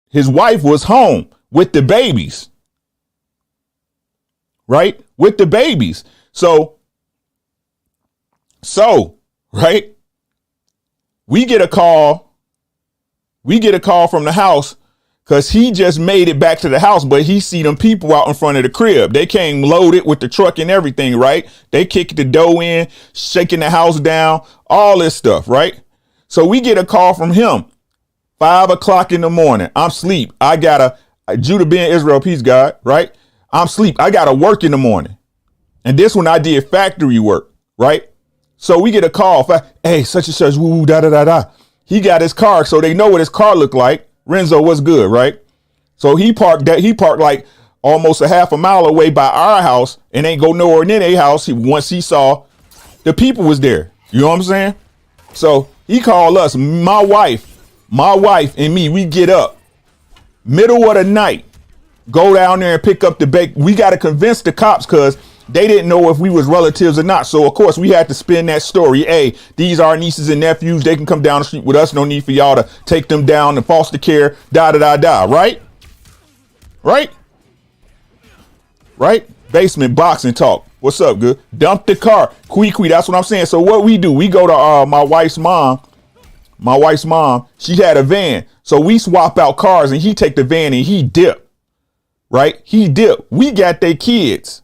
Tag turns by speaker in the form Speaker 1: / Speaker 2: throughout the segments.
Speaker 1: his wife was home with the babies, right? With the babies. So, right? We get a call from the house because he just made it back to the house, but he see them people out in front of the crib. They came loaded with the truck and everything, right? They kicked the dough in, shaking the house down, all this stuff, right? So we get a call from him, 5 o'clock in the morning. I'm asleep. I gotta, Judah Ben Israel, peace God, right? I'm asleep. I gotta work in the morning. And this one I did factory work, right? So we get a call, hey, such and such, woo, da, da, da, da. He got his car, so they know what his car looked like. Renzo, what's good, right? So he parked like almost a half a mile away by our house and ain't go nowhere near their house. Once he saw the people was there, you know what I'm saying? So he called us, my wife and me, we get up middle of the night, go down there and pick up the bake. We got to convince the cops because they didn't know if we was relatives or not. So, of course, we had to spin that story. Hey, these are nieces and nephews. They can come down the street with us. No need for y'all to take them down to foster care, da-da-da-da, right? Right? Right? Basement boxing talk. What's up, good? Dump the car. Quee, that's what I'm saying. So what we do, we go to my wife's mom. My wife's mom, she had a van. So we swap out cars and he take the van and he dip. Right? He dip. We got their kids.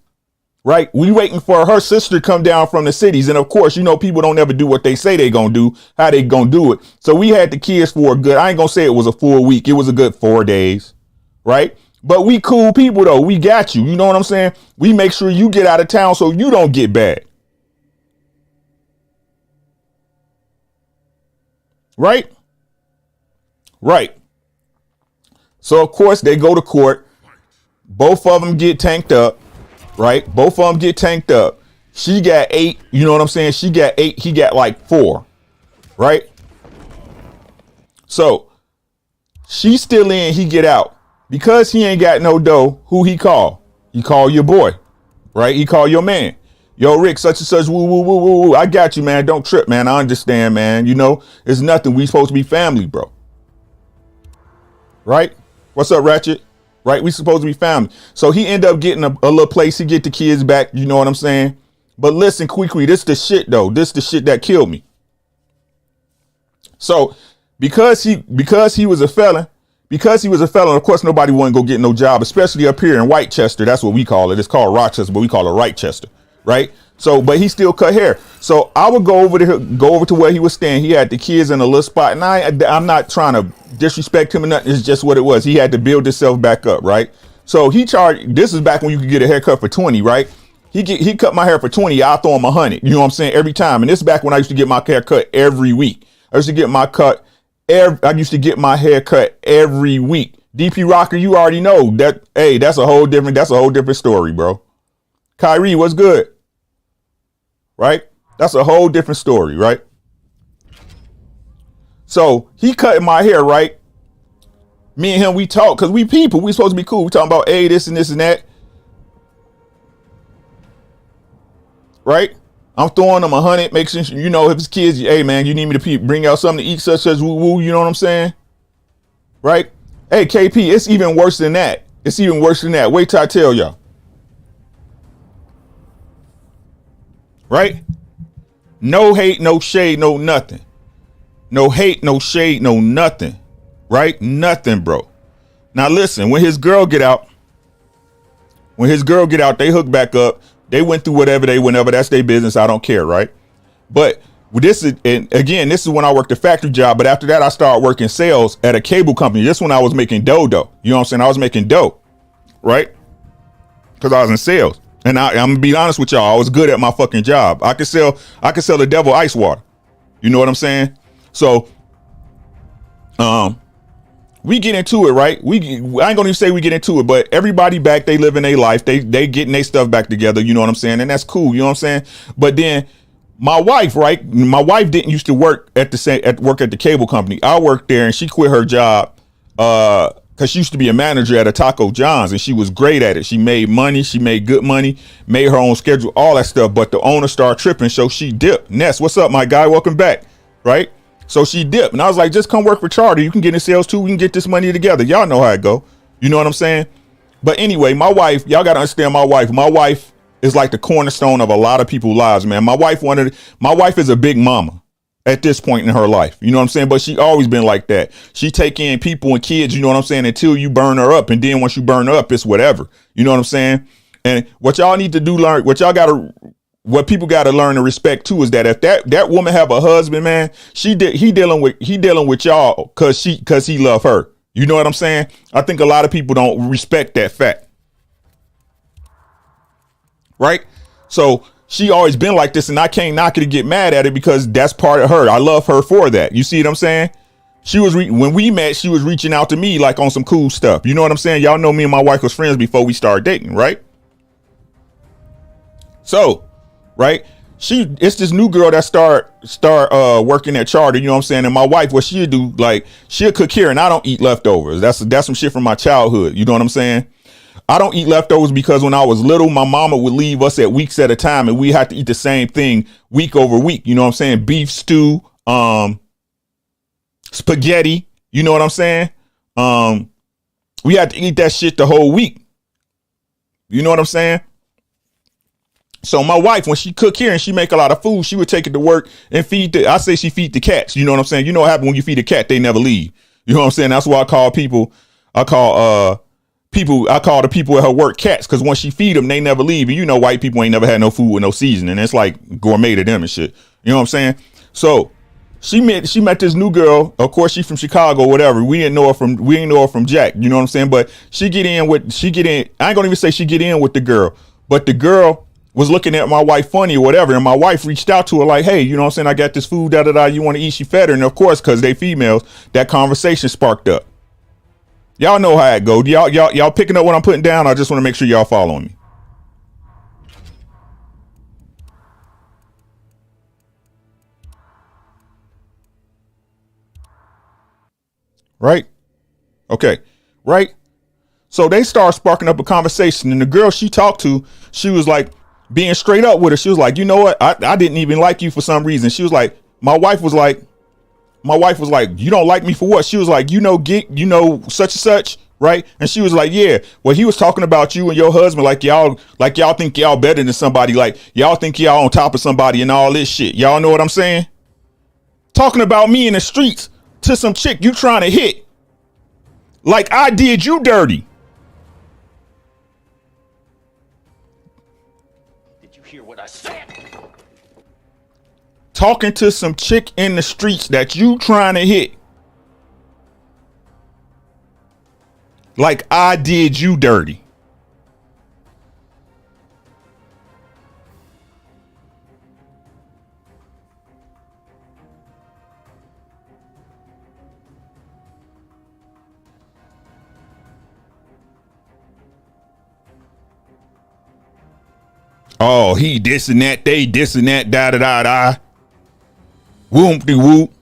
Speaker 1: Right. We waiting for her sister to come down from the cities. And of course, you know, people don't ever do what they say they going to do, how they going to do it. So we had the kids for a good, I ain't going to say it was a full week. It was a good 4 days. Right. But we cool people, though. We got you. You know what I'm saying? We make sure you get out of town so you don't get bad. Right. Right. So, of course, they go to court. Both of them get tanked up. Right? Both of them get tanked up. She got 8. You know what I'm saying? She got 8. He got like 4. Right? So she's still in. He get out because he ain't got no dough. Who he call? He call your boy. Right? He call your man. Yo, Rick, such and such. Woo, woo, woo, woo, woo. I got you, man. Don't trip, man. I understand, man. You know, it's nothing. We supposed to be family, bro. Right? What's up, Ratchet? Right? We supposed to be family. So he end up getting a little place. He get the kids back. You know what I'm saying? But listen, quickly, this the shit, though. This the shit that killed me. So because he was a felon, of course, nobody wanted to go get no job, especially up here in Whitechester. That's what we call it. It's called Rochester, but we call it Wrightchester. Right? So, but he still cut hair. So I would go over to where he was staying. He had the kids in a little spot, and I'm not trying to disrespect him or nothing. It's just what it was. He had to build himself back up, right? So he charged. This is back when you could get a haircut for 20, right? He cut my hair for 20. I throw him 100. You know what I'm saying? Every time. And this is back when I used to get my hair cut every week. I used to get my hair cut every week. DP Rocker, you already know that. Hey, that's a whole different story, bro. Kyrie, what's good? Right? That's a whole different story, right? So he cutting my hair, right? Me and him, we talk because we people. We supposed to be cool. We talking about, hey, this and this and that. Right? I'm throwing him 100, make sure, you know, if it's kids, hey, man, you need me to bring out something to eat, such as woo woo, you know what I'm saying? Right? Hey, KP, it's even worse than that. It's even worse than that. Wait till I tell y'all. Right? No hate, no shade, no nothing. No hate, no shade, no nothing. Right? Nothing, bro. Now listen, when his girl get out, they hook back up. They went through whatever they went over. That's their business. I don't care, right? But this is, and again, this is when I worked a factory job. But after that, I started working sales at a cable company. This one I was making dough. You know what I'm saying? I was making dough, right? Because I was in sales. And I'm gonna be honest with y'all, I was good at my fucking job. I could sell the devil ice water. You know what I'm saying? So, we get into it, right? I ain't gonna even say we get into it, but everybody back, they living their life. They getting their stuff back together. You know what I'm saying? And that's cool. You know what I'm saying? But then my wife, right? My wife didn't used to work at the cable company. I worked there and she quit her job, because she used to be a manager at a Taco John's and she was great at it. She made money. She made good money, made her own schedule, all that stuff. But the owner started tripping, so she dipped. Ness, what's up, my guy? Welcome back. Right? So she dipped, and I was like, just come work for Charter. You can get in sales too. We can get this money together. Y'all know how it go. You know what I'm saying? But anyway, my wife, y'all got to understand my wife. My wife is like the cornerstone of a lot of people's lives, man. My wife is a big mama at this point in her life. You know what I'm saying? But she always been like that. She take in people and kids, you know what I'm saying, until you burn her up. And then once you burn her up, it's whatever. You know what I'm saying? And what y'all need to do, what people got to learn to respect too is that if that woman have a husband, man, he dealing with y'all cause he love her. You know what I'm saying? I think a lot of people don't respect that fact. Right? So she always been like this, and I can't knock it and get mad at it because that's part of her. I love her for that. You see what I'm saying? When we met, she was reaching out to me like on some cool stuff. You know what I'm saying? Y'all know me and my wife was friends before we started dating, right? So, right, it's this new girl that start working at Charter. You know what I'm saying? And my wife, what she'll do, like she'll cook here, and I don't eat leftovers. That's some shit from my childhood. You know what I'm saying? I don't eat leftovers because when I was little, my mama would leave us at weeks at a time, and we had to eat the same thing week over week. You know what I'm saying? Beef stew, spaghetti. You know what I'm saying? We had to eat that shit the whole week. You know what I'm saying? So my wife, when she cook here and she make a lot of food, she would take it to work and I say she feed the cats. You know what I'm saying? You know what happens when you feed a cat? They never leave. You know what I'm saying? That's why I call the people at her work cats, because once she feed them, they never leave. And you know, white people ain't never had no food with no seasoning. It's like gourmet to them and shit. You know what I'm saying? So she met this new girl. Of course, she's from Chicago, whatever. We didn't know her from Jack. You know what I'm saying? But I ain't gonna even say she get in with the girl, but the girl was looking at my wife funny or whatever, and my wife reached out to her like, hey, you know what I'm saying, I got this food, you want to eat? She fed her, and of course, because they females, that conversation sparked up. Y'all know how it go. Y'all picking up what I'm putting down? I just want to make sure y'all following me. Right? Okay. Right? So they start sparking up a conversation, and the girl she talked to, she was like, being straight up with her. She was like, you know what? I didn't even like you for some reason. She was like, my wife was like, you don't like me for what? She was like, such and such, right? And she was like, yeah, well, he was talking about you and your husband like y'all think y'all better than somebody, like y'all think y'all on top of somebody and all this shit. Y'all know what I'm saying? Talking about me in the streets to some chick you trying to hit. Like I did you dirty. Hear what I said? Talking to some chick in the streets that you trying to hit. Like I did you dirty. Oh, he this and that, they this and that, da da da da. Whoop de whoop.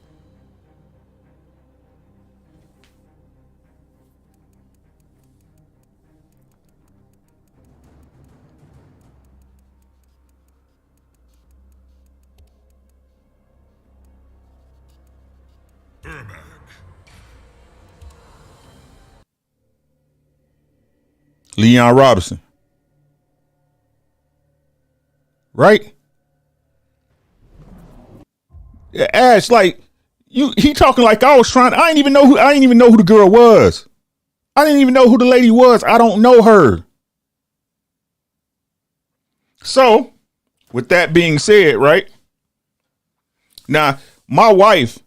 Speaker 1: Leon Robinson. Right? Yeah, Ash, like he talking like I didn't even know who the girl was. I didn't even know who the lady was. I don't know her. So, with that being said, right? Now, my wife,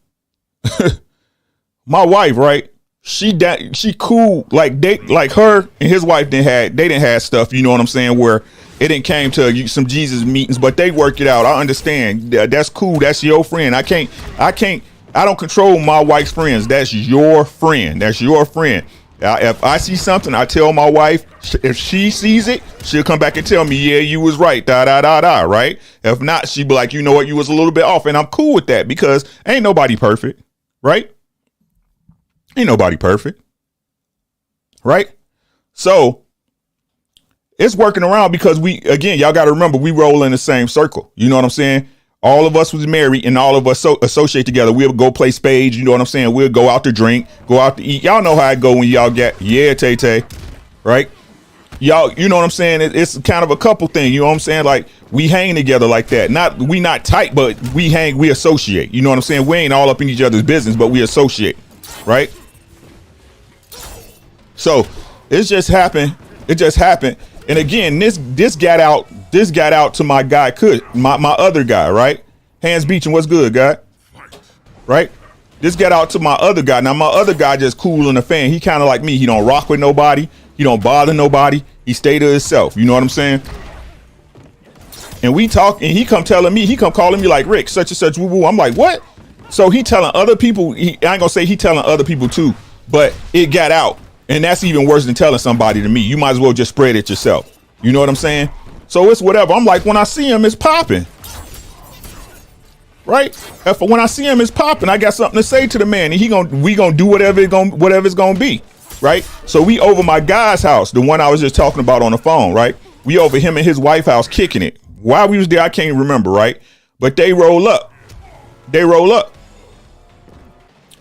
Speaker 1: right? She cool, like her and his wife didn't have stuff, you know what I'm saying, where it didn't came to some Jesus meetings, but they work it out. I understand. That's cool. That's your friend. I don't control my wife's friends. That's your friend. If I see something, I tell my wife. If she sees it, she'll come back and tell me, yeah, you was right, da da da da, right? If not, she'd be like, you know what, you was a little bit off, and I'm cool with that because ain't nobody perfect, right? Ain't nobody perfect, right? So it's working around because y'all got to remember, we roll in the same circle. You know what I'm saying? All of us was married, and all of us associate together. We'll go play spades. You know what I'm saying? We'll go out to drink, go out to eat. Y'all know how it go when y'all get, yeah, Tay Tay, right? Y'all, you know what I'm saying? It's kind of a couple thing. You know what I'm saying? Like, we hang together like that. We not tight, but we hang, we associate. You know what I'm saying? We ain't all up in each other's business, but we associate, right? So it just happened. It just happened. And again, this got out to my guy, my other guy, right? Hands Beecham, what's good, guy? Right? This got out to my other guy. Now, my other guy just cool in the fan. He kind of like me. He don't rock with nobody. He don't bother nobody. He stay to himself. You know what I'm saying? And we talk, and he come telling me, he come calling me like, Rick, such and such, woo woo. I'm like, what? So he telling other people, I ain't gonna say he telling other people too, but it got out. And that's even worse than telling somebody to me. You might as well just spread it yourself. You know what I'm saying? So it's whatever. I'm like, when I see him, it's popping. Right? When I see him, it's popping. I got something to say to the man, and we gonna do whatever it's gonna be. Right? So we over my guy's house, the one I was just talking about on the phone, right? We over him and his wife house kicking it. While we was there, I can't remember, right? But they roll up.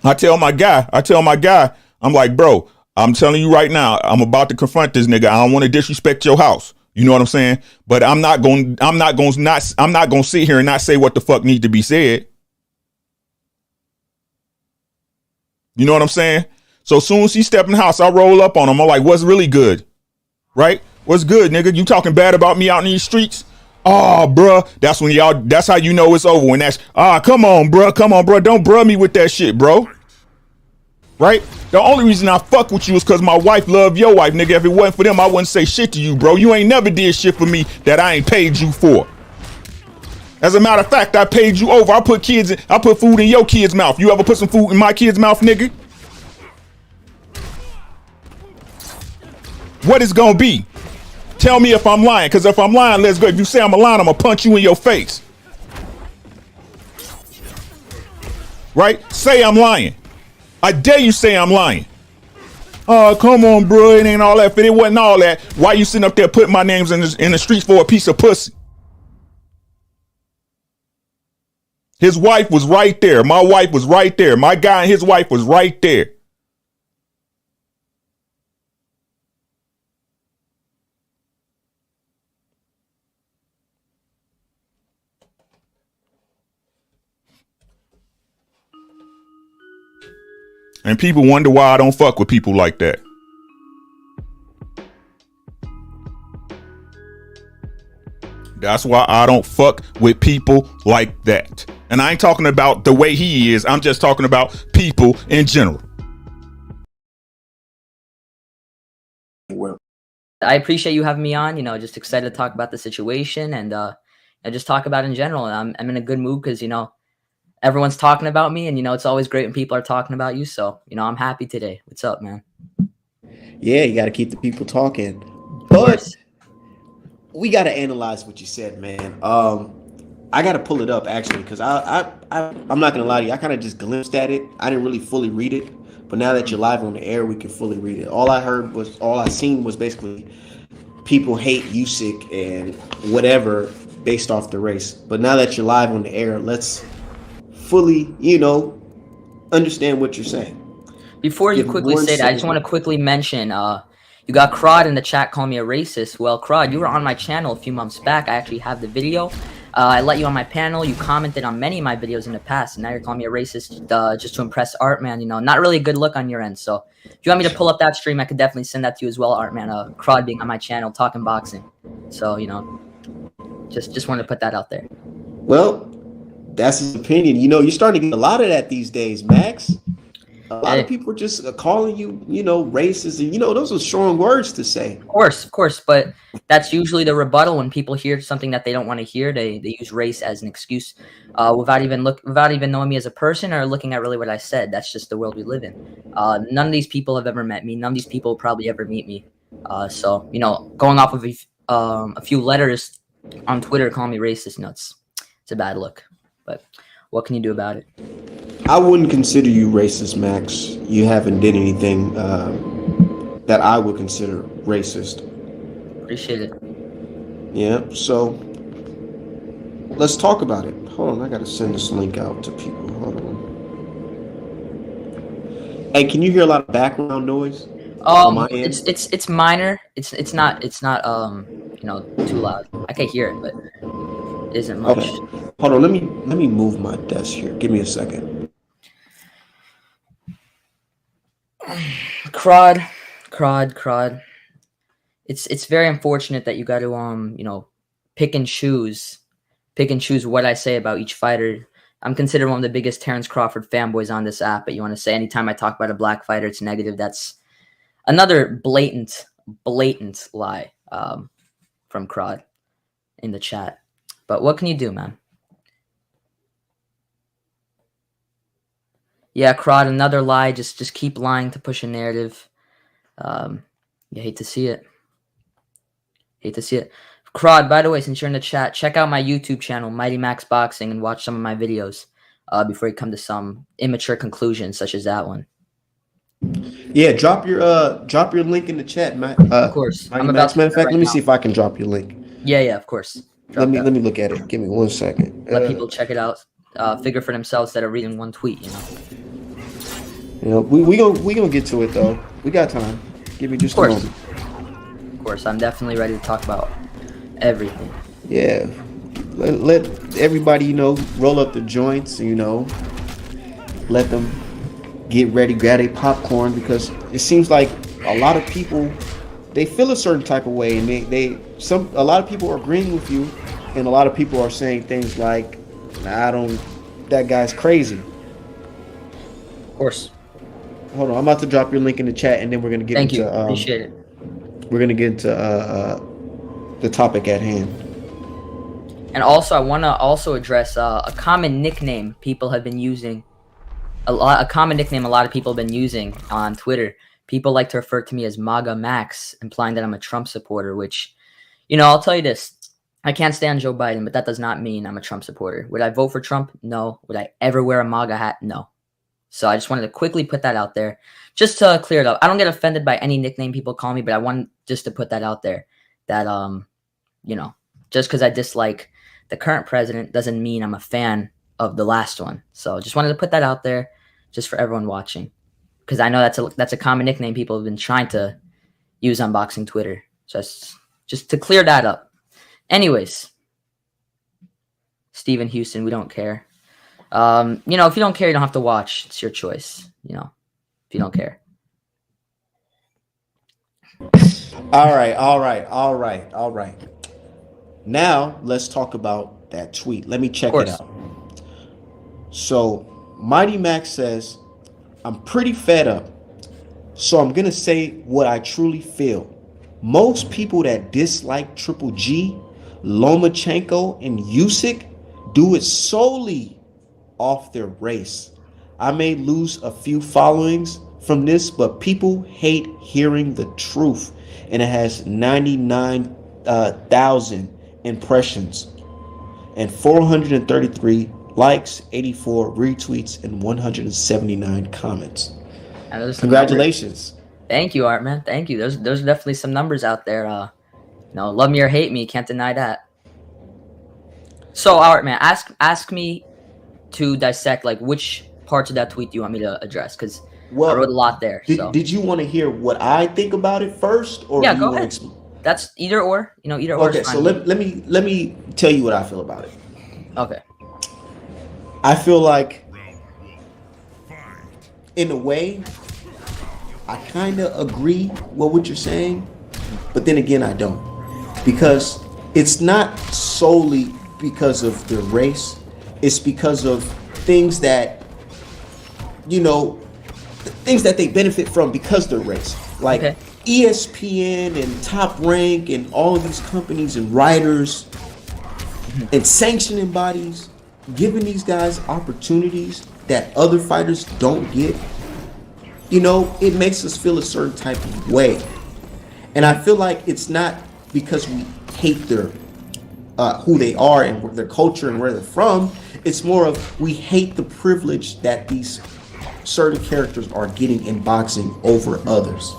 Speaker 1: I tell my guy, I'm like, bro, I'm telling you right now, I'm about to confront this nigga. I don't want to disrespect your house. You know what I'm saying? But I'm not going to sit here and not say what the fuck needs to be said. You know what I'm saying? So soon as he step in the house, I roll up on him. I'm like, what's really good? Right? What's good, nigga? You talking bad about me out in these streets? Oh, bruh. That's how you know it's over. When come on, bruh. Don't bruh me with that shit, bro. Right? The only reason I fuck with you is because my wife love your wife, nigga. If it wasn't for them, I wouldn't say shit to you, bro. You ain't never did shit for me that I ain't paid you for. As a matter of fact, I paid you over. I put food in your kid's mouth. You ever put some food in my kid's mouth, nigga? What it's gonna be? Tell me if I'm lying, because if I'm lying, let's go. If you say I'm lying, I'm gonna punch you in your face. Right? Say I'm lying. I dare you say I'm lying. Oh, come on, bro. It ain't all that. If it wasn't all that, why you sitting up there putting my names in the streets for a piece of pussy? His wife was right there. My wife was right there. My guy and his wife was right there. And people wonder why I don't fuck with people like that. That's why I don't fuck with people like that. And I ain't talking about the way he is. I'm just talking about people in general.
Speaker 2: I appreciate you having me on. Just excited to talk about the situation and just talk about it in general. I'm in a good mood because, everyone's talking about me, and it's always great when people are talking about you. So, I'm happy today. What's up, man?
Speaker 3: Yeah, you got to keep the people talking. But we got to analyze what you said, man. I got to pull it up actually because I'm not gonna lie to you. I kind of just glimpsed at it. I didn't really fully read it, but now that you're live on the air, we can fully read it. All I seen was basically people hate Usyk and whatever based off the race. But now that you're live on the air, let's fully, understand what you're saying.
Speaker 2: Before you quickly say that, I just want to quickly mention, you got Crod in the chat calling me a racist. Well, Crod, you were on my channel a few months back. I actually have the video. I let you on my panel. You commented on many of my videos in the past, and now you're calling me a racist just to impress Art Man. Not really a good look on your end. So if you want me to pull up that stream, I could definitely send that to you as well, Art Man. Crod being on my channel, talking boxing. So, just wanted to put that out there.
Speaker 3: Well, that's his opinion. You're starting to get a lot of that these days, Max. A lot of people are just calling you, racist, and those are strong words to say.
Speaker 2: Of course, but that's usually the rebuttal when people hear something that they don't want to hear. They use race as an excuse, without even knowing me as a person or looking at really what I said. That's just the world we live in. None of these people have ever met me. None of these people will probably ever meet me. So going off of a few letters on Twitter calling me racist, it's a bad look. But what can you do about it?
Speaker 3: I wouldn't consider you racist, Max. You haven't did anything that I would consider racist.
Speaker 2: Appreciate it.
Speaker 3: Yeah, so let's talk about it. Hold on, I gotta send this link out to people. Hold on. Hey, can you hear a lot of background noise?
Speaker 2: It's minor. It's not you know, too loud. I can hear it, but it isn't much.
Speaker 3: Okay. Hold on, let me move my desk here. Give me a second.
Speaker 2: Crod. It's very unfortunate that you got to you know, pick and choose what I say about each fighter. I'm considered one of the biggest Terrence Crawford fanboys on this app, but you want to say anytime I talk about a black fighter, it's negative. That's another blatant lie from Crod in the chat. But what can you do, man? Yeah, Crod, another lie. Just keep lying to push a narrative. You hate to see it. Crod, by the way, since you're in the chat, check out my YouTube channel, Mighty Max Boxing, and watch some of my videos before you come to some immature conclusions such as that one.
Speaker 3: Yeah, drop your link in the chat, Matt.
Speaker 2: Of course.
Speaker 3: Matter of fact, let me see if I can drop your link.
Speaker 2: Yeah, of course.
Speaker 3: Let me look at it. Give me 1 second.
Speaker 2: Let people check it out. Figure for themselves instead of reading one tweet, you know.
Speaker 3: You know, we gonna get to it though. We got time. Give me just a moment.
Speaker 2: Of course, I'm definitely ready to talk about everything.
Speaker 3: Yeah. Let everybody, you know, roll up the joints, you know. Let them get ready, grab a popcorn, because it seems like a lot of people, they feel a certain type of way, and a lot of people are agreeing with you, and a lot of people are saying things like, that guy's crazy.
Speaker 2: Of course.
Speaker 3: Hold on, I'm about to drop your link in the chat, and then we're gonna get
Speaker 2: Thank you. Appreciate it.
Speaker 3: We're gonna get into the topic at hand.
Speaker 2: And also, I want to also address a common nickname people have been using. A common nickname a lot of people have been using on Twitter. People like to refer to me as MAGA Max, implying that I'm a Trump supporter, which, you know, I'll tell you this. I can't stand Joe Biden, but that does not mean I'm a Trump supporter. Would I vote for Trump? No. Would I ever wear a MAGA hat? No. So I just wanted to quickly put that out there just to clear it up. I don't get offended by any nickname people call me, but I want just to put that out there that, you know, just because I dislike the current president doesn't mean I'm a fan of the last one. So just wanted to put that out there just for everyone watching, because I know that's a common nickname people have been trying to use on boxing Twitter. So just to clear that up. Anyways, Stephen Houston, we don't care. You know, if you don't care, you don't have to watch. It's your choice, you know, if you don't care.
Speaker 3: All right. Now let's talk about that tweet. Let me check it out. So Mighty Max says, I'm pretty fed up, so I'm gonna say what I truly feel. Most people that dislike Triple G, Lomachenko, and Usyk do it solely off their race. I may lose a few followings from this, but people hate hearing the truth, and it has 99,000 impressions and 433 likes, 84 retweets, and 179 comments. Congratulations.
Speaker 2: Thank you, Art, man. Thank you. There's definitely some numbers out there. You know, love me or hate me, can't deny that. So, Art, man, ask me to dissect, like, which parts of that tweet do you want me to address? Because I wrote a lot there.
Speaker 3: Did you want to hear what I think about it first, or
Speaker 2: yeah, go ahead. That's either or. You know, either or.
Speaker 3: Okay, so let me tell you what I feel about it.
Speaker 2: Okay.
Speaker 3: I feel like, in a way, I kind of agree with what you're saying, but then again, I don't, because it's not solely because of the race. It's because of things that, you know, things that they benefit from because they're race, like ESPN and Top Rank and all of these companies and writers and sanctioning bodies giving these guys opportunities that other fighters don't get. You know, it makes us feel a certain type of way, and I feel like it's not because we hate their who they are and their culture and where they're from. It's more of we hate the privilege that these certain characters are getting in boxing over others.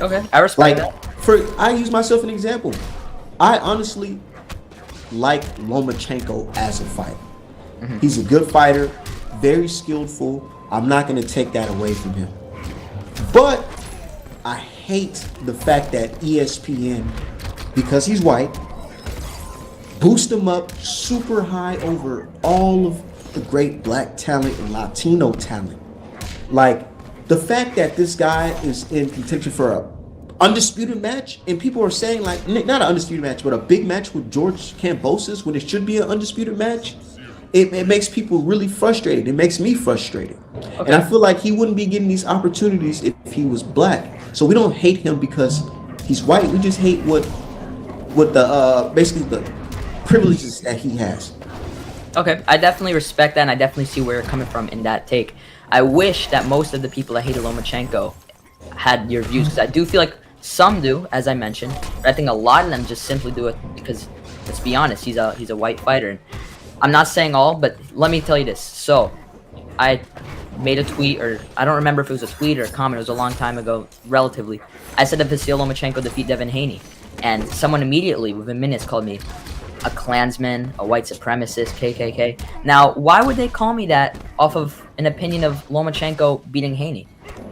Speaker 2: Okay, I respect that.
Speaker 3: I use myself as an example. I honestly like Lomachenko as a fighter.
Speaker 2: Mm-hmm.
Speaker 3: He's a good fighter, very skillful. I'm not going to take that away from him. But I hate the fact that ESPN, because he's white, boost him up super high over all of the great black talent and Latino talent. Like, the fact that this guy is in contention for a undisputed match, and people are saying, like, not an undisputed match, but a big match with George Kambosos when it should be an undisputed match, it makes people really frustrated. It makes me frustrated. Okay. And I feel like he wouldn't be getting these opportunities if he was black. So we don't hate him because he's white. We just hate what the basically the privileges that he has.
Speaker 2: Okay, I definitely respect that, and I definitely see where you're coming from in that take. I wish that most of the people that hated Lomachenko had your views, because I do feel like some do, as I mentioned, but I think a lot of them just simply do it because, let's be honest, he's a white fighter. And I'm not saying all, but let me tell you this. So, I made a tweet, or I don't remember if it was a tweet or a comment. It was a long time ago, relatively. I said that Vasyl Lomachenko defeat Devin Haney, and someone immediately, within minutes, called me a Klansman, a white supremacist, KKK. Now, why would they call me that off of an opinion of Lomachenko beating Haney?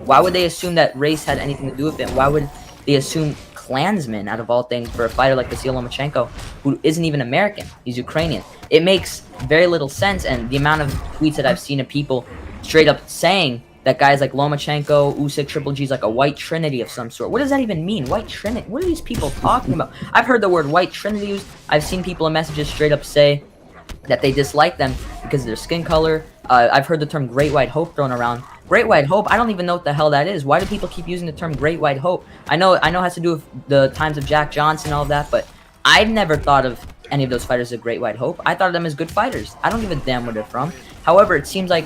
Speaker 2: Why would they assume that race had anything to do with it? Why would they assume Klansman, out of all things, for a fighter like Vasyl Lomachenko, who isn't even American? He's Ukrainian. It makes very little sense, and the amount of tweets that I've seen of people straight up saying that guys like Lomachenko, Usyk, Triple G is like a white trinity of some sort. What does that even mean? White trinity? What are these people talking about? I've heard the word white trinity used. I've seen people in messages straight up say that they dislike them because of their skin color. I've heard the term Great White Hope thrown around. Great White Hope? I don't even know what the hell that is. Why do people keep using the term Great White Hope? I know it has to do with the times of Jack Johnson and all of that, but I've never thought of any of those fighters as Great White Hope. I thought of them as good fighters. I don't give a damn where they're from. However, it seems like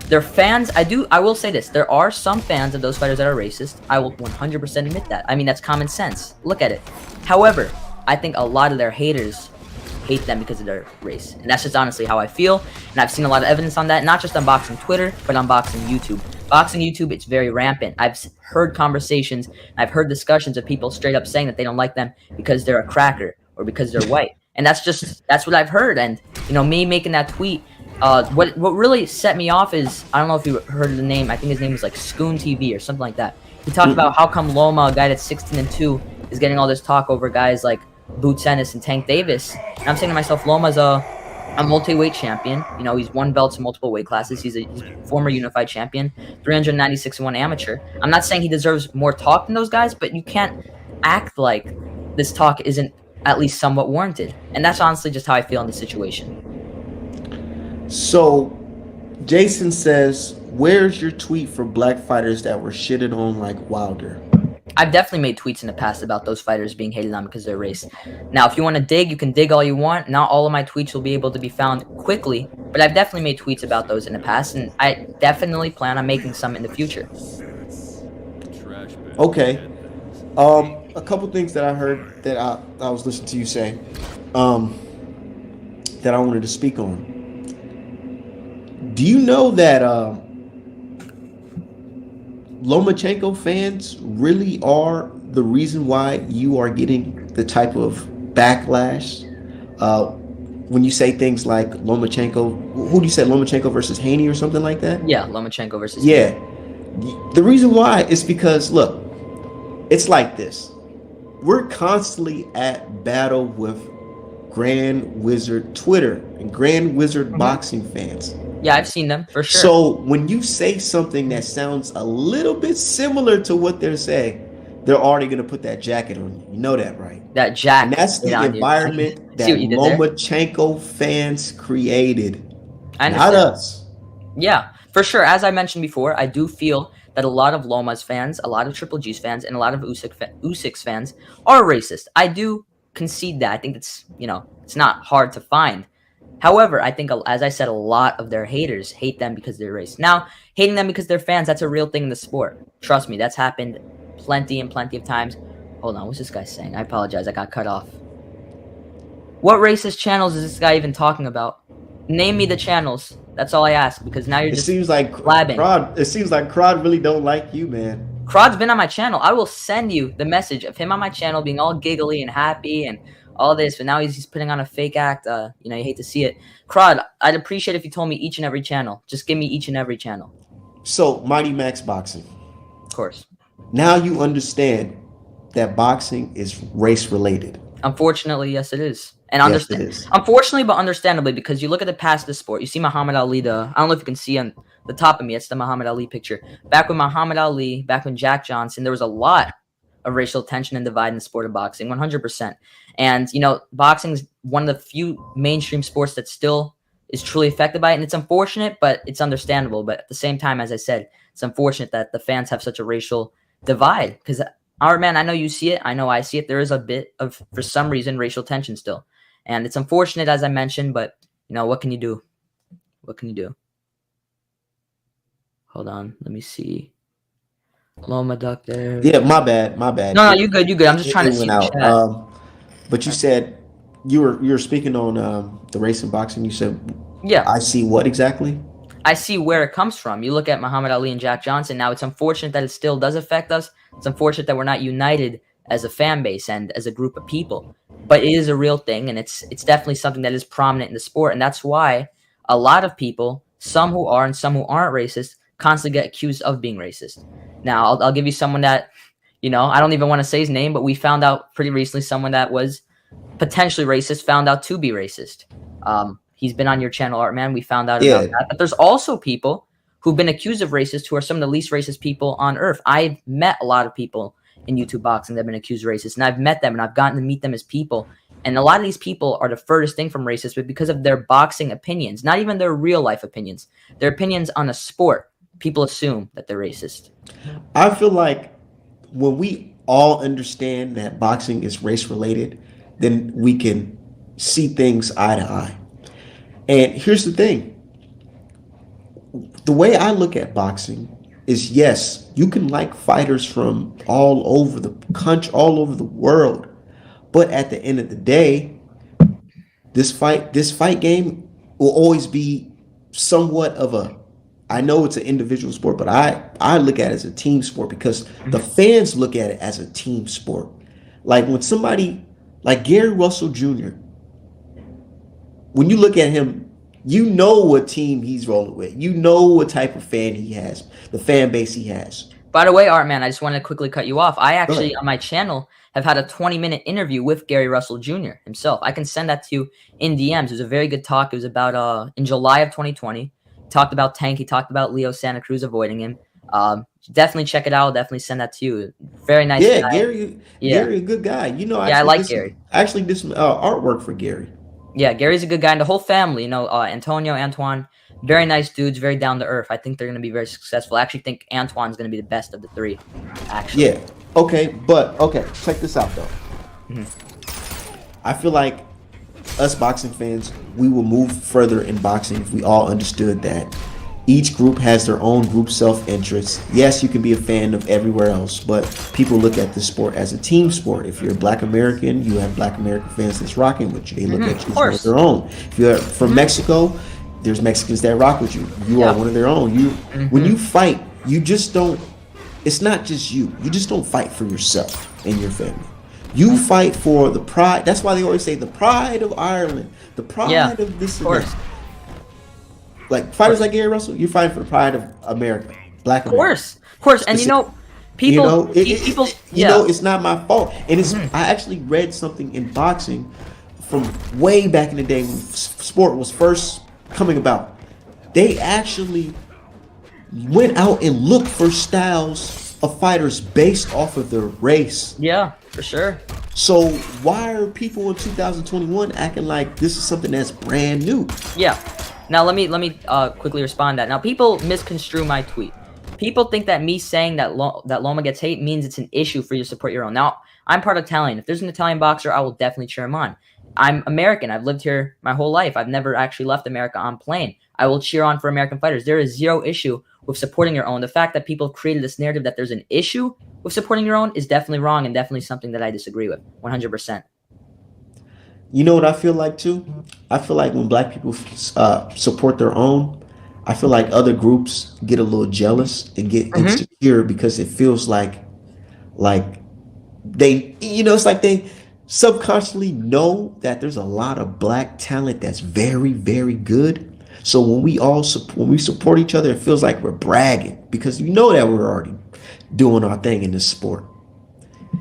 Speaker 2: they're fans. I will say this. There are some fans of those fighters that are racist. I will 100% admit that. I mean, that's common sense. Look at it. However, I think a lot of their haters hate them because of their race. And that's just honestly how I feel. And I've seen a lot of evidence on that, not just on Boxing Twitter, but on Boxing YouTube. Boxing YouTube, it's very rampant. I've heard conversations, I've heard discussions of people straight up saying that they don't like them because they're a cracker or because they're white. And that's what I've heard. And, you know, me making that tweet, what really set me off is, I don't know if you heard of the name, I think his name was like Scoon TV or something like that. He talked about how come Loma, a guy that's 16-2, is getting all this talk over guys like Boots Ennis and Tank Davis. And I'm saying to myself, Loma's a multi-weight champion. You know, he's won belts in multiple weight classes. He's a former unified champion, 396-1 amateur. I'm not saying he deserves more talk than those guys, but you can't act like this talk isn't at least somewhat warranted. And that's honestly just how I feel in this situation.
Speaker 3: So, Jason says, where's your tweet for black fighters that were shitted on like Wilder?
Speaker 2: I've definitely made tweets in the past about those fighters being hated on because of their race. Now, if you want to dig, you can dig all you want. Not all of my tweets will be able to be found quickly, but I've definitely made tweets about those in the past, and I definitely plan on making some in the future.
Speaker 3: Okay. A couple things that I heard that I was listening to you say that I wanted to speak on. Do you know that Lomachenko fans really are the reason why you are getting the type of backlash when you say things like Lomachenko? Who do you say, Lomachenko versus Haney or something like that?
Speaker 2: Yeah, Lomachenko versus
Speaker 3: Haney. The reason why is because, look, it's like this. We're constantly at battle with Grand Wizard Twitter and Grand Wizard boxing fans.
Speaker 2: Yeah, I've seen them, for sure.
Speaker 3: So when you say something that sounds a little bit similar to what they're saying, they're already going to put that jacket on you. You know that, right?
Speaker 2: That jacket.
Speaker 3: And that's the environment that Lomachenko fans created. Not us.
Speaker 2: Yeah, for sure. As I mentioned before, I do feel that a lot of Loma's fans, a lot of Triple G's fans, and a lot of Usyk's fans are racist. I do concede that. I think it's not hard to find. However, I think, as I said, a lot of their haters hate them because of their race. Now, hating them because they're fans, that's a real thing in the sport. Trust me, that's happened plenty and plenty of times. Hold on, what's this guy saying? I apologize, I got cut off. What racist channels is this guy even talking about? Name me the channels. That's all I ask, because now you're just blabbing.
Speaker 3: It seems like Crod really don't like you, man.
Speaker 2: Crod's been on my channel. I will send you the message of him on my channel being all giggly and happy and all this, but now he's putting on a fake act. You know, you hate to see it. Crod, I'd appreciate if you told me each and every channel. Just give me each and every channel.
Speaker 3: So, Mighty Max Boxing.
Speaker 2: Of course.
Speaker 3: Now you understand that boxing is race related.
Speaker 2: Unfortunately, yes, it is. And
Speaker 3: Yes, it is.
Speaker 2: unfortunately, but understandably, because you look at the past of the sport, you see Muhammad Ali. I don't know if you can see on the top of me. It's the Muhammad Ali picture. Back when Muhammad Ali, back when Jack Johnson, there was a lot of racial tension and divide in the sport of boxing, 100%. And you know, boxing is one of the few mainstream sports that still is truly affected by it. And it's unfortunate, but it's understandable. But at the same time, as I said, it's unfortunate that the fans have such a racial divide. Because our man, I know you see it. I know I see it. There is a bit of, for some reason, racial tension still. And it's unfortunate, as I mentioned, but, you know, what can you do? What can you do? Hold on. Let me see. Loma Duck there.
Speaker 3: Yeah, my bad.
Speaker 2: No, you good. I'm just trying to see the chat.
Speaker 3: But you said you were speaking on the race in boxing. You said,
Speaker 2: yeah.
Speaker 3: I see what exactly?
Speaker 2: I see where it comes from. You look at Muhammad Ali and Jack Johnson. Now, it's unfortunate that it still does affect us. It's unfortunate that we're not united as a fan base and as a group of people. But it is a real thing, and it's definitely something that is prominent in the sport. And that's why a lot of people, some who are and some who aren't racist, constantly get accused of being racist. Now, I'll give you someone that, you know, I don't even want to say his name, but we found out pretty recently someone that was potentially racist found out to be racist. He's been on your channel, Artman. We found out about that. But there's also people who've been accused of racist who are some of the least racist people on earth. I've met a lot of people in YouTube boxing that have been accused of racist, and I've met them and I've gotten to meet them as people. And a lot of these people are the furthest thing from racist, but because of their boxing opinions, not even their real life opinions, their opinions on a sport, people assume that they're racist.
Speaker 3: I feel like when we all understand that boxing is race related, then we can see things eye to eye. And here's the thing. The way I look at boxing is, yes, you can like fighters from all over the country, all over the world. But at the end of the day, this fight game will always be somewhat of a, I know it's an individual sport, but I look at it as a team sport because the fans look at it as a team sport. Like when somebody like Gary Russell Jr., when you look at him, you know what team he's rolling with. You know what type of fan he has, the fan base he has.
Speaker 2: By the way, Artman, I just want to quickly cut you off. I actually, on my channel, have had a 20-minute interview with Gary Russell Jr. himself. I can send that to you in DMs. It was a very good talk. It was about, in July of 2020. He talked about Tank. He talked about Leo Santa Cruz avoiding him. Definitely check it out. I'll definitely send that to you. Very nice guy.
Speaker 3: Gary, a good guy. You know,
Speaker 2: I like Gary.
Speaker 3: I actually did some artwork for Gary.
Speaker 2: Yeah, Gary's a good guy, and the whole family, you know, Antonio, Antoine, very nice dudes, very down to earth. I think they're going to be very successful. I actually think Antoine's going to be the best of the three, actually.
Speaker 3: Yeah, okay, check this out, though. I feel like us boxing fans, we will move further in boxing if we all understood that each group has their own group self-interest. Yes, you can be a fan of everywhere else, but people look at this sport as a team sport. If you're a Black American, you have Black American fans that's rocking with you. They look at you as their own. If you're from Mexico, there's Mexicans that rock with you. You are one of their own. When you fight, you just don't, it's not just you. You just don't fight for yourself and your family. You fight for the pride. That's why they always say the pride of Ireland, the pride of this and that. Like fighters like Gary Russell, you're fighting for the pride of America, Black America.
Speaker 2: Of course. And you know, people,
Speaker 3: it's not my fault. And it's I actually read something in boxing from way back in the day when sport was first coming about. They actually went out and looked for styles of fighters based off of their race.
Speaker 2: Yeah, for sure.
Speaker 3: So why are people in 2021 acting like this is something that's brand new?
Speaker 2: Yeah. Now let me quickly respond to that. Now people misconstrue my tweet. People think that me saying that Loma gets hate means it's an issue for you to support your own. Now I'm part Italian. If there's an Italian boxer, I will definitely cheer him on. I'm American. I've lived here my whole life. I've never actually left America on plane. I will cheer on for American fighters. There is zero issue with supporting your own. The fact that people created this narrative that there's an issue with supporting your own is definitely wrong and definitely something that I disagree with 100%.
Speaker 3: You know what I feel like too? I feel like when Black people support their own, I feel like other groups get a little jealous and get insecure because it feels like they, it's like subconsciously know that there's a lot of black talent that's very, very good. So when we support each other, it feels like we're bragging because you know that we're already doing our thing in this sport.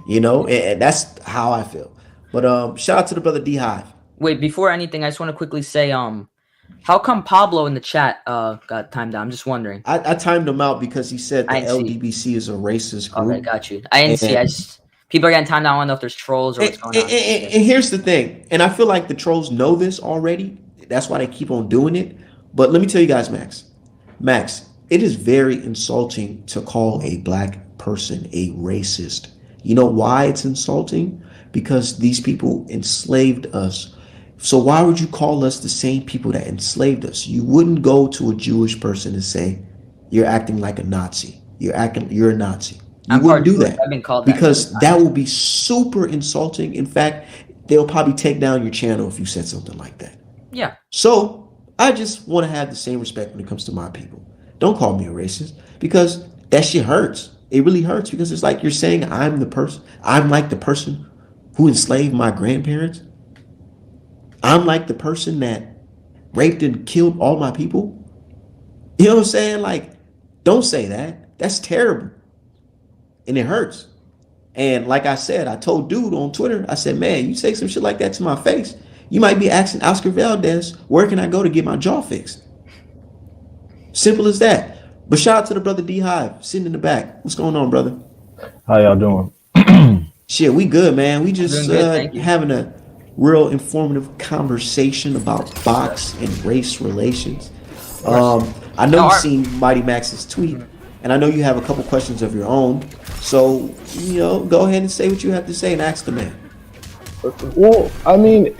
Speaker 3: And that's how I feel. But shout out to the brother D Hive.
Speaker 2: Wait, before anything, I just want to quickly say, how come Pablo in the chat got timed out? I'm just wondering.
Speaker 3: I timed him out because he said the LDBC is a racist group.
Speaker 2: Okay, got you. I didn't see. People are getting timed out. I don't know if there's trolls or what's going on.
Speaker 3: And here's the thing, and I feel like the trolls know this already. That's why they keep on doing it. But let me tell you guys, Max, it is very insulting to call a black person a racist. You know why it's insulting? Because these people enslaved us. So why would you call us the same people that enslaved us? You wouldn't go to a Jewish person and say, you're acting like a Nazi. You're a Nazi. You wouldn't do that.
Speaker 2: I've been called that
Speaker 3: because that will be super insulting. In fact, they'll probably take down your channel if you said something like that.
Speaker 2: Yeah.
Speaker 3: So I just want to have the same respect when it comes to my people. Don't call me a racist because that shit hurts. It really hurts because it's like you're saying I'm like the person who enslaved my grandparents. I'm like the person that raped and killed all my people. You know what I'm saying? Like, don't say that. That's terrible. And it hurts. And like I said, I told dude on Twitter, I said, man, you say some shit like that to my face, you might be asking Oscar Valdez, where can I go to get my jaw fixed? Simple as that. But shout out to the brother D Hive sitting in the back. What's going on, brother?
Speaker 4: How y'all doing?
Speaker 3: Shit, we good, man. We just having a real informative conversation about box and race relations. I know you've seen Mighty Max's tweet, and I know you have a couple questions of your own. So, go ahead and say what you have to say and ask the man.
Speaker 4: Well, I mean,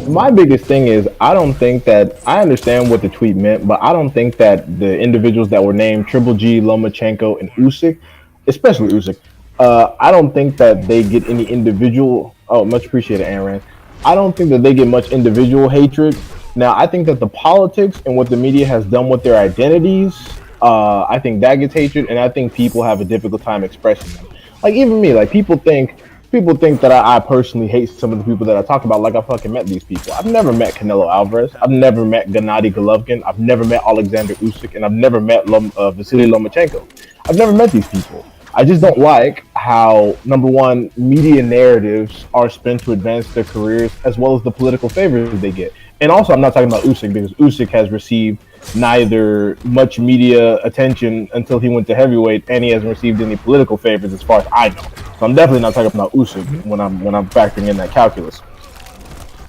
Speaker 4: my biggest thing is I don't think that I understand what the tweet meant, but I don't think that the individuals that were named Triple G, Lomachenko, and Usyk, especially Usyk, I don't think that they get any individual. Oh, much appreciated, Aaron. I don't think that they get much individual hatred. Now, I think that the politics and what the media has done with their identities, I think that gets hatred, and I think people have a difficult time expressing them. Like even me, like people think that I personally hate some of the people that I talk about. Like I fucking met these people. I've never met Canelo Alvarez. I've never met Gennady Golovkin. I've never met Alexander Usyk, and I've never met Vasily Lomachenko. I've never met these people. I just don't like how, number one, media narratives are spent to advance their careers as well as the political favors they get. And also, I'm not talking about Usyk because Usyk has received neither much media attention until he went to heavyweight, and he hasn't received any political favors as far as I know. So I'm definitely not talking about Usyk when I'm factoring in that calculus.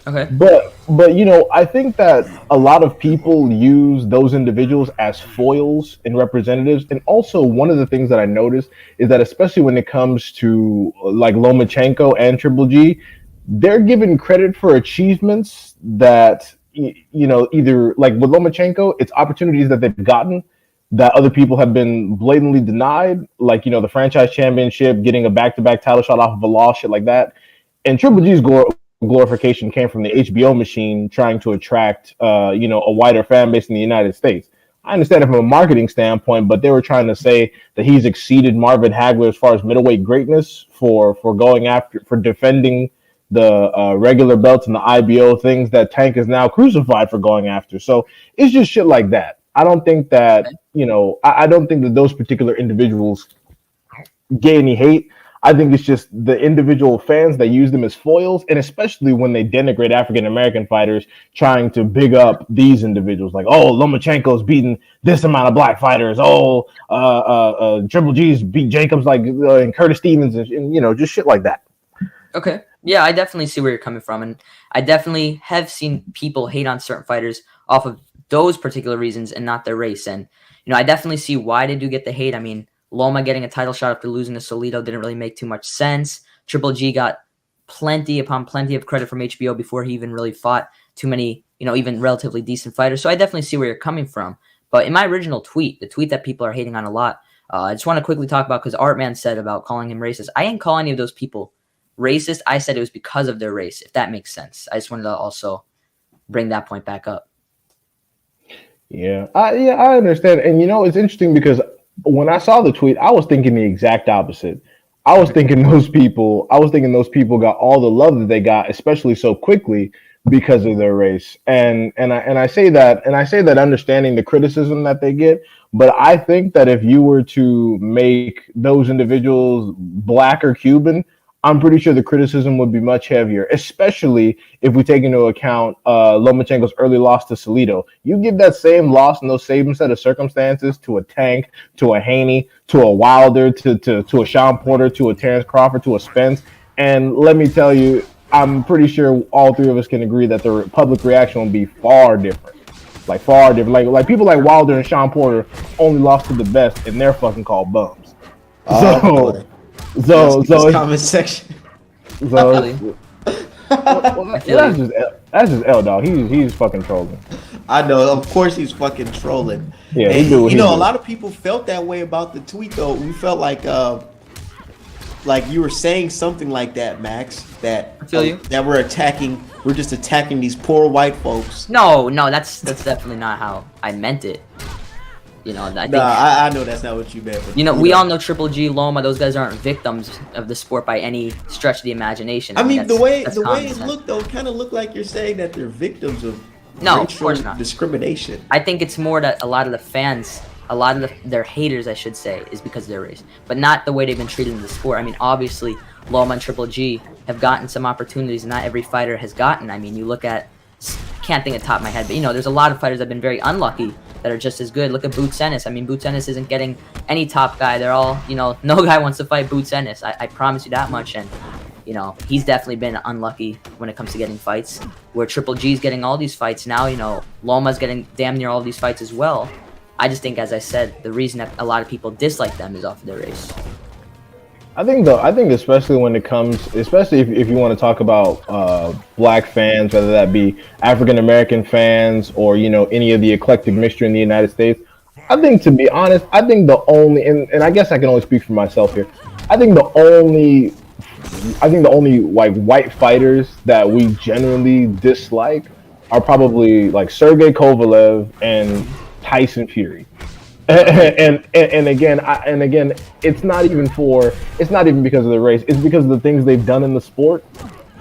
Speaker 2: Okay.
Speaker 4: But I think that a lot of people use those individuals as foils and representatives. And also one of the things that I noticed is that especially when it comes to like Lomachenko and Triple G, they're given credit for achievements that, either like with Lomachenko, it's opportunities that they've gotten that other people have been blatantly denied. Like, the franchise championship, getting a back-to-back title shot off of a loss, shit like that. And Triple G's glorification came from the HBO machine trying to attract, a wider fan base in the United States. I understand it from a marketing standpoint, but they were trying to say that he's exceeded Marvin Hagler as far as middleweight greatness for defending the regular belts and the IBO, things that Tank is now crucified for going after. So it's just shit like that. I don't think that, I don't think that those particular individuals get any hate. I think it's just the individual fans that use them as foils, and especially when they denigrate African-American fighters trying to big up these individuals. Like, oh, Lomachenko's beaten this amount of black fighters. Oh, Triple G's beat Jacobs and Curtis Stevens and just shit like that.
Speaker 2: Okay. Yeah, I definitely see where you're coming from. And I definitely have seen people hate on certain fighters off of those particular reasons and not their race. And, I definitely see why they do get the hate. I mean, Loma getting a title shot after losing to Solito didn't really make too much sense. Triple G got plenty upon plenty of credit from HBO before he even really fought too many, even relatively decent fighters. So I definitely see where you're coming from. But in my original tweet, the tweet that people are hating on a lot, I just want to quickly talk about, because Artman said about calling him racist. I didn't call any of those people racist. I said it was because of their race, if that makes sense. I just wanted to also bring that point back up.
Speaker 4: Yeah, I understand. And it's interesting because when I saw the tweet, I was thinking the exact opposite. I was thinking those people got all the love that they got, especially so quickly because of their race. And I say that understanding the criticism that they get, but I think that if you were to make those individuals black or Cuban, I'm pretty sure the criticism would be much heavier, especially if we take into account Lomachenko's early loss to Salido. You give that same loss and those same set of circumstances to a Tank, to a Haney, to a Wilder, to a Sean Porter, to a Terrence Crawford, to a Spence, and let me tell you, I'm pretty sure all three of us can agree that the public reaction will be far different. Like far different. Like people like Wilder and Sean Porter only lost to the best, and they're fucking called bums. So
Speaker 3: comment section.
Speaker 4: So that's just L Dog. He's fucking trolling.
Speaker 3: I know, of course he's fucking trolling.
Speaker 4: Yeah,
Speaker 3: and, you know, a lot of people felt that way about the tweet though. We felt like you were saying something like that, Max. That
Speaker 2: I feel you.
Speaker 3: That we're just attacking these poor white folks.
Speaker 2: No, that's definitely not how I meant it. You know,
Speaker 3: I know that's not what you meant. But
Speaker 2: you know, we all know Triple G, Loma. Those guys aren't victims of the sport by any stretch of the imagination.
Speaker 3: I mean, the way it looked, though, kind of looked like you're saying that they're victims of
Speaker 2: of course not.
Speaker 3: Discrimination.
Speaker 2: I think it's more that a lot of the fans, their haters, I should say, is because of their race, but not the way they've been treated in the sport. I mean, obviously, Loma and Triple G have gotten some opportunities, not every fighter has gotten. I mean, you look at, can't think of the top of my head, but you know, there's a lot of fighters that have been very unlucky that are just as good. Look at Boots Ennis. I mean, Boots Ennis isn't getting any top guy. They're all, you know, no guy wants to fight Boots Ennis. I promise you that much. And, you know, he's definitely been unlucky when it comes to getting fights. Where Triple G's getting all these fights now, you know, Loma's getting damn near all these fights as well. I just think, as I said, the reason that a lot of people dislike them is off of their race.
Speaker 4: I think especially when it comes, especially if you want to talk about black fans, whether that be African American fans or, you know, any of the eclectic mixture in the United States, I think, to be honest, I think the only, and I guess I can only speak for myself here, I think the only like white fighters that we generally dislike are probably like Sergey Kovalev and Tyson Fury. And again, it's not even because of the race. It's because of the things they've done in the sport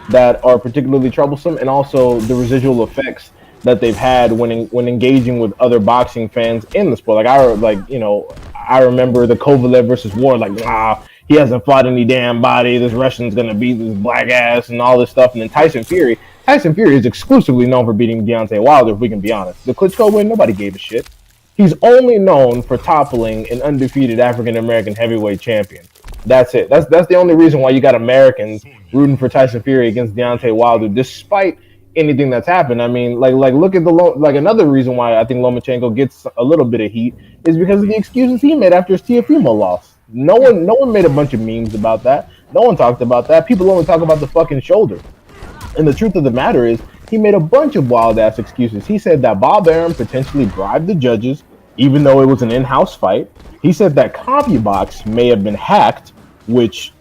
Speaker 4: that are particularly troublesome, and also the residual effects that they've had when engaging with other boxing fans in the sport. I remember the Kovalev versus Ward. Like, he hasn't fought any damn body. This Russian's gonna beat this black ass and all this stuff. And then Tyson Fury is exclusively known for beating Deontay Wilder. If we can be honest, the Klitschko win, nobody gave a shit. He's only known for toppling an undefeated African-American heavyweight champion. That's it. That's the only reason why you got Americans rooting for Tyson Fury against Deontay Wilder, despite anything that's happened. I mean, like look at another reason why I think Lomachenko gets a little bit of heat is because of the excuses he made after his Teofimo loss. No one made a bunch of memes about that. No one talked about that. People only talk about the fucking shoulder. And the truth of the matter is, he made a bunch of wild-ass excuses. He said that Bob Arum potentially bribed the judges, even though it was an in-house fight. He said that CompuBox may have been hacked, which,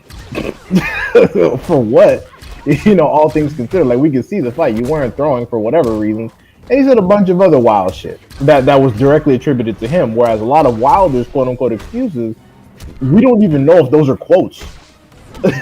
Speaker 4: for what? You know, all things considered, like, we could see the fight. You weren't throwing for whatever reasons. And he said a bunch of other wild shit that was directly attributed to him, whereas a lot of Wilder's quote-unquote excuses, we don't even know if those are quotes.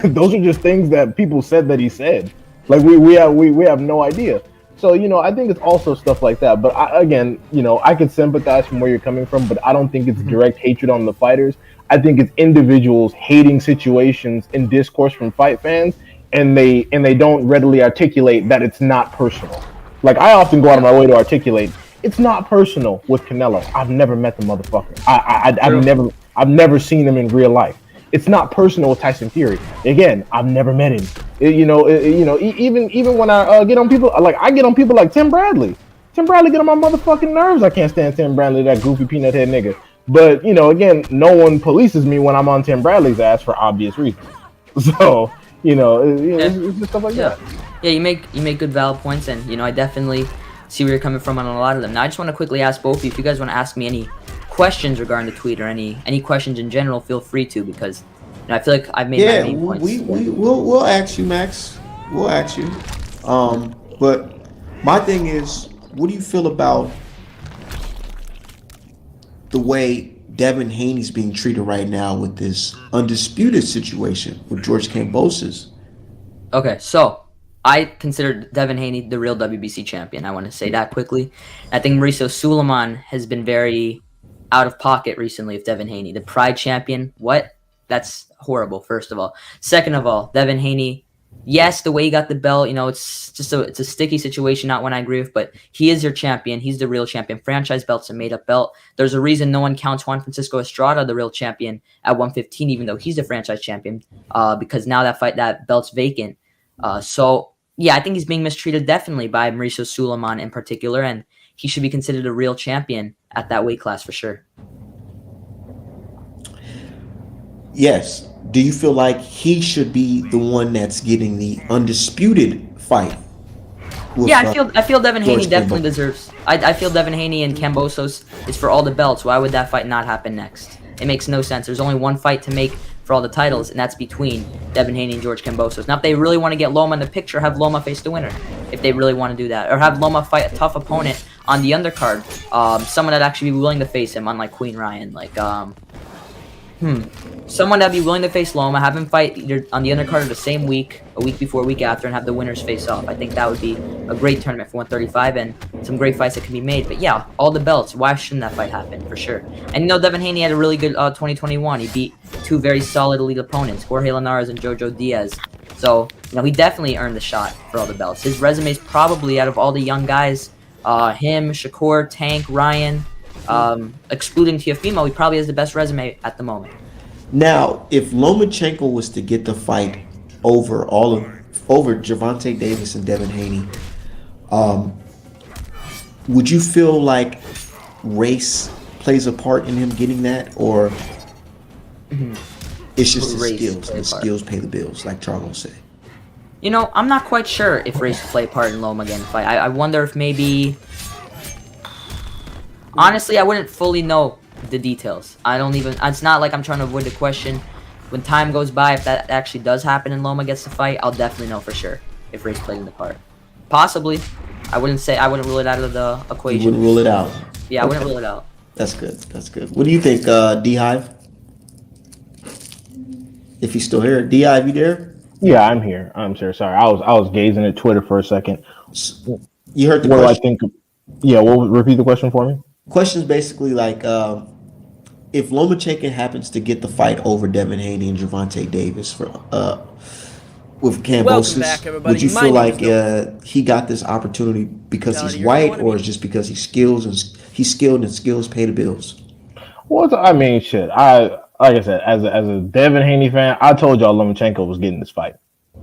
Speaker 4: Those are just things that people said that he said. Like, we have no idea. So, you know, I think it's also stuff like that. But again, you know, I could sympathize from where you're coming from, but I don't think it's direct hatred on the fighters. I think it's individuals hating situations in discourse from fight fans, and they don't readily articulate that it's not personal. Like, I often go out of my way to articulate, it's not personal with Canelo. I've never met the motherfucker. I've never seen him in real life. It's not personal with Tyson Fury. Again, I've never met him. Even when I get on people, I get on people like Tim Bradley. Tim Bradley get on my motherfucking nerves. I can't stand Tim Bradley, that goofy peanut head nigga. But, you know, again, no one polices me when I'm on Tim Bradley's ass for obvious reasons. So, it's just stuff like that.
Speaker 2: Yeah, you make good valid points, and, you know, I definitely see where you're coming from on a lot of them. Now, I just want to quickly ask both of you, if you guys want to ask me any questions regarding the tweet or any questions in general, feel free to, because, you know, I feel like I've made my main points.
Speaker 3: We'll ask you, Max. We'll ask you. But my thing is, what do you feel about the way Devin Haney's being treated right now with this undisputed situation with George Kambosos?
Speaker 2: Okay, so I consider Devin Haney the real WBC champion. I want to say that quickly. I think Mauricio Sulaiman has been very out of pocket recently with Devin Haney. The Pride champion, what? That's horrible, first of all. Second of all, Devin Haney, yes, the way he got the belt, it's a sticky situation, not one I agree with, but he is your champion. He's the real champion. Franchise belt's a made-up belt. There's a reason no one counts Juan Francisco Estrada the real champion at 115, even though he's the franchise champion, because now that belt's vacant. So, yeah, I think he's being mistreated definitely by Mauricio Sulaiman in particular, and he should be considered a real champion at that weight class for sure.
Speaker 3: Yes. Do you feel like he should be the one that's getting the undisputed fight?
Speaker 2: Yeah, I feel Devin Haney definitely deserves. I feel Devin Haney and Kambosos is for all the belts. Why would that fight not happen next? It makes no sense. There's only one fight to make for all the titles, and that's between Devin Haney and George Kambosos. Now, if they really want to get Loma in the picture, have Loma face the winner. If they really want to do that, or have Loma fight a tough opponent on the undercard, someone that'd actually be willing to face him, unlike Queen Ryan, someone that'd be willing to face Loma, have him fight either on the undercard or the same week, a week before, a week after, and have the winners face off. I think that would be a great tournament for 135 and some great fights that can be made. But yeah, all the belts, why shouldn't that fight happen, for sure? And Devin Haney had a really good 2021. He beat two very solid elite opponents, Jorge Linares and Jojo Diaz. So, he definitely earned the shot for all the belts. His resume is probably, out of all the young guys, him, Shakur, Tank, Ryan, excluding Teofimo, he probably has the best resume at the moment.
Speaker 3: Now, if Lomachenko was to get the fight over Gervonta Davis and Devin Haney, would you feel like race plays a part in him getting that, or it's just the skills? The skills pay the bills, like Charles said.
Speaker 2: I'm not quite sure if race will play a part in Loma getting the fight. I wonder if maybe. Honestly, I wouldn't fully know the details. It's not like I'm trying to avoid the question. When time goes by, if that actually does happen and Loma gets the fight, I'll definitely know for sure if race played in the part. Possibly. I wouldn't rule it out of the equation.
Speaker 3: You wouldn't rule it out?
Speaker 2: Yeah, I wouldn't rule it out.
Speaker 3: That's good. What do you think, D-Hive? If he's still here. D-Hive, you there?
Speaker 4: Yeah, I'm here. I'm sorry. I was gazing at Twitter for a second.
Speaker 3: You heard the
Speaker 4: question?
Speaker 3: What do I
Speaker 4: think? Yeah, repeat the question for me.
Speaker 3: Question's basically like, if Lomachenko happens to get the fight over Devin Haney and Gervonta Davis with Kambosos, would you feel like he got this opportunity because he's white, or is just because he's skilled and skills pay the bills?
Speaker 4: Well, I mean, shit. Like I said, as a Devin Haney fan, I told y'all Lomachenko was getting this fight.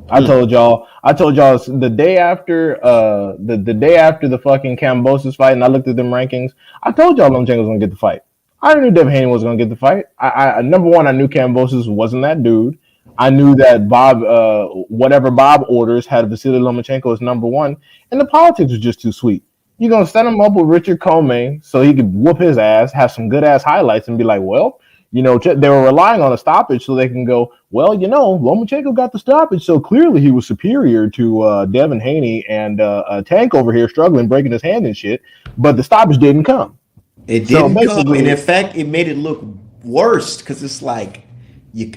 Speaker 4: I told y'all the day after the fucking Kambosos fight, and I looked at them rankings. I told y'all Lomachenko was gonna get the fight. I knew Devin Haney was gonna get the fight. I number one, I knew Kambosos wasn't that dude. I knew that Bob, whatever Bob orders, had Vasily Lomachenko as number one, and the politics was just too sweet. You're gonna set him up with Richard Comey so he could whoop his ass, have some good ass highlights, and be like, well. They were relying on a stoppage so they can go, well, Lomachenko got the stoppage, so clearly he was superior to Devin Haney and Tank over here struggling, breaking his hand and shit, but the stoppage didn't come.
Speaker 3: It didn't come, and in fact, it made it look worse because it's like,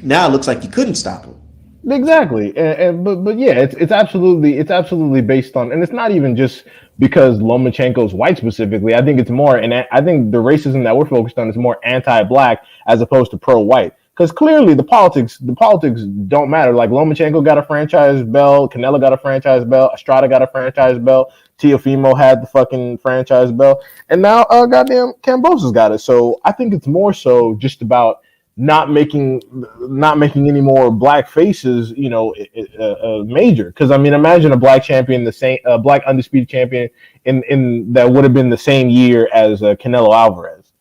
Speaker 3: now it looks like you couldn't stop him.
Speaker 4: Exactly, but yeah, it's absolutely based on, and it's not even just because Lomachenko's white specifically. I think it's more, and I think the racism that we're focused on is more anti-black as opposed to pro-white. Because clearly the politics don't matter. Like Lomachenko got a franchise belt, Canelo got a franchise belt, Estrada got a franchise belt, Teofimo had the fucking franchise belt, and now goddamn Kambosos got it. So I think it's more so just about not making any more black faces, major. Because I mean, imagine a black champion, black undisputed champion in that would have been the same year as Canelo Alvarez.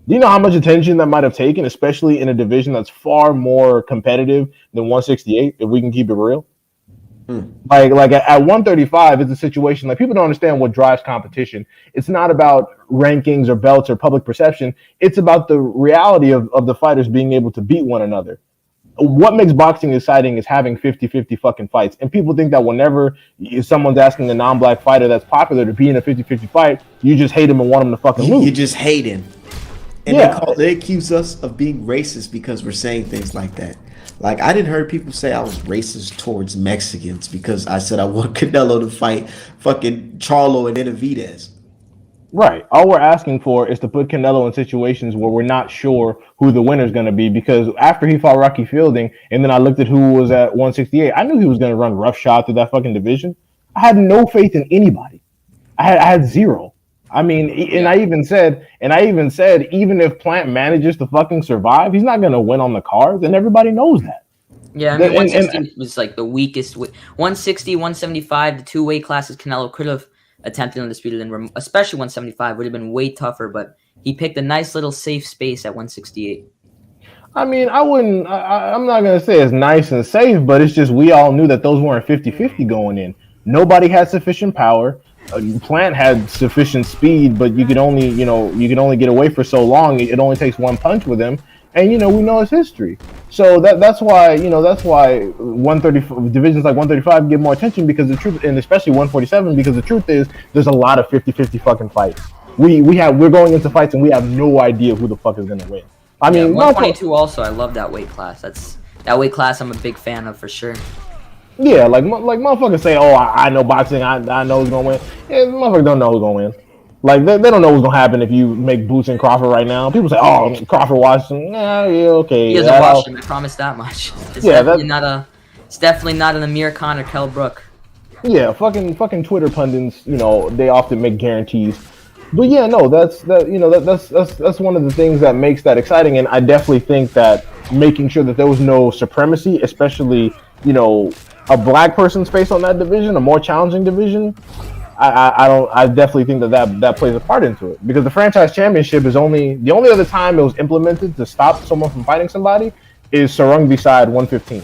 Speaker 4: Do you know how much attention that might have taken, especially in a division that's far more competitive than 168? If we can keep it real. Like at 135, it's a situation like people don't understand what drives competition. It's not about rankings or belts or public perception. It's about the reality of the fighters being able to beat one another. What makes boxing exciting is having 50-50 fucking fights. And people think that whenever someone's asking a non-black fighter that's popular to be in a 50-50 fight, you just hate him and want him to fucking lose.
Speaker 3: You just hate him. And they accuse us of being racist because we're saying things like that. Like, I didn't heard people say I was racist towards Mexicans because I said I want Canelo to fight fucking Charlo and Benavidez.
Speaker 4: Right. All we're asking for is to put Canelo in situations where we're not sure who the winner's going to be. Because after he fought Rocky Fielding, and then I looked at who was at 168, I knew he was going to run roughshod through that fucking division. I had no faith in anybody. I had zero. I mean, and I even said, even if Plant manages to fucking survive, he's not going to win on the cards, and everybody knows that.
Speaker 2: Yeah, I mean, 160 was like the weakest. 160, 175, the two weight classes Canelo could have attempted undisputed, and especially 175 would have been way tougher, but he picked a nice little safe space at 168.
Speaker 4: I mean, I'm not going to say it's nice and safe, but it's just we all knew that those weren't 50-50 going in. Nobody had sufficient power. Plant had sufficient speed, but you could only get away for so long. It only takes one punch with him, and we know his history. So that's why 130 divisions like 135 get more attention, because the truth, and especially 147, because the truth is there's a lot of 50-50 fucking fights. We're going into fights and we have no idea who the fuck is gonna win. I mean,
Speaker 2: 122 also. I love that weight class. That weight class I'm a big fan of for sure.
Speaker 4: Yeah, like motherfuckers say, oh, I know boxing, I know who's gonna win. Yeah, motherfuckers don't know who's gonna win. Like, they don't know what's gonna happen if you make Boots and Crawford right now. People say, oh, Crawford watched him. Yeah, okay.
Speaker 2: He hasn't watched him, I promise that much. It's definitely not an Amir Khan or Kell Brook.
Speaker 4: Yeah, fucking Twitter pundits, they often make guarantees. But yeah, no, that's one of the things that makes that exciting, and I definitely think that making sure that there was no supremacy, especially, a black person's face on that division, a more challenging division, I definitely think that plays a part into it, because the franchise championship is the only other time it was implemented to stop someone from fighting somebody is Sarung beside 115.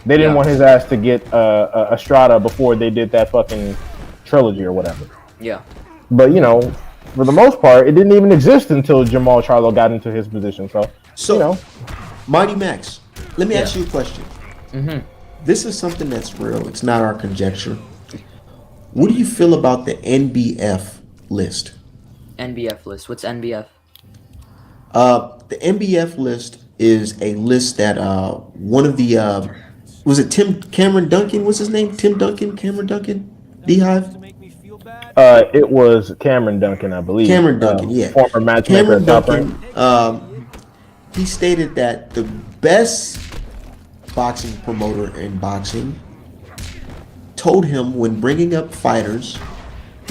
Speaker 4: They didn't want his ass to get Estrada before they did that fucking trilogy or whatever.
Speaker 2: Yeah.
Speaker 4: But for the most part, it didn't even exist until Jamal Charlo got into his position. So
Speaker 3: Marty Max, let me ask you a question.
Speaker 2: Mm-hmm.
Speaker 3: This is something that's real. It's not our conjecture. What do you feel about the NBF list?
Speaker 2: NBF list. What's NBF?
Speaker 3: The NBF list is a list that one of the was it Cameron Duncan? What's his name? Cameron Duncan? D-Hive?
Speaker 4: It was Cameron Duncan, I believe.
Speaker 3: Cameron Duncan, yeah.
Speaker 4: Former matchmaker.
Speaker 3: Cameron Duncan, he stated that the best boxing promoter in boxing told him when bringing up fighters,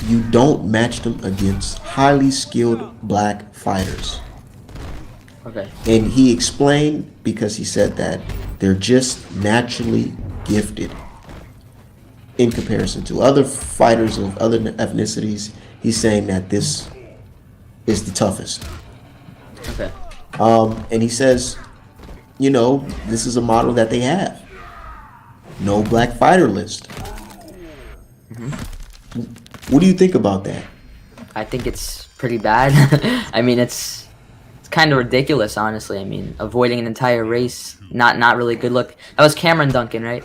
Speaker 3: you don't match them against highly skilled black fighters.
Speaker 2: Okay.
Speaker 3: And he explained, because he said that they're just naturally gifted in comparison to other fighters of other ethnicities. He's saying that this is the toughest.
Speaker 2: Okay.
Speaker 3: And he says, this is a model that they have. No black fighter list. Mm-hmm. What do you think about that?
Speaker 2: I think it's pretty bad. I mean, it's kind of ridiculous, honestly. I mean, avoiding an entire race, not really good look. That was Cameron Duncan, right?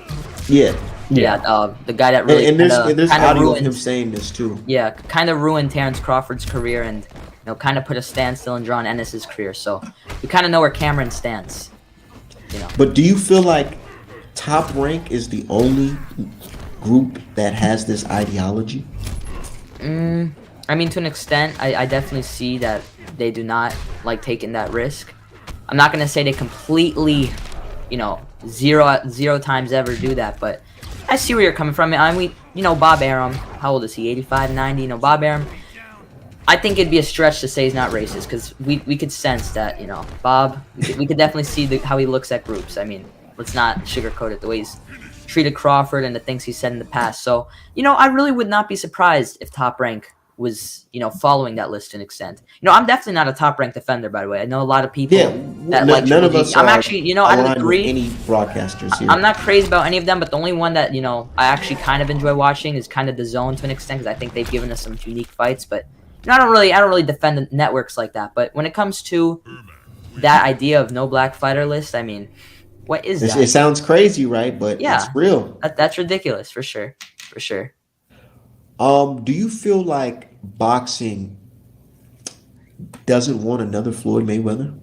Speaker 3: Yeah.
Speaker 2: The guy that really
Speaker 3: and there's audio of him saying this too.
Speaker 2: Yeah, kind of ruined Terrence Crawford's career, and kind of put a standstill in John Ennis's career. So we kind of know where Cameron stands.
Speaker 3: But do you feel like Top Rank is the only group that has this ideology?
Speaker 2: I mean, to an extent, I definitely see that they do not like taking that risk. I'm not gonna say they completely, zero times ever do that, but I see where you're coming from. I mean, Bob Arum, how old is he? 85, 90? Bob Arum. I think it'd be a stretch to say he's not racist, because we could sense that, Bob. We could definitely see how he looks at groups. I mean, let's not sugarcoat it, the way he's treated Crawford and the things he said in the past. So, I really would not be surprised if Top Rank was, following that list to an extent. I'm definitely not a Top Rank defender, by the way. I know a lot of people that like
Speaker 3: none of us.
Speaker 2: I'm actually, I don't agree.
Speaker 3: Any broadcasters here.
Speaker 2: I'm not crazy about any of them, but the only one that I actually kind of enjoy watching is kind of The Zone to an extent, because I think they've given us some unique fights. But I don't really defend the networks like that. But when it comes to that idea of no black fighter list, I mean, what is that?
Speaker 3: It sounds crazy, right? But it's real.
Speaker 2: That's ridiculous for sure. For sure.
Speaker 3: Do you feel like boxing doesn't want another Floyd Mayweather?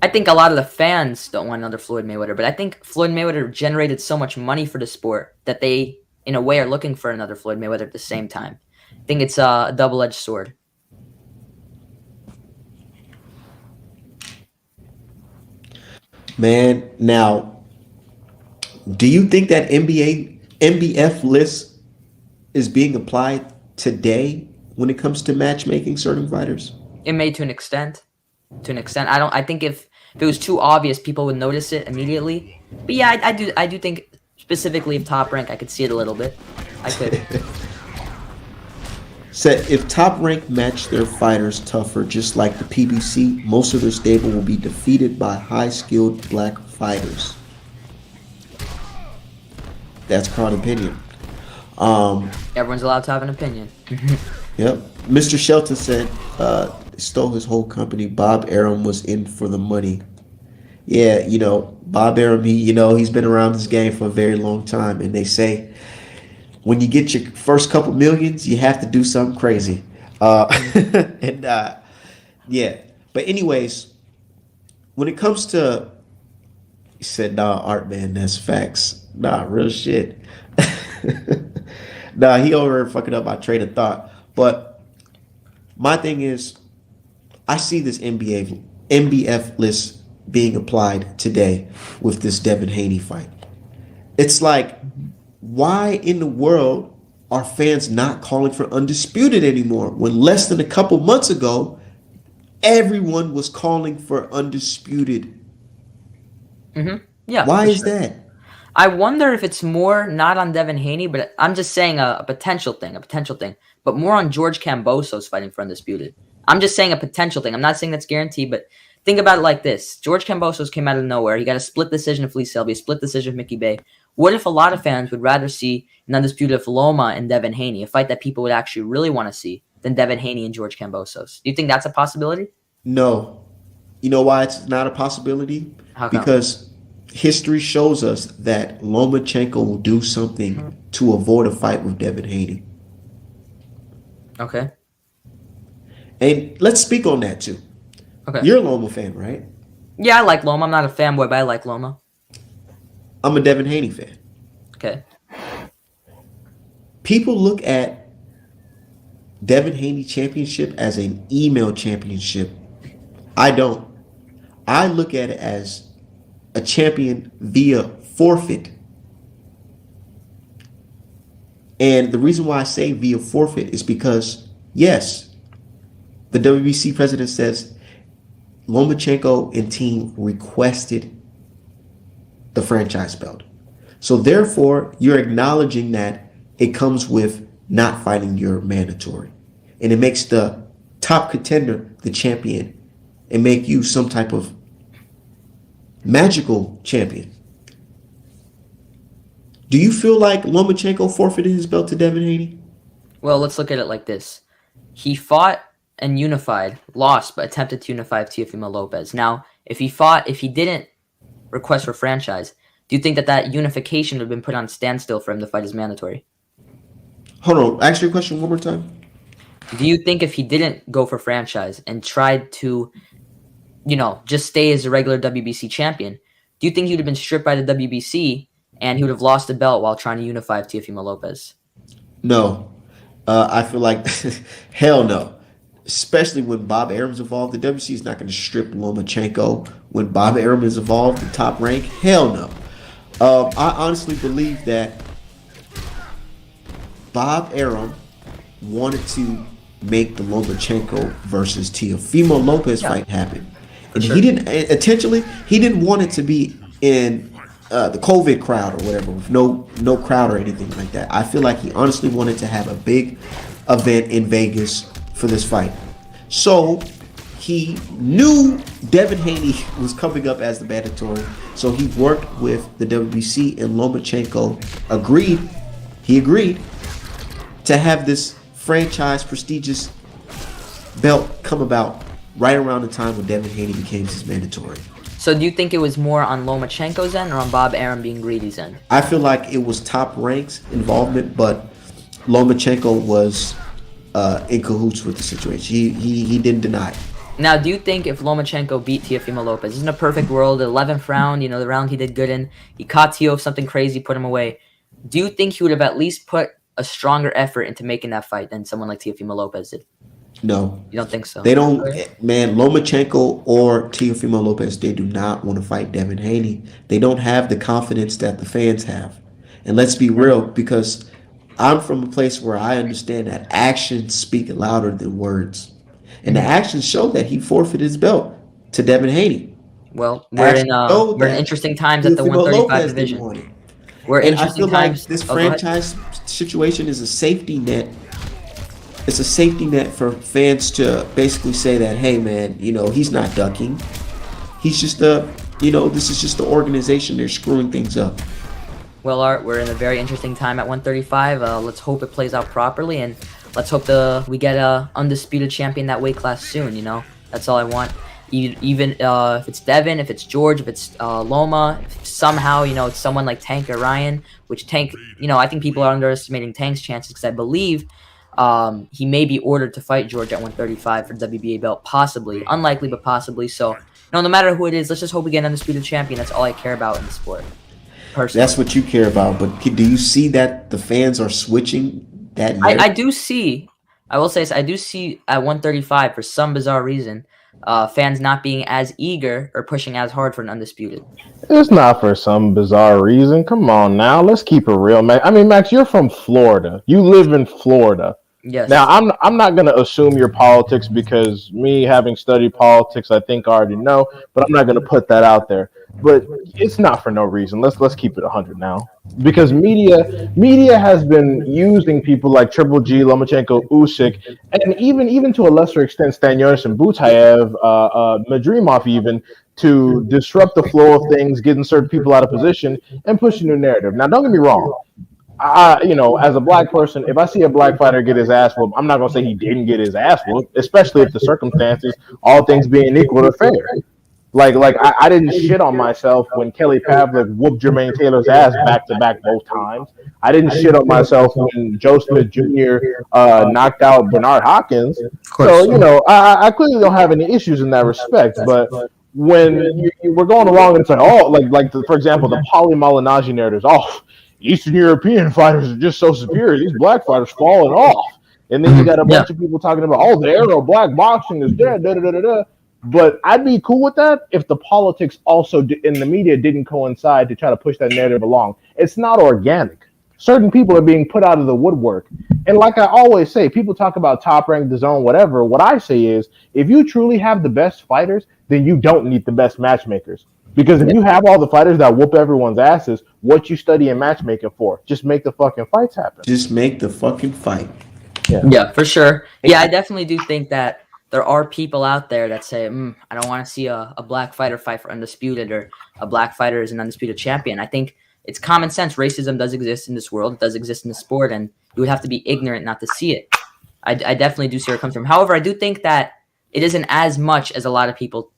Speaker 2: I think a lot of the fans don't want another Floyd Mayweather, but I think Floyd Mayweather generated so much money for the sport that they, in a way, are looking for another Floyd Mayweather at the same time. I think it's a double-edged sword.
Speaker 3: Man, now, do you think that MBF list is being applied today when it comes to matchmaking certain fighters?
Speaker 2: It may to an extent. To an extent, I think if it was too obvious, people would notice it immediately. But yeah, I do think specifically of Top Rank, I could see it a little bit. I could.
Speaker 3: Said if Top Rank match their fighters tougher, just like the PBC, most of their stable will be defeated by high-skilled black fighters. That's Carl opinion.
Speaker 2: Everyone's allowed to have an opinion.
Speaker 3: Yep. Mr. Shelton said stole his whole company. Bob Arum was in for the money. Yeah, Bob Arum, he's been around this game for a very long time, and they say when you get your first couple millions, you have to do something crazy. Yeah. But anyways, when it comes to, he said, nah, Art, man, that's facts. Nah, real shit. Nah, he over here fucking up my train of thought. But my thing is, I see this MBF list being applied today with this Devin Haney fight. It's like, why in the world are fans not calling for Undisputed anymore? When less than a couple months ago, everyone was calling for Undisputed.
Speaker 2: Yeah.
Speaker 3: Why is
Speaker 2: sure.
Speaker 3: that?
Speaker 2: I wonder if it's more not on Devin Haney, but I'm just saying a potential thing, but more on George Kambosos fighting for Undisputed. I'm just saying a potential thing. I'm not saying that's guaranteed, but think about it like this. George Kambosos came out of nowhere. He got a split decision of Lee Selby, a split decision of Mickey Bay. What if a lot of fans would rather see an Undisputed of Loma and Devin Haney, a fight that people would actually really want to see, than Devin Haney and George Kambosos? Do you think that's a possibility?
Speaker 3: No. You know why it's not a possibility?
Speaker 2: How come?
Speaker 3: Because history shows us that Lomachenko will do something to avoid a fight with Devin Haney.
Speaker 2: Okay.
Speaker 3: And let's speak on that too.
Speaker 2: Okay.
Speaker 3: You're a Loma fan, right?
Speaker 2: Yeah, I like Loma. I'm not a fanboy, but I like Loma.
Speaker 3: I'm a Devin Haney fan.
Speaker 2: Okay.
Speaker 3: People look at Devin Haney championship as an email championship. I don't. I look at it as a champion via forfeit. And the reason why I say via forfeit is because, yes, the WBC president says Lomachenko and team requested the franchise belt. So therefore, you're acknowledging that it comes with not fighting your mandatory. And it makes the top contender the champion and make you some type of magical champion. Do you feel like Lomachenko forfeited his belt to Devin Haney?
Speaker 2: Well, let's look at it like this. He fought and unified, lost, but attempted to unify Teofimo Lopez. Now, if he didn't request for franchise, do you think that unification would have been put on standstill for him to fight his mandatory?
Speaker 3: Hold on, ask your question one more time.
Speaker 2: Do you think if he didn't go for franchise and tried to, just stay as a regular WBC champion, do you think he would have been stripped by the WBC and he would have lost the belt while trying to unify Teofimo Lopez?
Speaker 3: No. I feel like, hell no. Especially when Bob Arum's involved. The WBC is not going to strip Lomachenko when Bob Arum is involved in Top Rank. Hell no. I honestly believe that Bob Arum wanted to make the Lomachenko versus Teofimo Lopez fight happen. And he didn't, intentionally, he didn't want it to be in the COVID crowd or whatever, with no crowd or anything like that. I feel like he honestly wanted to have a big event in Vegas for this fight. So he knew Devin Haney was coming up as the mandatory. So he worked with the WBC, and Lomachenko agreed to have this franchise prestigious belt come about right around the time when Devin Haney became his mandatory.
Speaker 2: So do you think it was more on Lomachenko's end or on Bob Arum being greedy's end?
Speaker 3: I feel like it was Top Rank's involvement, but Lomachenko was in cahoots with the situation. He didn't deny it.
Speaker 2: Now, do you think if Lomachenko beat Teofimo Lopez, in a perfect world, the 11th round, you know, the round he did good in, he caught Teo something crazy, put him away. Do you think he would have at least put a stronger effort into making that fight than someone like Teofimo Lopez did?
Speaker 3: No.
Speaker 2: You don't think so?
Speaker 3: They don't, man, Lomachenko or Teofimo Lopez, they do not want to fight Devin Haney. They don't have the confidence that the fans have. And let's be real, because I'm from a place where I understand that actions speak louder than words. And the actions show that he forfeited his belt to Devin Haney.
Speaker 2: Well, we're in interesting times at the 135 division. We're in interesting times.
Speaker 3: Like this franchise situation is a safety net. It's a safety net for fans to basically say that, hey, man, you know, he's not ducking. He's just this is just the organization. They're screwing things up.
Speaker 2: Well, Art, we're in a very interesting time at 135. Let's hope it plays out properly, and let's hope we get a undisputed champion that weight class soon. You know, that's all I want. Even if it's Devin, if it's George, if it's Loma, if somehow, you know, it's someone like Tank or Ryan, which Tank, you know, I think people are underestimating Tank's chances because I believe he may be ordered to fight George at 135 for the WBA belt, possibly. Unlikely, but possibly. So, you know, no matter who it is, let's just hope we get an undisputed champion. That's all I care about in the sport. Personally.
Speaker 3: That's what you care about, but do you see that the fans are switching that?
Speaker 2: I do see. I will say this, I do see at 135 for some bizarre reason, fans not being as eager or pushing as hard for an undisputed.
Speaker 4: It's not for some bizarre reason. Come on now, let's keep it real, Max. I mean, Max, you're from Florida. You live in Florida.
Speaker 2: Yes.
Speaker 4: Now, I'm not going to assume your politics because me having studied politics, I think I already know, but I'm not going to put that out there. But it's not for no reason. Let's keep it 100 now, because media has been using people like Triple G, Lomachenko, Usyk, and even to a lesser extent Stanionis and Butayev, Madrimov even, to disrupt the flow of things, getting certain people out of position and pushing a new narrative. Now, don't get me wrong. As a black person, if I see a black fighter get his ass whooped, I'm not gonna say he didn't get his ass whooped, especially if the circumstances, all things being equal, are fair. Like I didn't shit on myself when Kelly Pavlik whooped Jermaine Taylor's ass back to back both times. I didn't shit on myself when Joe Smith Jr. Knocked out Bernard Hopkins. So I clearly don't have any issues in that respect. But when we're going along and it's like for example, the Paulie Malignaggi narratives, Eastern European fighters are just so superior. These black fighters falling off. And then you got a bunch of people talking about, the era of black boxing is dead, da-da-da-da-da. But I'd be cool with that if the politics also in the media didn't coincide to try to push that narrative along. It's not organic. Certain people are being put out of the woodwork. And like I always say, people talk about Top Rank, DAZN, whatever. What I say is, if you truly have the best fighters, then you don't need the best matchmakers. Because if you have all the fighters that whoop everyone's asses, what you study in matchmaking for? Just make the fucking fights happen.
Speaker 3: Just make the fucking fight.
Speaker 2: Yeah, for sure. Yeah, I definitely do think that there are people out there that say, I don't want to see a black fighter fight for undisputed, or a black fighter is an undisputed champion. I think it's common sense. Racism does exist in this world. It does exist in the sport, and you would have to be ignorant not to see it. I definitely do see where it comes from. However, I do think that it isn't as much as a lot of people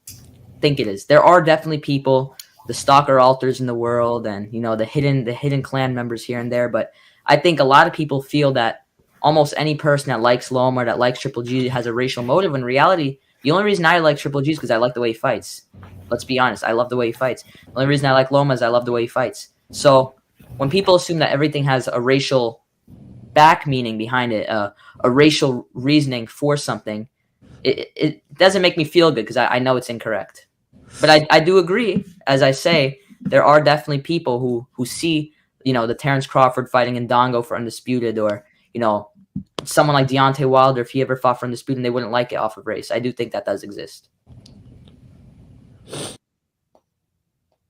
Speaker 2: think it is. There are definitely people, the stalker alters in the world, and the hidden clan members here and there. But I think a lot of people feel that almost any person that likes Loma or that likes Triple G has a racial motive. In reality, the only reason I like Triple G is because I like the way he fights. Let's be honest. I love the way he fights. The only reason I like Loma is I love the way he fights. So when people assume that everything has a racial back meaning behind it, a racial reasoning for something, it doesn't make me feel good because I know it's incorrect. But I do agree, as I say, there are definitely people who see, the Terrence Crawford fighting Ndongo for undisputed, or, someone like Deontay Wilder, if he ever fought for undisputed, and they wouldn't like it off of race. I do think that does exist.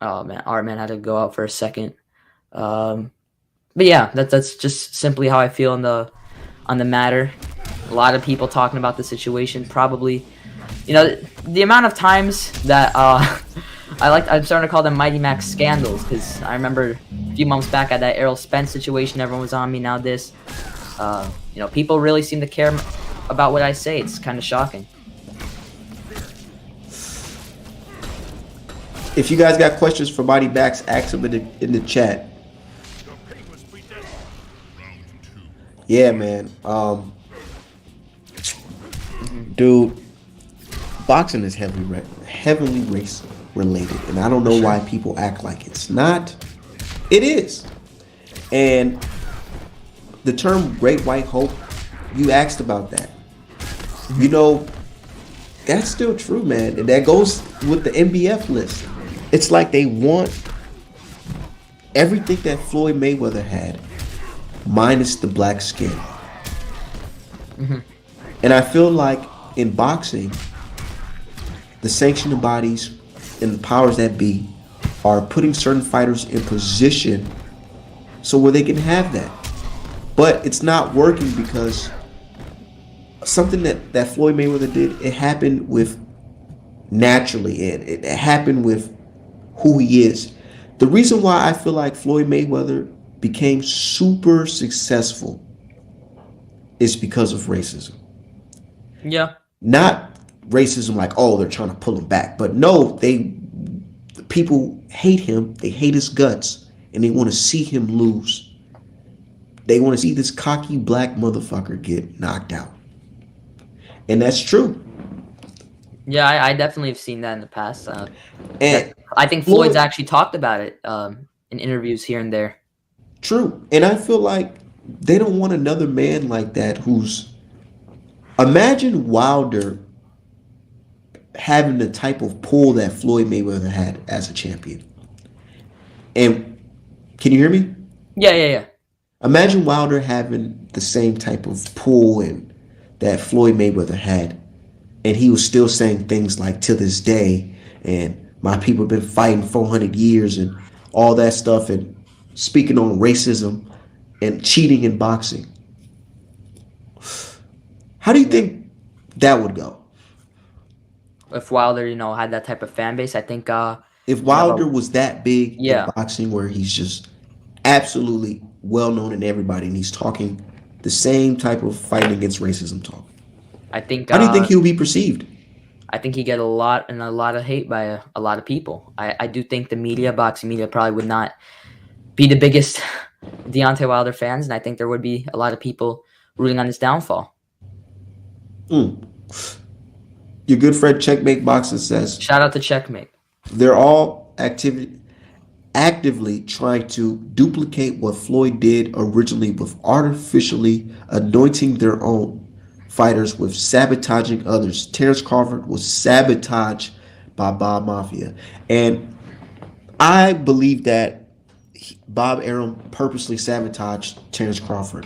Speaker 2: Oh, man. Art Man had to go out for a second. But yeah, that's just simply how I feel on the matter. A lot of people talking about the situation, probably, the amount of times that I'm starting to call them Mighty Max scandals, because I remember a few months back at that Errol Spence situation, everyone was on me. Now this, people really seem to care about what I say. It's kind of shocking.
Speaker 3: If you guys got questions for Mighty Max, ask them in the chat. Yeah, man. Dude, boxing is heavily race related, and I don't know why people act like it's not. It is. And the term Great White Hope, you asked about that. You know, that's still true, man. And that goes with the MBF list. It's like they want everything that Floyd Mayweather had, minus the black skin. And I feel like in boxing, the sanctioning bodies and the powers that be are putting certain fighters in position so where they can have that. But it's not working because something that Floyd Mayweather did, it happened with naturally, and it happened with who he is. The reason why I feel like Floyd Mayweather became super successful is because of racism.
Speaker 2: Yeah.
Speaker 3: Not racism like, oh, they're trying to pull him back. But no, the people hate him. They hate his guts. And they want to see him lose. They want to see this cocky black motherfucker get knocked out. And that's true.
Speaker 2: Yeah, I definitely have seen that in the past.
Speaker 3: And
Speaker 2: I think Floyd's actually talked about it in interviews here and there.
Speaker 3: True. And I feel like they don't want another man like that who's... Imagine Wilder having the type of pull that Floyd Mayweather had as a champion. And can you hear me?
Speaker 2: Yeah.
Speaker 3: Imagine Wilder having the same type of pull and that Floyd Mayweather had. And he was still saying things like, to this day, and my people have been fighting 400 years and all that stuff, and speaking on racism and cheating in boxing. How do you think that would go?
Speaker 2: If Wilder, had that type of fan base, I think...
Speaker 3: if Wilder was that big
Speaker 2: in
Speaker 3: boxing, where he's just absolutely well-known in everybody, and he's talking the same type of fighting against racism talk.
Speaker 2: I think...
Speaker 3: How do you think he'll be perceived?
Speaker 2: I think he'd get a lot of hate by a lot of people. I do think the boxing media probably would not be the biggest Deontay Wilder fans, and I think there would be a lot of people rooting on his downfall.
Speaker 3: Your good friend Checkmate Boxing says,
Speaker 2: shout out to Checkmate.
Speaker 3: They're all actively trying to duplicate what Floyd did originally with artificially anointing their own fighters with sabotaging others. Terrence Crawford was sabotaged by Bob Mafia. And I believe that Bob Arum purposely sabotaged Terrence Crawford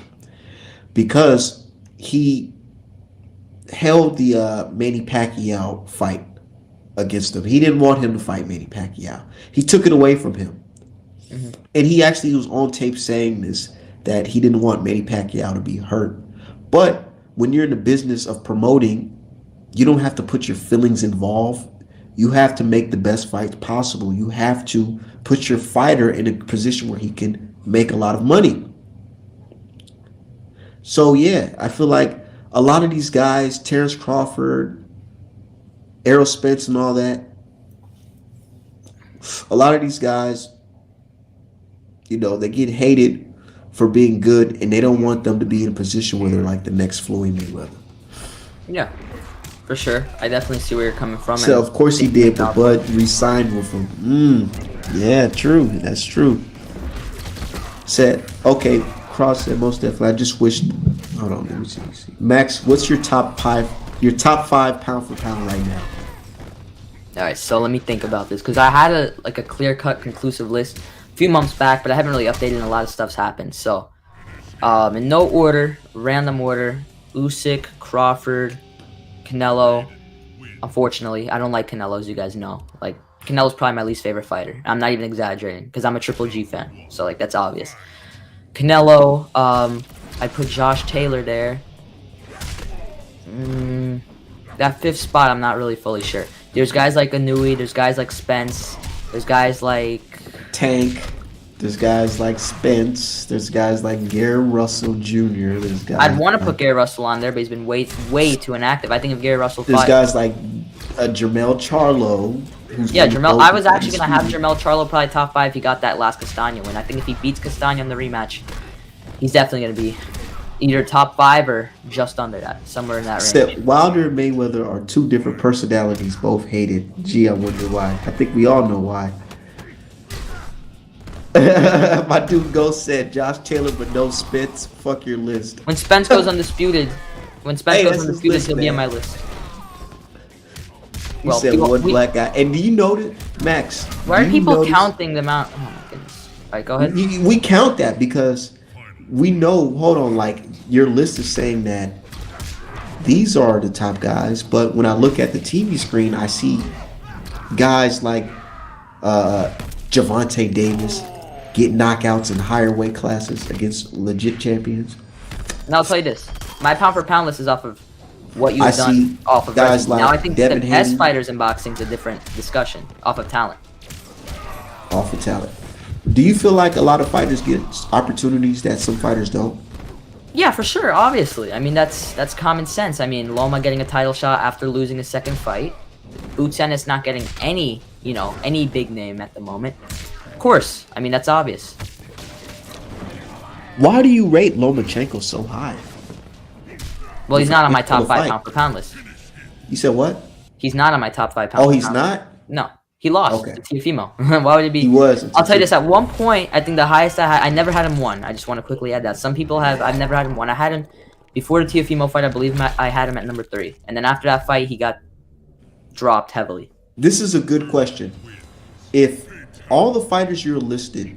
Speaker 3: because he held the Manny Pacquiao fight against him. He didn't want him to fight Manny Pacquiao. He took it away from him. And he actually was on tape saying this, that he didn't want Manny Pacquiao to be hurt. But when you're in the business of promoting, you don't have to put your feelings involved. You have to make the best fight possible. You have to put your fighter in a position where he can make a lot of money. So yeah, I feel like a lot of these guys, Terrence Crawford, Errol Spence and all that, a lot of these guys, they get hated for being good, and they don't want them to be in a position where they're like the next Floyd Mayweather.
Speaker 2: Yeah, for sure. I definitely see where you're coming from.
Speaker 3: So, of course he did, but Bud re-signed with him. Yeah, true. That's true. Said, okay, Cross said most definitely. I just wish... Hold on, let me see. Max, what's your top five pound for pound right now?
Speaker 2: All right, so let me think about this, because I had a clear-cut, conclusive list a few months back, but I haven't really updated, and a lot of stuff's happened. So, in no order, random order, Usyk, Crawford, Canelo. Unfortunately, I don't like Canelo, as you guys know. Canelo's probably my least favorite fighter. I'm not even exaggerating, because I'm a Triple G fan, so that's obvious. Canelo, I put Josh Taylor there. That fifth spot, I'm not really fully sure. There's guys like Inouye, there's guys like Spence, there's guys like...
Speaker 3: Tank, there's guys like Spence, there's guys like Gary Russell Jr., there's guys...
Speaker 2: I'd want to put Gary Russell on there, but he's been way too inactive. I think if Gary Russell
Speaker 3: There's guys like Jermell Charlo.
Speaker 2: Jermell. I was actually going to have Jermell Charlo probably top 5 if he got that last Castagna win. I think if he beats Castagna in the rematch, he's definitely going to be Either top 5 or just under that, somewhere in that range.
Speaker 3: Except Wilder and Mayweather are two different personalities, both hated. Gee, I wonder why. I think we all know why. My dude Ghost said Josh Taylor, but no Spence. Fuck your list.
Speaker 2: When Spence goes undisputed,
Speaker 3: That's his list,
Speaker 2: he'll be on my
Speaker 3: man.
Speaker 2: list.
Speaker 3: He said one black guy. And do you notice, Max?
Speaker 2: Why are
Speaker 3: do you
Speaker 2: people
Speaker 3: notice-
Speaker 2: counting them out? Oh my goodness. All right, go ahead.
Speaker 3: We count that because we know. Hold on, like your list is saying that these are the top guys, but when I look at the TV screen, I see guys like Javante Davis get knockouts in higher weight classes against legit champions.
Speaker 2: And I'll tell you this: my pound for pound list is off of what you've
Speaker 3: I
Speaker 2: done
Speaker 3: see
Speaker 2: off of
Speaker 3: guys
Speaker 2: resume. Now
Speaker 3: like
Speaker 2: I think
Speaker 3: Devin
Speaker 2: the best
Speaker 3: Haney.
Speaker 2: fighters in boxing is a different discussion off of talent.
Speaker 3: Off of talent. Do you feel like a lot of fighters get opportunities that some fighters don't?
Speaker 2: Yeah, for sure. Obviously, I mean that's common sense. I mean Loma getting a title shot after losing his second fight. Boots Ennis not getting any big name at the moment. Of course, I mean that's obvious.
Speaker 3: Why do you rate Lomachenko so high?
Speaker 2: Well, he's not on my top
Speaker 3: Before the
Speaker 2: 5
Speaker 3: fight.
Speaker 2: pound for pound list.
Speaker 3: You said what?
Speaker 2: He's not on my top 5 pound.
Speaker 3: Oh,
Speaker 2: for
Speaker 3: he's
Speaker 2: pound.
Speaker 3: not?
Speaker 2: No, he lost
Speaker 3: Okay.
Speaker 2: to Teofimo. Why would it be?
Speaker 3: He was.
Speaker 2: I'll tell you this: at one point, I think the highest I never had him one. I just want to quickly add that. Some people have. I've never had him one. I had him before the Teofimo fight. I believe I had him at number 3, and then after that fight, he got dropped heavily.
Speaker 3: This is a good question. If all the fighters you listed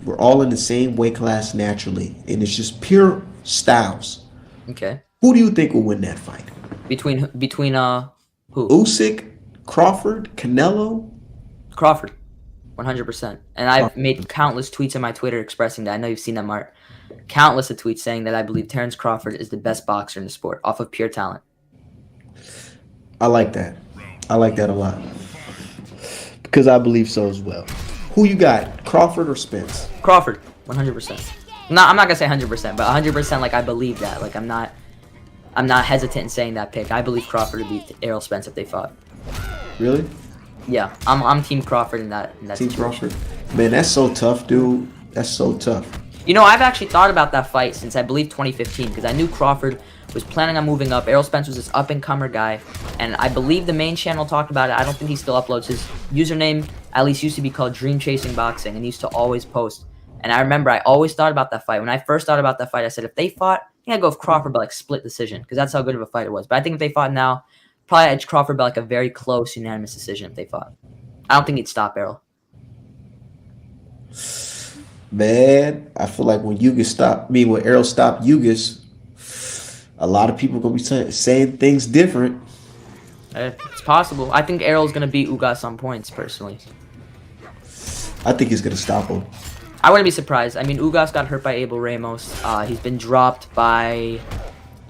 Speaker 3: were all in the same weight class naturally, and it's just pure styles,
Speaker 2: Okay.
Speaker 3: who do you think will win that fight?
Speaker 2: Between who?
Speaker 3: Usyk, Crawford, Canelo?
Speaker 2: Crawford, 100%. And I've made countless tweets on my Twitter expressing that. I know you've seen them, Art. Countless of tweets saying that I believe Terrence Crawford is the best boxer in the sport off of pure talent.
Speaker 3: I like that. I like that a lot. Because I believe so as well. Who you got, Crawford or Spence?
Speaker 2: Crawford, 100%. No, I'm not gonna say 100%, but 100%. Like I believe that. Like I'm not hesitant in saying that pick. I believe Crawford would beat Errol Spence if they fought.
Speaker 3: Really?
Speaker 2: Yeah, I'm Team Crawford in that
Speaker 3: Team
Speaker 2: situation.
Speaker 3: Crawford? Man, that's so tough, dude. That's so tough.
Speaker 2: You know, I've actually thought about that fight since I believe 2015 because I knew Crawford was planning on moving up. Errol Spence was this up-and-comer guy, and I believe the main channel talked about it. I don't think he still uploads. His username at least used to be called Dream Chasing Boxing, and he used to always post. And I remember I always thought about that fight. When I first thought about that fight, I said if they fought, I think I'd go with Crawford by like split decision because that's how good of a fight it was. But I think if they fought now, probably edge Crawford by like a very close unanimous decision if they fought. I don't think he'd stop Errol.
Speaker 3: Man, I feel like when when Errol stopped Ugas, a lot of people gonna be saying things different.
Speaker 2: It's possible. I think Errol's gonna beat Ugas on points personally.
Speaker 3: I think he's gonna stop him.
Speaker 2: I wouldn't be surprised. I mean, Ugas got hurt by Abel Ramos. He's been dropped by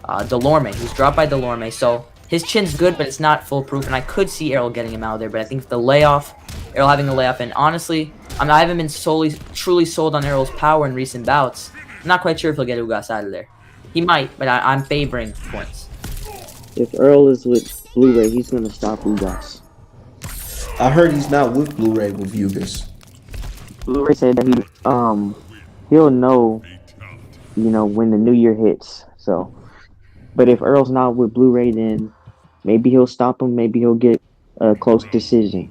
Speaker 2: Delorme. He was dropped by Delorme, so his chin's good, but it's not foolproof, and I could see Errol getting him out of there, but I think the layoff, Errol having a layoff, and honestly, I haven't been truly sold on Errol's power in recent bouts. I'm not quite sure if he'll get Ugas out of there. He might, but I'm favoring points.
Speaker 5: If Earl is with Blu-ray, he's gonna stop Ugas.
Speaker 3: I heard he's not with Blu-ray with Ugas.
Speaker 5: Blu-ray said that he'll know, when the new year hits. So, but if Earl's not with Blu-ray, then maybe he'll stop him. Maybe he'll get a close decision.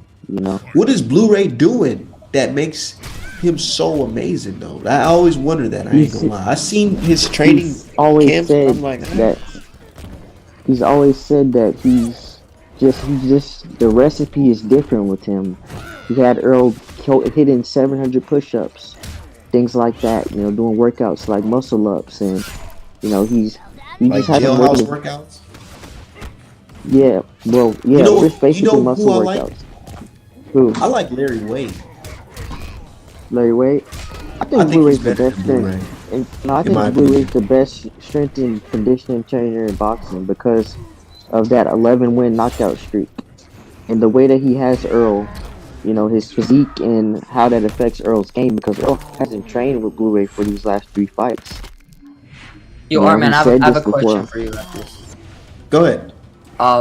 Speaker 3: What is Blu-ray doing that makes him so amazing though? I always wonder that. I ain't gonna lie. I seen his training
Speaker 5: He's always
Speaker 3: camps.
Speaker 5: said
Speaker 3: I'm like,
Speaker 5: that. He's always said that he's just the recipe is different with him. He had Earl hitting 700 push-ups, things like that. Doing workouts like muscle ups, and he
Speaker 3: like
Speaker 5: just hasn't
Speaker 3: jailhouse
Speaker 5: worked.
Speaker 3: workouts.
Speaker 5: Yeah, well, yeah,
Speaker 3: You know-
Speaker 5: it's basically
Speaker 3: you know
Speaker 5: muscle
Speaker 3: who I like?
Speaker 5: workouts. Who?
Speaker 3: I like Larry Wade.
Speaker 5: Larry Wade? I think
Speaker 3: he's
Speaker 5: Blu-ray's the
Speaker 3: better
Speaker 5: best
Speaker 3: than Blu-ray.
Speaker 5: I
Speaker 3: in my
Speaker 5: think Blu-ray's the best strength and conditioning trainer in boxing because of that 11-win knockout streak. And the way that he has Earl, his physique and how that affects Earl's game, because Earl hasn't trained with Blu-ray for these last 3 fights.
Speaker 2: Yo,
Speaker 5: Yeah,
Speaker 2: Arman,
Speaker 5: he
Speaker 2: I
Speaker 5: said
Speaker 2: have a
Speaker 5: this before.
Speaker 2: question for you after this.
Speaker 3: Go ahead.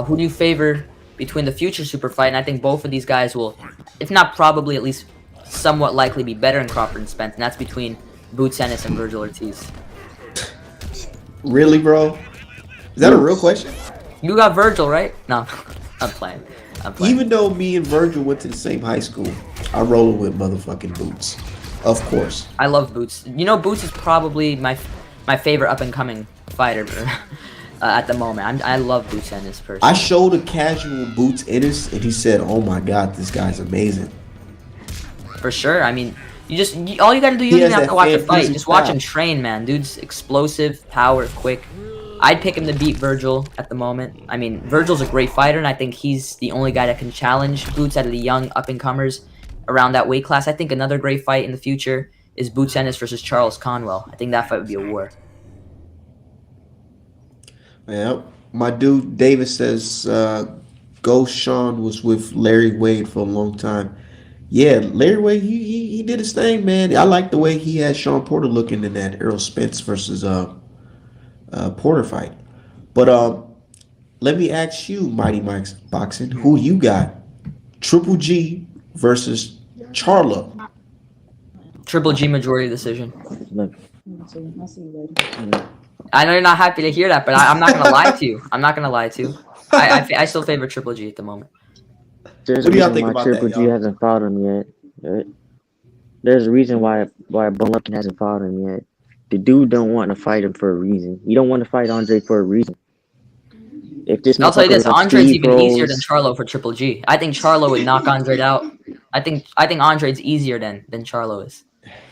Speaker 2: Who do you favor between the future super fight? And I think both of these guys will, if not probably, at least somewhat likely be better in Crawford and Spence. And that's between Boots Ennis and Virgil Ortiz.
Speaker 3: Really, bro? Is that a real question?
Speaker 2: You got Virgil, right? No, I'm playing. I'm playing.
Speaker 3: Even though me and Virgil went to the same high school, I roll with motherfucking Boots. Of course.
Speaker 2: I love Boots. You know, Boots is probably my favorite up and coming fighter at the moment. I love Boots Ennis personally.
Speaker 3: I showed a casual Boots Ennis, and he said, "Oh my god, this guy's amazing."
Speaker 2: For sure. I mean, all you gotta do, you don't even have to watch a fight. Just watch him
Speaker 3: style.
Speaker 2: train, man. Dude's explosive, power, quick. I'd pick him to beat Virgil at the moment. I mean, Virgil's a great fighter, and I think he's the only guy that can challenge Boots out of the young up-and-comers around that weight class. I think another great fight in the future is Boots Ennis versus Charles Conwell. I think that fight would be a war.
Speaker 3: Yeah, my dude Davis says Ghost Sean was with Larry Wade for a long time. Yeah, Larry Wade, he did his thing, man. I like the way he had Sean Porter looking in that Errol Spence versus Porter fight. But let me ask you, Mighty Mike's Boxing, who you got? Triple G versus Charlo.
Speaker 2: Triple G majority decision.
Speaker 5: Look,
Speaker 2: I know you're not happy to hear that, but I'm not gonna lie to you. I'm not gonna lie to you. I still favor Triple G at the moment.
Speaker 5: there's
Speaker 3: What
Speaker 5: a
Speaker 3: do y'all
Speaker 5: reason
Speaker 3: think
Speaker 5: why
Speaker 3: about
Speaker 5: Triple
Speaker 3: that,
Speaker 5: G
Speaker 3: y'all?
Speaker 5: hasn't fought him yet. There's a reason why Golovkin hasn't fought him yet. The dude don't want to fight him for a reason. You don't want to fight Andre for a reason. If this
Speaker 2: I'll tell you this:
Speaker 5: motherfucker was
Speaker 2: Andre's
Speaker 5: Steve
Speaker 2: even easier
Speaker 5: Rose-
Speaker 2: than Charlo for Triple G. I think Charlo would knock Andre out. I think Andre's easier than Charlo is.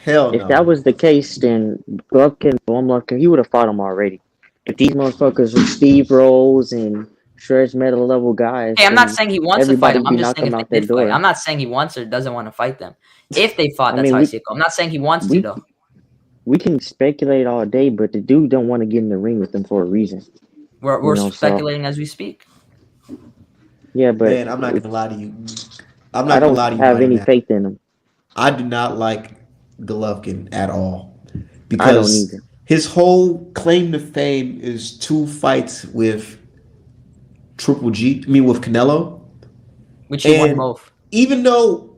Speaker 3: Hell no.
Speaker 5: If that was the case, then Golovkin, he would have fought him already. If these motherfuckers were Steve Rose and Shred's medal level guys,
Speaker 2: Hey, I'm not
Speaker 5: then
Speaker 2: saying he wants to fight him.
Speaker 5: everybody
Speaker 2: I'm
Speaker 5: be
Speaker 2: just saying
Speaker 5: knocking
Speaker 2: if
Speaker 5: out
Speaker 2: they
Speaker 5: their
Speaker 2: did fight.
Speaker 5: door.
Speaker 2: I'm not saying he wants or doesn't want to fight them. If they fought, that's
Speaker 5: mean,
Speaker 2: how I
Speaker 5: we-
Speaker 2: see it go. I'm not saying he wants to
Speaker 5: we-
Speaker 2: though.
Speaker 5: We can speculate all day, but the dude don't want to get in the ring with them for a reason.
Speaker 2: We're
Speaker 5: you know, so-
Speaker 2: speculating as we speak.
Speaker 5: Yeah, but
Speaker 3: Man, I'm not gonna lie to you. I'm
Speaker 5: I
Speaker 3: not gonna
Speaker 5: don't
Speaker 3: lie to you.
Speaker 5: have
Speaker 3: Mighty
Speaker 5: any
Speaker 3: Mac.
Speaker 5: faith in him.
Speaker 3: I do not like Golovkin at all
Speaker 5: I don't
Speaker 3: because
Speaker 5: either.
Speaker 3: his whole claim to fame is 2 fights with Triple G. I mean, with Canelo.
Speaker 2: Which he won
Speaker 3: And-
Speaker 2: both.
Speaker 3: Even though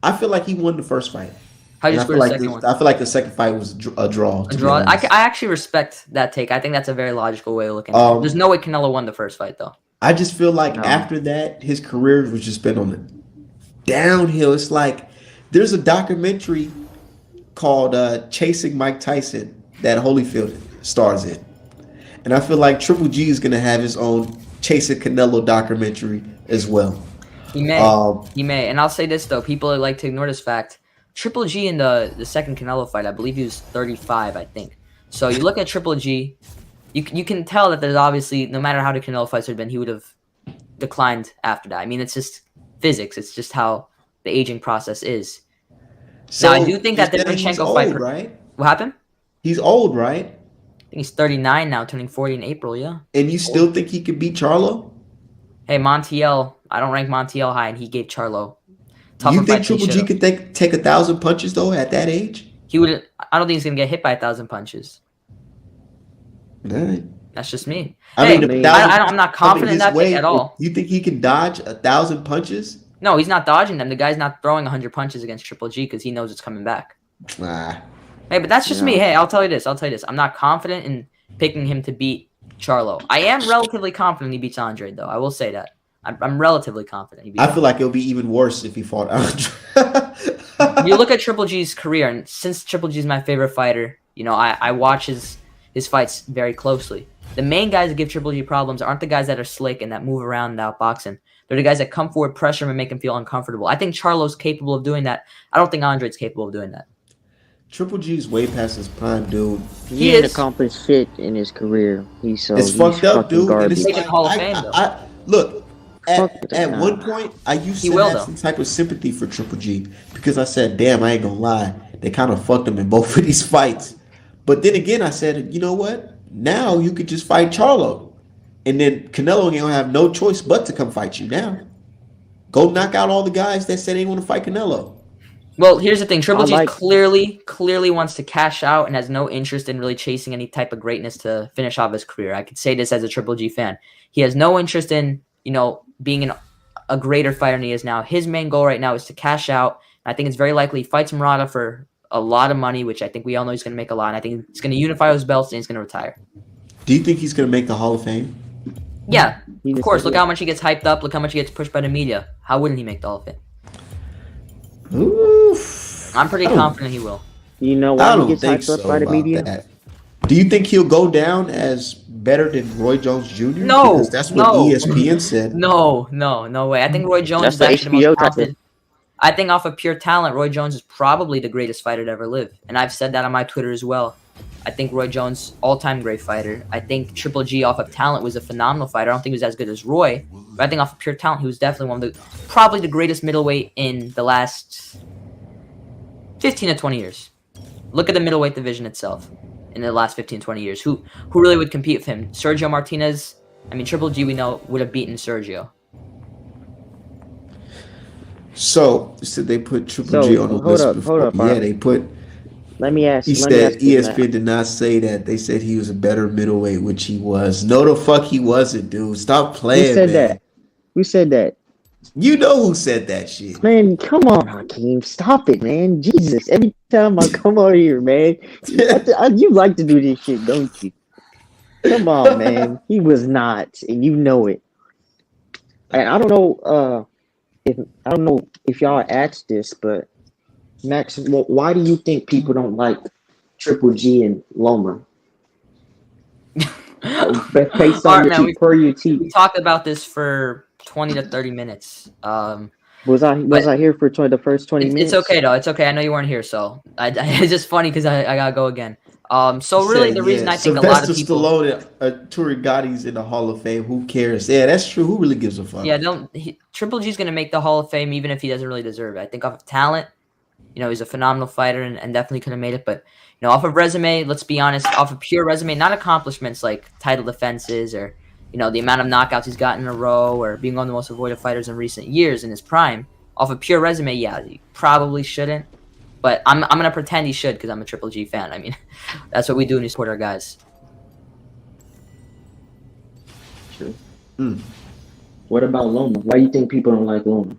Speaker 3: I feel like he won the first fight,
Speaker 2: How do
Speaker 3: and
Speaker 2: you
Speaker 3: I
Speaker 2: score
Speaker 3: feel
Speaker 2: the
Speaker 3: like
Speaker 2: second one?
Speaker 3: I feel like the second fight was a draw.
Speaker 2: A
Speaker 3: to be
Speaker 2: draw.
Speaker 3: honest.
Speaker 2: I actually respect that take. I think that's a very logical way of looking at it. There's no way Canelo won the first fight though.
Speaker 3: I just feel like
Speaker 5: No.
Speaker 3: after that, his career was just been on the downhill. It's like there's a documentary called Chasing Mike Tyson that Holyfield stars in. And I feel like Triple G is going to have his own Chasing Canelo documentary as well.
Speaker 2: He may.
Speaker 3: Um,
Speaker 2: He may. And I'll say this though, people like to ignore this fact. Triple G in the second Canelo fight, I believe he was 35, I think. So you look at Triple G, you can tell that there's obviously, no matter how the Canelo fights had been, he would have declined after that. I mean, it's just physics. It's just how the aging process is. Now, I do think that the
Speaker 3: you're saying he's
Speaker 2: Lomachenko fight-
Speaker 3: old, right?
Speaker 2: What happened?
Speaker 3: He's old, right?
Speaker 2: I think he's 39 now, turning 40 in April, yeah.
Speaker 3: And you still think he could beat Charlo?
Speaker 2: Hey, Montiel, I don't rank Montiel high, and he gave Charlo tougher
Speaker 3: You think
Speaker 2: fights than he
Speaker 3: Triple G
Speaker 2: should've.
Speaker 3: could take 1,000 punches though at that age?
Speaker 2: He would. I don't think he's gonna get hit by 1,000 punches.
Speaker 3: Right.
Speaker 2: That's just me.
Speaker 3: I
Speaker 2: Hey,
Speaker 3: mean,
Speaker 2: I'm not confident in
Speaker 3: his
Speaker 2: that pick at all.
Speaker 3: You think he can dodge 1,000 punches?
Speaker 2: No, he's not dodging them. The guy's not throwing 100 punches against Triple G because he knows it's coming back.
Speaker 3: Nah.
Speaker 2: Hey, but that's just me.
Speaker 5: Yeah.
Speaker 2: Hey, I'll tell you this. I'm not confident in picking him to beat Charlo. I am relatively confident he beats Andre, though. I will say that. I'm relatively confident he beats
Speaker 3: I feel like it'll be even worse if he fought Andre.
Speaker 2: you look at Triple G's career, and since Triple G's my favorite fighter, you know, I watch his fights very closely. The main guys that give Triple G problems aren't the guys that are slick and that move around and outbox him. They're the guys that come forward, pressure him, and make him feel uncomfortable. I think Charlo's capable of doing that. I don't think Andre's capable of doing that.
Speaker 3: Triple G's way past his prime, dude.
Speaker 2: He
Speaker 5: ain't
Speaker 2: is.
Speaker 5: accomplished shit in his career.
Speaker 3: It's fucked up,
Speaker 5: fucking
Speaker 3: dude. And
Speaker 5: garbage.
Speaker 3: it's
Speaker 2: He's in
Speaker 3: like,
Speaker 2: Hall of Fame, though.
Speaker 3: look,
Speaker 5: Fuck
Speaker 3: at
Speaker 5: that.
Speaker 3: one point, I used
Speaker 2: He
Speaker 3: to
Speaker 2: will,
Speaker 3: have
Speaker 2: though.
Speaker 3: some type of sympathy for Triple G because I said, damn, I ain't gonna lie. They kind of fucked him in both of these fights. But then again, I said, you know what? Now you could just fight Charlo. And then Canelo ain't gonna have no choice but to come fight you now. Go knock out all the guys that said they want to fight Canelo.
Speaker 2: Well, here's the thing. Triple
Speaker 5: I
Speaker 2: G
Speaker 5: like-
Speaker 2: clearly wants to cash out and has no interest in really chasing any type of greatness to finish off his career. I could say this as a Triple G fan. He has no interest in, you know, being a greater fighter than he is now. His main goal right now is to cash out. I think it's very likely he fights Murata for a lot of money, which I think we all know he's going to make a lot. And I think he's going to unify those belts and he's going to retire.
Speaker 3: Do you think he's gonna make the Hall of Fame?
Speaker 2: Yeah,
Speaker 5: He
Speaker 2: of
Speaker 5: just
Speaker 2: course.
Speaker 5: said
Speaker 2: Look
Speaker 5: that.
Speaker 2: how much he gets hyped up. Look how much he gets pushed by the media. How wouldn't he make the Hall of Fame?
Speaker 3: Oof.
Speaker 2: I'm pretty
Speaker 3: I don't-
Speaker 2: confident he will.
Speaker 5: You know
Speaker 3: I
Speaker 5: why he
Speaker 3: don't
Speaker 5: gets
Speaker 3: think
Speaker 5: hyped
Speaker 3: so
Speaker 5: up by the
Speaker 3: about
Speaker 5: media?
Speaker 3: that. Do you think he'll go down as better than Roy Jones Jr.?
Speaker 2: No,
Speaker 3: Because that's what
Speaker 2: no.
Speaker 3: ESPN said.
Speaker 2: No way. I think Roy Jones
Speaker 5: That's
Speaker 2: is
Speaker 5: the
Speaker 2: actually the most
Speaker 5: HBO type
Speaker 2: talented. I think off of pure talent, Roy Jones is probably the greatest fighter to ever live. And I've said that on my Twitter as well. I think Roy Jones, all-time great fighter. I think Triple G off of talent was a phenomenal fighter. I don't think he was as good as Roy, but I think off of pure talent, he was definitely one of the, probably the greatest middleweight in the last 15 to 20 years. Look at the middleweight division itself in the last 15, 20 years. Who really would compete with him? Sergio Martinez, I mean, Triple G, we know, would have beaten Sergio.
Speaker 3: So they put Triple G on the
Speaker 5: hold
Speaker 3: list
Speaker 5: up,
Speaker 3: before.
Speaker 5: hold up,
Speaker 3: Yeah,
Speaker 5: Art.
Speaker 3: they put.
Speaker 5: Let me ask.
Speaker 3: He
Speaker 5: let me
Speaker 3: said
Speaker 5: ask you, Matt.
Speaker 3: ESPN did not say that. They said he was a better middleweight, which he was. No, the fuck he wasn't, dude. Stop
Speaker 5: Who
Speaker 3: playing,
Speaker 5: said
Speaker 3: man.
Speaker 5: that? Who said that?
Speaker 3: You know who said that shit.
Speaker 5: Man, come on, Hakeem. Stop it, man. Jesus. Every time I come over here, man, you like to do this shit, don't you? Come on, man. He was not, and you know it. And I don't know if y'all asked this, but Max, why do you think people don't like Triple G and Loma? Based on
Speaker 2: Alright, man,
Speaker 5: your
Speaker 2: we talked about this for 20 to 30 minutes.
Speaker 5: Was I here for the first 20 minutes?
Speaker 2: It's okay though. It's okay. I know you weren't here, so it's just funny because I gotta go again. So
Speaker 3: He
Speaker 2: really,
Speaker 3: said,
Speaker 2: the reason
Speaker 3: yeah,
Speaker 2: I think a lot of
Speaker 3: Sylvester
Speaker 2: people,
Speaker 3: Stallone and Arturo Gotti's in the Hall of Fame. Who cares? Yeah, that's true. Who really gives a fuck?
Speaker 2: yeah, Triple G's gonna make the Hall of Fame even if he doesn't really deserve it. I think off of talent, he's a phenomenal fighter and definitely could have made it. But off of resume, let's be honest, off of pure resume, not accomplishments like title defenses or the amount of knockouts he's gotten in a row or being one of the most avoided fighters in recent years in his prime. Off of pure resume, yeah, he probably shouldn't. But I'm gonna pretend he should because I'm a Triple G fan. I mean, that's what we do when we support our guys.
Speaker 5: True.
Speaker 3: Mm.
Speaker 5: What about Loma? Why do you think people don't like Loma?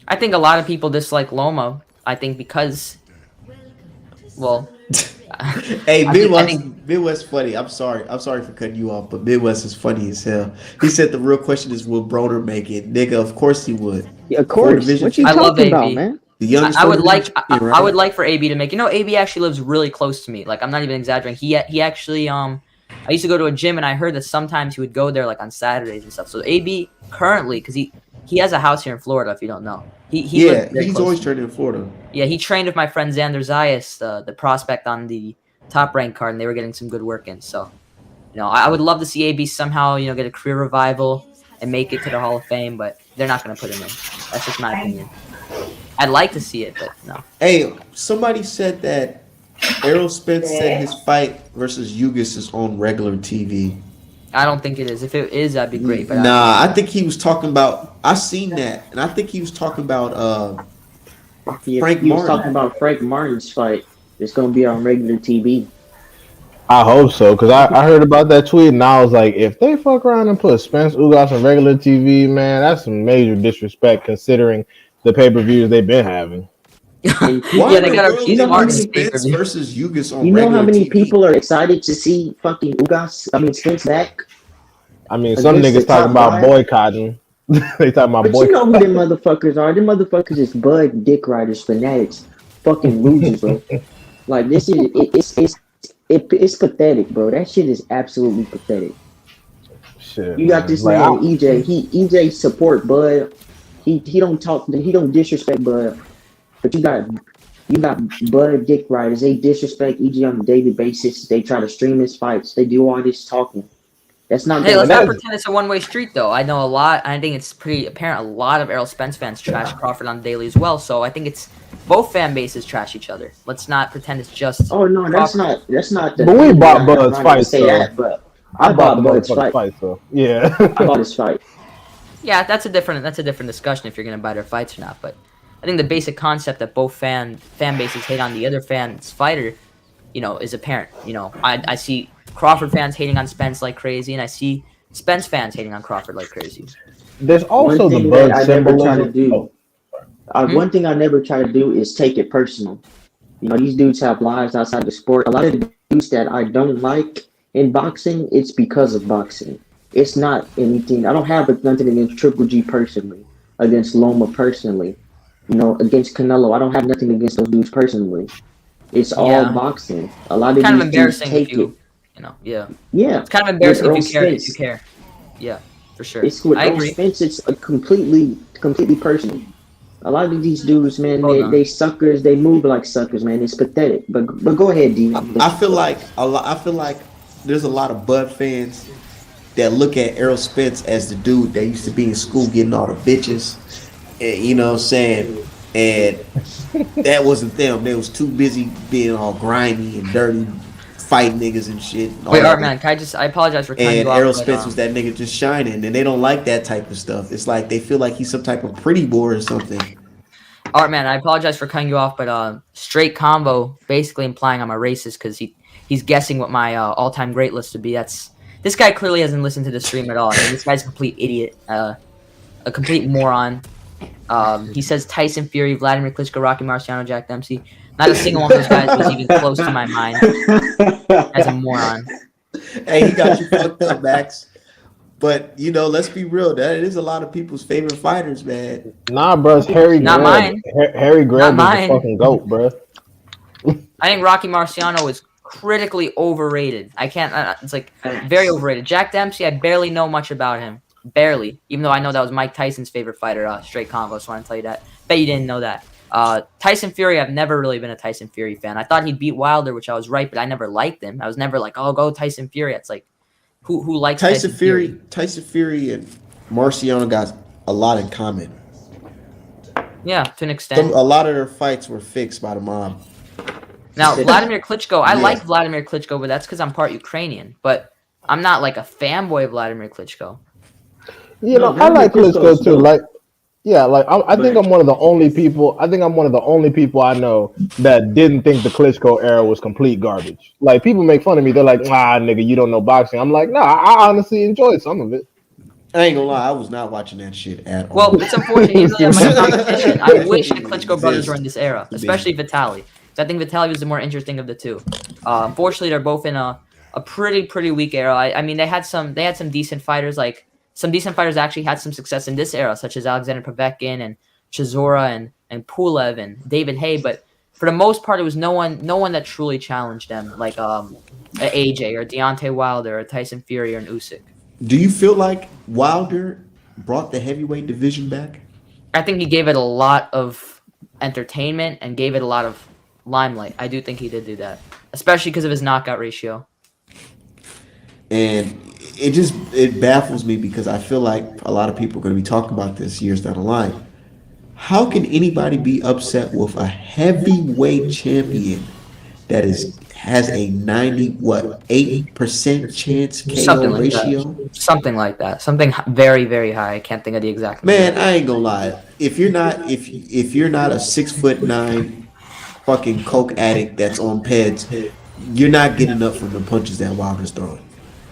Speaker 2: I think a lot of people dislike Loma. I think because, well,
Speaker 3: Hey,
Speaker 2: I
Speaker 3: Midwest funny. I'm sorry for cutting you off, but Midwest is funny as hell. He said the real question is, will Broner make it? Nigga, of course he would.
Speaker 5: Yeah, of course.
Speaker 3: Division
Speaker 5: What you
Speaker 2: I love
Speaker 5: talking about,
Speaker 2: AB.
Speaker 5: man?
Speaker 3: The youngest.
Speaker 2: I would like
Speaker 3: champion,
Speaker 2: I would like for AB to make. AB actually lives really close to me. Like I'm not even exaggerating. He actually I used to go to a gym and I heard that sometimes he would go there like on Saturdays and stuff. So AB currently, because he has a house here in Florida. If you don't know, he lives very
Speaker 3: he's
Speaker 2: close
Speaker 3: always
Speaker 2: to me.
Speaker 3: training in Florida.
Speaker 2: Yeah, he trained with my friend Xander Zayas, the prospect on the top rank card, and they were getting some good work in. So, I would love to see AB somehow, get a career revival and make it to the Hall of Fame, but they're not going to put him in. That's just my opinion. I'd like to see it, but no.
Speaker 3: Hey, somebody said that Errol Spence said his fight versus Ugas is on regular TV.
Speaker 2: I don't think it is. If it is, that'd be great. But
Speaker 3: Nah, I think he was talking about. I seen that, and I think he was talking about Frank
Speaker 5: He was
Speaker 3: Martin.
Speaker 5: talking about Frank Martin's fight. It's gonna be on regular TV.
Speaker 4: I hope so, because I heard about that tweet and I was like, if they fuck around and put Spence Ugas on regular TV, man, that's some major disrespect considering the pay-per-views they've been having.
Speaker 2: yeah, they got
Speaker 3: you know how many
Speaker 2: Martin's
Speaker 3: Spence
Speaker 2: pay-per-view.
Speaker 3: versus Ugas on
Speaker 5: You know
Speaker 3: regular
Speaker 5: how many
Speaker 3: TV?
Speaker 5: people are excited to see fucking Spence back?
Speaker 4: I mean, some
Speaker 5: Against
Speaker 4: niggas
Speaker 5: the
Speaker 4: talking
Speaker 5: top
Speaker 4: about
Speaker 5: guy?
Speaker 4: boycotting. They talking about
Speaker 5: But you know
Speaker 4: boycotting.
Speaker 5: who them motherfuckers are. Them motherfuckers is Bud Dick Riders, fanatics, fucking losers, bro. Like this is it's pathetic, bro. That shit is absolutely pathetic.
Speaker 4: Shit,
Speaker 5: You got this
Speaker 4: Like,
Speaker 5: man EJ. EJ support Bud. He don't disrespect Bud. But you got Bud Dick Riders. They disrespect EJ on a daily basis. They try to stream his fights. They do all this talking. That's not.
Speaker 2: Hey, let's
Speaker 5: gonna
Speaker 2: not
Speaker 5: happen.
Speaker 2: pretend it's a one-way street, though. I know a lot. I think it's pretty apparent. A lot of Errol Spence fans trash Crawford on the daily as well. So I think it's both fan bases trash each other. Let's not pretend it's just.
Speaker 5: Oh no, that's
Speaker 2: Crawford.
Speaker 5: not. That's not. The
Speaker 4: But we bought
Speaker 5: I'm
Speaker 4: Bud's
Speaker 5: not gonna
Speaker 4: fights,
Speaker 5: say
Speaker 4: though.
Speaker 5: that, but
Speaker 4: I bought the
Speaker 5: Bud's
Speaker 4: motherfucking fight, so yeah.
Speaker 5: I bought his fight.
Speaker 2: Yeah, that's a different discussion if you're gonna buy their fights or not. But I think the basic concept that both fan bases hate on the other fan's fighter, is apparent. I see Crawford fans hating on Spence like crazy, and I see Spence fans hating on Crawford like crazy.
Speaker 4: There's also
Speaker 5: One
Speaker 4: the
Speaker 5: thing
Speaker 4: Bud
Speaker 5: that I never try to
Speaker 4: symbolism.
Speaker 5: do.
Speaker 4: Oh,
Speaker 5: One thing I never try to do is take it personal. These dudes have lives outside the sport. A lot of the dudes that I don't like In boxing, it's because of boxing. It's not anything. I don't have nothing against Triple G personally, against Loma personally. Against Canelo, I don't have nothing against those dudes personally. It's all
Speaker 2: Yeah.
Speaker 5: boxing. A lot of
Speaker 2: Kind of
Speaker 5: these dudes
Speaker 2: embarrassing if
Speaker 5: take it.
Speaker 2: yeah.
Speaker 5: Yeah.
Speaker 2: It's kind of
Speaker 5: With
Speaker 2: embarrassing
Speaker 5: Earl
Speaker 2: if you care. If
Speaker 5: Spence,
Speaker 2: you care. Yeah, for sure.
Speaker 5: it's with
Speaker 2: I
Speaker 5: Earl
Speaker 2: agree.
Speaker 5: Spence. It's a completely personal. A lot of these dudes, man,
Speaker 2: Hold on.
Speaker 5: they suckers. They move like suckers, man. It's pathetic. But go ahead, D.
Speaker 3: I feel like there's a lot of Bud fans that look at Errol Spence as the dude that used to be in school getting all the bitches. And, you know what I'm saying? And that wasn't them. They was too busy being all grimy and dirty, fighting niggas and shit. And all
Speaker 2: Wait,
Speaker 3: that.
Speaker 2: Art Man, I apologize for cutting
Speaker 3: And
Speaker 2: you off.
Speaker 3: Errol
Speaker 2: but,
Speaker 3: Spence was that nigga just shining, and they don't like that type of stuff. It's like they feel like he's some type of pretty boy or something.
Speaker 2: Art Man, I apologize for cutting you off, but straight combo basically implying I'm a racist because he's guessing what my all-time great list would be. This guy clearly hasn't listened to the stream at all. I mean, this guy's a complete idiot, a complete moron. He says Tyson Fury, Vladimir Klitschko, Rocky Marciano, Jack Dempsey. Not a single one of those guys was even close to my mind. As a moron.
Speaker 3: Hey, he got you fucked up, Max. But let's be real. That is a lot of people's favorite fighters, man.
Speaker 4: Nah, bro, it's Harry
Speaker 2: Not
Speaker 4: Graham.
Speaker 2: mine.
Speaker 4: Harry Graham
Speaker 2: Not
Speaker 4: is the
Speaker 2: mine.
Speaker 4: fucking goat, bro.
Speaker 2: I think Rocky Marciano is critically overrated. I can't. It's like very overrated. Jack Dempsey, I barely know much about him. Barely. Even though I know that was Mike Tyson's favorite fighter, straight convo. So I want to tell you that. Bet you didn't know that. Tyson Fury, I've never really been a Tyson Fury fan. I thought he'd beat Wilder, which I was right, but I never liked him. I was never like, oh, go Tyson Fury. It's like, who likes
Speaker 3: Tyson Fury? Tyson Fury and Marciano got a lot in common.
Speaker 2: Yeah, to an extent.
Speaker 3: A lot of their fights were fixed by the mob.
Speaker 2: Now, Vladimir Klitschko, I
Speaker 3: Yeah.
Speaker 2: like Vladimir Klitschko, but that's because I'm part Ukrainian. But I'm not like a fanboy of Vladimir Klitschko.
Speaker 4: I like Klitschko too. I think I'm one of the only people. I think I'm one of the only people I know that didn't think the Klitschko era was complete garbage. Like, people make fun of me. They're like, nigga, you don't know boxing. I'm like, I honestly enjoyed some of it.
Speaker 3: I ain't gonna lie, I was not watching that shit at all.
Speaker 2: Well, it's unfortunate. Even though they have much competition, I wish the Klitschko brothers were in this era, especially Vitaly. I think Vitaly was the more interesting of the two. Unfortunately, they're both in a pretty weak era. I mean, they had some decent fighters. Like some decent fighters actually had some success in this era, such as Alexander Povetkin and Chisora and Pulev and David Hay. But for the most part, it was no one that truly challenged them, like AJ or Deontay Wilder or Tyson Fury or an Usyk.
Speaker 3: Do you feel like Wilder brought the heavyweight division back?
Speaker 2: I think he gave it a lot of entertainment and gave it a lot of limelight. I do think he did do that, especially because of his knockout ratio.
Speaker 3: And it baffles me because I feel like a lot of people are going to be talking about this years down the line. How can anybody be upset with a heavyweight champion that has a 8% chance KO
Speaker 2: Something like
Speaker 3: ratio?
Speaker 2: that. Something like that. Something very, very high. I can't think of the exact.
Speaker 3: Man, I ain't gonna lie. If you're not a 6'9" fucking coke addict that's on peds, you're not getting up from the punches that Wilder's throwing.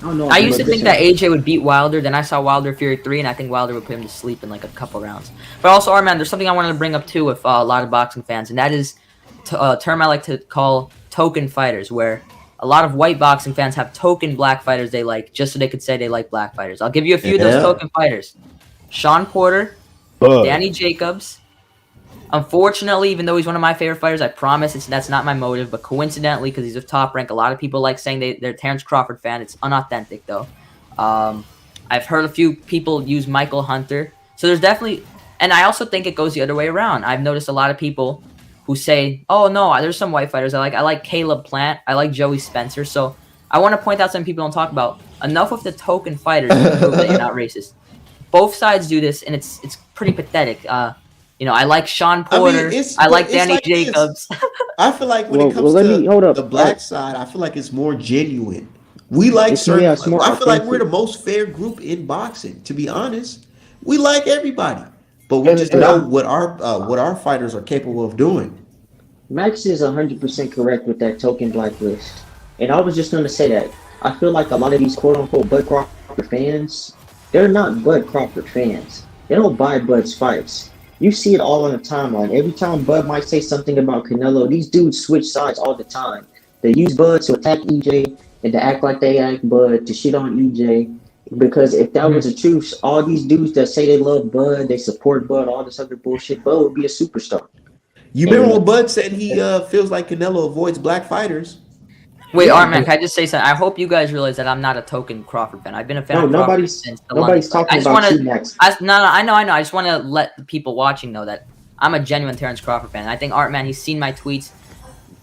Speaker 2: I used to think that AJ would beat Wilder. Then I saw Wilder Fury 3, and I think Wilder would put him to sleep in like a couple rounds. But also, Arman, there's something I wanted to bring up too with a lot of boxing fans, and that is a term I like to call token fighters, where a lot of white boxing fans have token black fighters they like just so they could say they like black fighters. I'll give you a few of those token fighters. Sean Porter, Danny Jacobs. Unfortunately, even though he's one of my favorite fighters, I promise that's not my motive. But coincidentally, because he's a Top Rank, a lot of people like saying they're Terrence Crawford fan. It's unauthentic, though. I've heard a few people use Michael Hunter. So there's definitely... And I also think it goes the other way around. I've noticed a lot of people who say, oh, no, there's some white fighters I like. I like Caleb Plant. I like Joey Spencer. So I want to point out something people don't talk about. Enough with the token fighters to prove that you're not racist. Both sides do this, and it's pretty pathetic. I like Sean Porter. I like Danny Jacobs.
Speaker 3: I feel like when it comes to the black side, I feel like it's more genuine. We like certain. I feel like we're the most fair group in boxing. To be honest, we like everybody, but we just know what our fighters are capable of doing.
Speaker 5: Max is 100% correct with that token blacklist, and I was just going to say that I feel like a lot of these quote unquote Bud Crawford fans, they're not Bud Crawford fans. They don't buy Bud's fights. You see it all on the timeline. Every time Bud might say something about Canelo, these dudes switch sides all the time.
Speaker 6: They use Bud to attack EJ and to act like they act Bud to shit on EJ. Because if that was the truth, all these dudes that say they love Bud, they support Bud, all this other bullshit, Bud would be a superstar.
Speaker 3: You remember when Bud said he feels like Canelo avoids black fighters?
Speaker 2: Wait, Artman, can I just say something? I hope you guys realize that I'm not a token Crawford fan. I've been a fan of Crawford since the
Speaker 6: nobody's talking about you next.
Speaker 2: No, I know. I just want to let the people watching know that I'm a genuine Terrence Crawford fan. I think Artman, he's seen my tweets.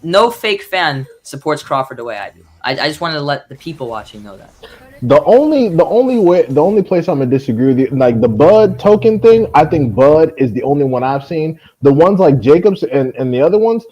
Speaker 2: No fake fan supports Crawford the way I do. I just wanted to let the people watching know that.
Speaker 4: The only place I'm gonna disagree with you, like the Bud token thing, I think Bud is the only one I've seen. The ones like Jacobs and the other ones,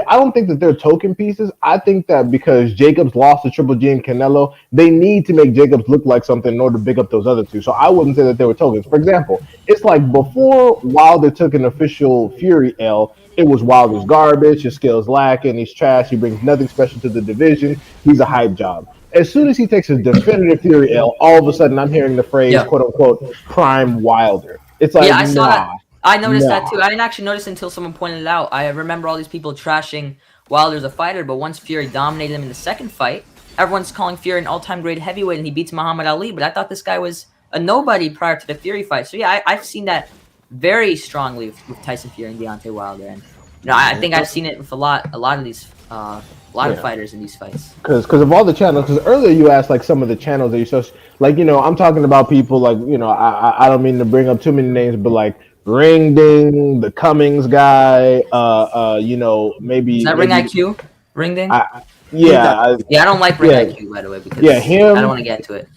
Speaker 4: I don't think that they're token pieces. I think that because Jacobs lost to Triple G and Canelo, they need to make Jacobs look like something in order to pick up those other two. So I wouldn't say that they were tokens. For example, it's like before Wilder took an official Fury L, it was Wilder's garbage, his skills lacking, he's trash, he brings nothing special to the division, he's a hype job. As soon as he takes his definitive Fury L, all of a sudden I'm hearing the phrase, quote unquote, prime Wilder. It's like,
Speaker 2: I saw that. I noticed that too. I didn't actually notice until someone pointed it out. I remember all these people trashing Wilder as a fighter, but once Fury dominated him in the second fight, everyone's calling Fury an all-time great heavyweight, and he beats Muhammad Ali. But I thought this guy was a nobody prior to the Fury fight. So yeah, I've seen that very strongly with Tyson Fury and Deontay Wilder, and I think I've seen it with a lot of these of fighters in these fights.
Speaker 4: Because of all the channels. Because earlier you asked like some of the channels that you so like I'm talking about people like I don't mean to bring up too many names, but like Ring Ding, the Cummings guy, maybe
Speaker 2: is that Ring IQ? Ring Ding?
Speaker 4: I
Speaker 2: don't like Ring IQ, by the way, because
Speaker 4: him,
Speaker 2: I don't want to get to it.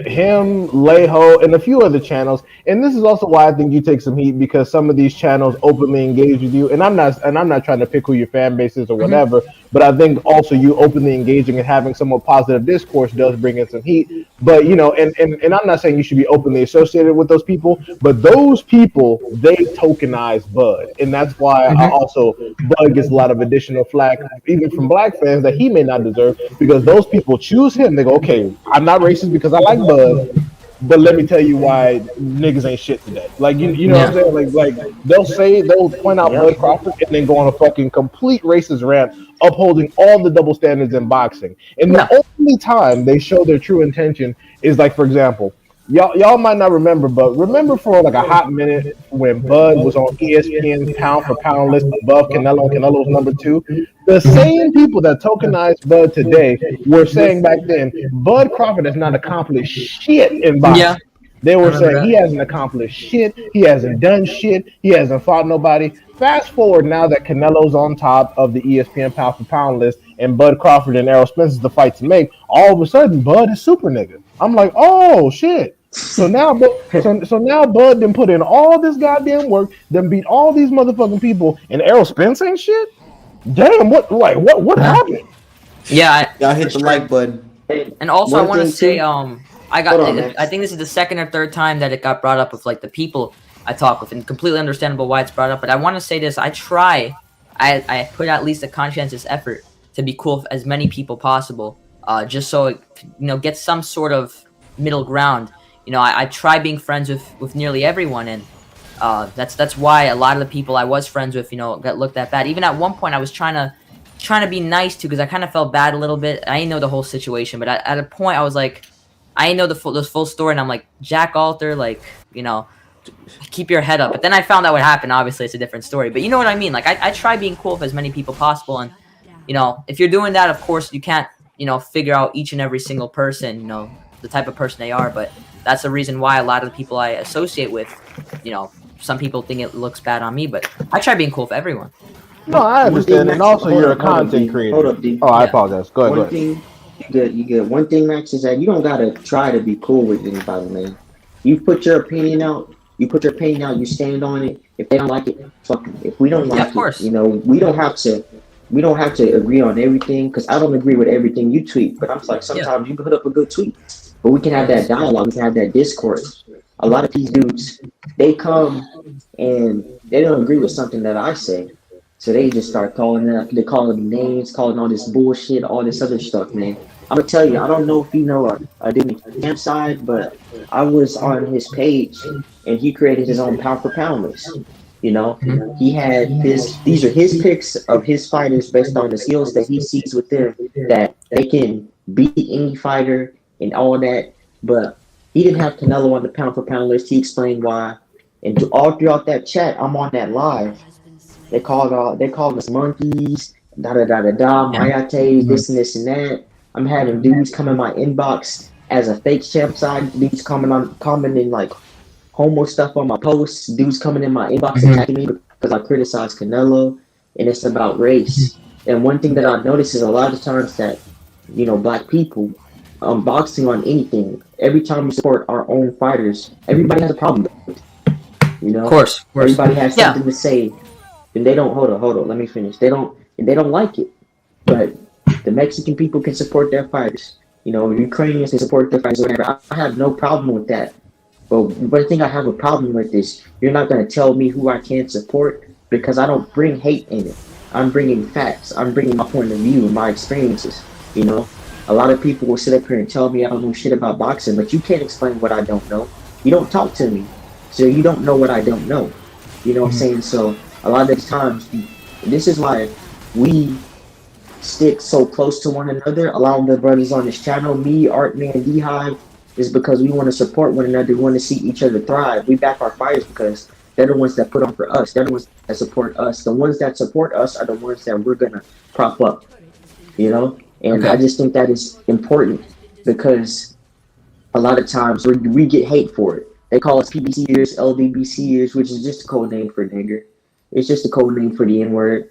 Speaker 4: Him, Leho, and a few other channels. And this is also why I think you take some heat, because some of these channels openly engage with you. And I'm not trying to pick who your fan base is or whatever, but I think also you openly engaging and having somewhat positive discourse does bring in some heat. But and I'm not saying you should be openly associated with those people, but those people, they tokenize Bud. And that's why Bud gets a lot of additional flack, even from black fans, that he may not deserve, because those people choose him. They go, okay, I'm not racist because I like Bud, but let me tell you why niggas ain't shit today. Like you know what I'm saying? Like they'll point out Bud Crawford and then go on a fucking complete racist rant, upholding all the double standards in boxing. And the only time they show their true intention is like, for example, y'all might not remember, but remember for like a hot minute when Bud was on ESPN's pound for pound list above Canelo, and Canelo's number 2. The same people that tokenized Bud today were saying back then, Bud Crawford has not accomplished shit in boxing. Yeah. They were saying he hasn't accomplished shit, he hasn't done shit, he hasn't fought nobody. Fast forward now that Canelo's on top of the ESPN pound for pound list and Bud Crawford and Errol Spencer's the fight to make, all of a sudden Bud is super nigga. I'm like, oh shit. So now Bud done put in all this goddamn work, done beat all these motherfucking people, and Errol Spence ain't shit? Damn, what happened?
Speaker 2: Yeah,
Speaker 3: y'all hit the like button.
Speaker 2: And also I want to say, I think this is the second or third time that it got brought up with like the people I talk with, and completely understandable why it's brought up. But I want to say this: I I put at least a conscientious effort to be cool with as many people possible, just so it, get some sort of middle ground. I try being friends with nearly everyone, and that's why a lot of the people I was friends with, got looked at bad. Even at one point, I was trying to be nice to, because I kind of felt bad a little bit. I didn't know the whole situation, but at a point, I was like, I didn't know the full story, and I'm like, Jack Alter, keep your head up. But then I found out what happened. Obviously, it's a different story, but you know what I mean. Like, I try being cool with as many people possible, and if you're doing that, of course, you can't figure out each and every single person, the type of person they are, but that's the reason why a lot of the people I associate with, some people think it looks bad on me, but I try being cool with everyone.
Speaker 4: No, I understand, and also you're a content creator.
Speaker 6: Hold up, D.
Speaker 4: I apologize. Go ahead.
Speaker 6: One thing, you get one thing, Max, is that you don't gotta try to be cool with anybody, man. You put your opinion out. You stand on it. If they don't like it, fuck them. If we don't like it, we don't have to agree on everything, because I don't agree with everything you tweet. But I'm like, sometimes you can put up a good tweet, but we can have that dialogue. We can have that discourse. A lot of these dudes, they come and they don't agree with something that I say, so they just start calling me names, calling all this bullshit, all this other stuff, man. I'm gonna tell you, I don't know if you know I didn't campsite, but I was on his page and he created his own pound for pound list. You know, he had his. These are his picks of his fighters based on the skills that he sees with them, that they can beat any fighter and all that. But he didn't have Canelo on the pound for pound list. He explained why, and all throughout that chat, I'm on that live. They called us monkeys, da da da da da, Mayate, this and this and that. I'm having dudes come in my inbox as a fake champ side. Dudes commenting like homo stuff on my posts. Dudes coming in my inbox attacking me because I criticize Canelo, and it's about race. And one thing that I've noticed is a lot of times that, you know, black people, boxing on anything, every time we support our own fighters, everybody has a problem with it. You know,
Speaker 2: of course.
Speaker 6: Everybody has something to say, and they don't. Hold on. Let me finish. They don't like it, but the Mexican people can support their fighters. You know, Ukrainians can support their fighters. Whatever. I have no problem with that. But the thing I have a problem with is you're not going to tell me who I can't support, because I don't bring hate in it. I'm bringing facts. I'm bringing my point of view and my experiences. You know, a lot of people will sit up here and tell me I don't know shit about boxing, but you can't explain what I don't know. You don't talk to me, so you don't know what I don't know. You know what I'm saying? So a lot of the times, this is why we stick so close to one another. A lot of the brothers on this channel, me, Artman, D-Hive, is because we want to support one another. We want to see each other thrive. We back our fighters because they're the ones that put on for us. They're the ones that support us. The ones that support us are the ones that we're going to prop up, you know? And I just think that is important, because a lot of times we get hate for it. They call us PBCers, LDBCers, which is just a code name for nigger. It's just a code name for the N-word,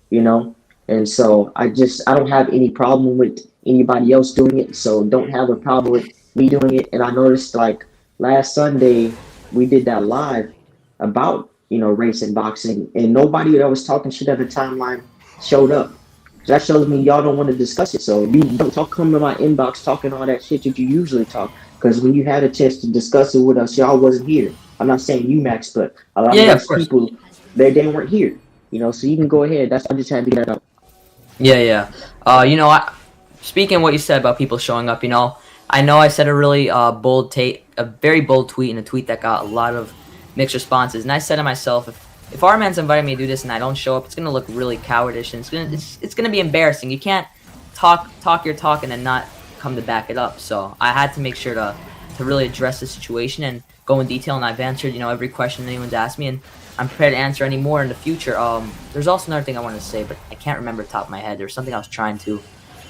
Speaker 6: you know? And so I don't have any problem with anybody else doing it, so don't have a problem with me doing it. And I noticed, like, last Sunday we did that live about, you know, race and boxing, and nobody that was talking shit at the timeline showed up. So that shows me y'all don't want to discuss it. So you don't come in my inbox talking all that shit that you usually talk, because when you had a chance to discuss it with us, y'all wasn't here. I'm not saying you, Max, but a lot of those people, they weren't here. You know, so you can go ahead. I just had to get that up.
Speaker 2: Yeah. You know, speaking of what you said about people showing up, you know I said a really a very bold tweet, and a tweet that got a lot of mixed responses. And I said to myself, if our man's inviting me to do this and I don't show up, it's gonna look really cowardish, and it's gonna be embarrassing. You can't talk your talk and then not come to back it up. So I had to make sure to really address the situation and go in detail. And I've answered, you know, every question anyone's asked me, and I'm prepared to answer any more in the future. There's also another thing I wanted to say, but I can't remember the top of my head. There's something I was trying to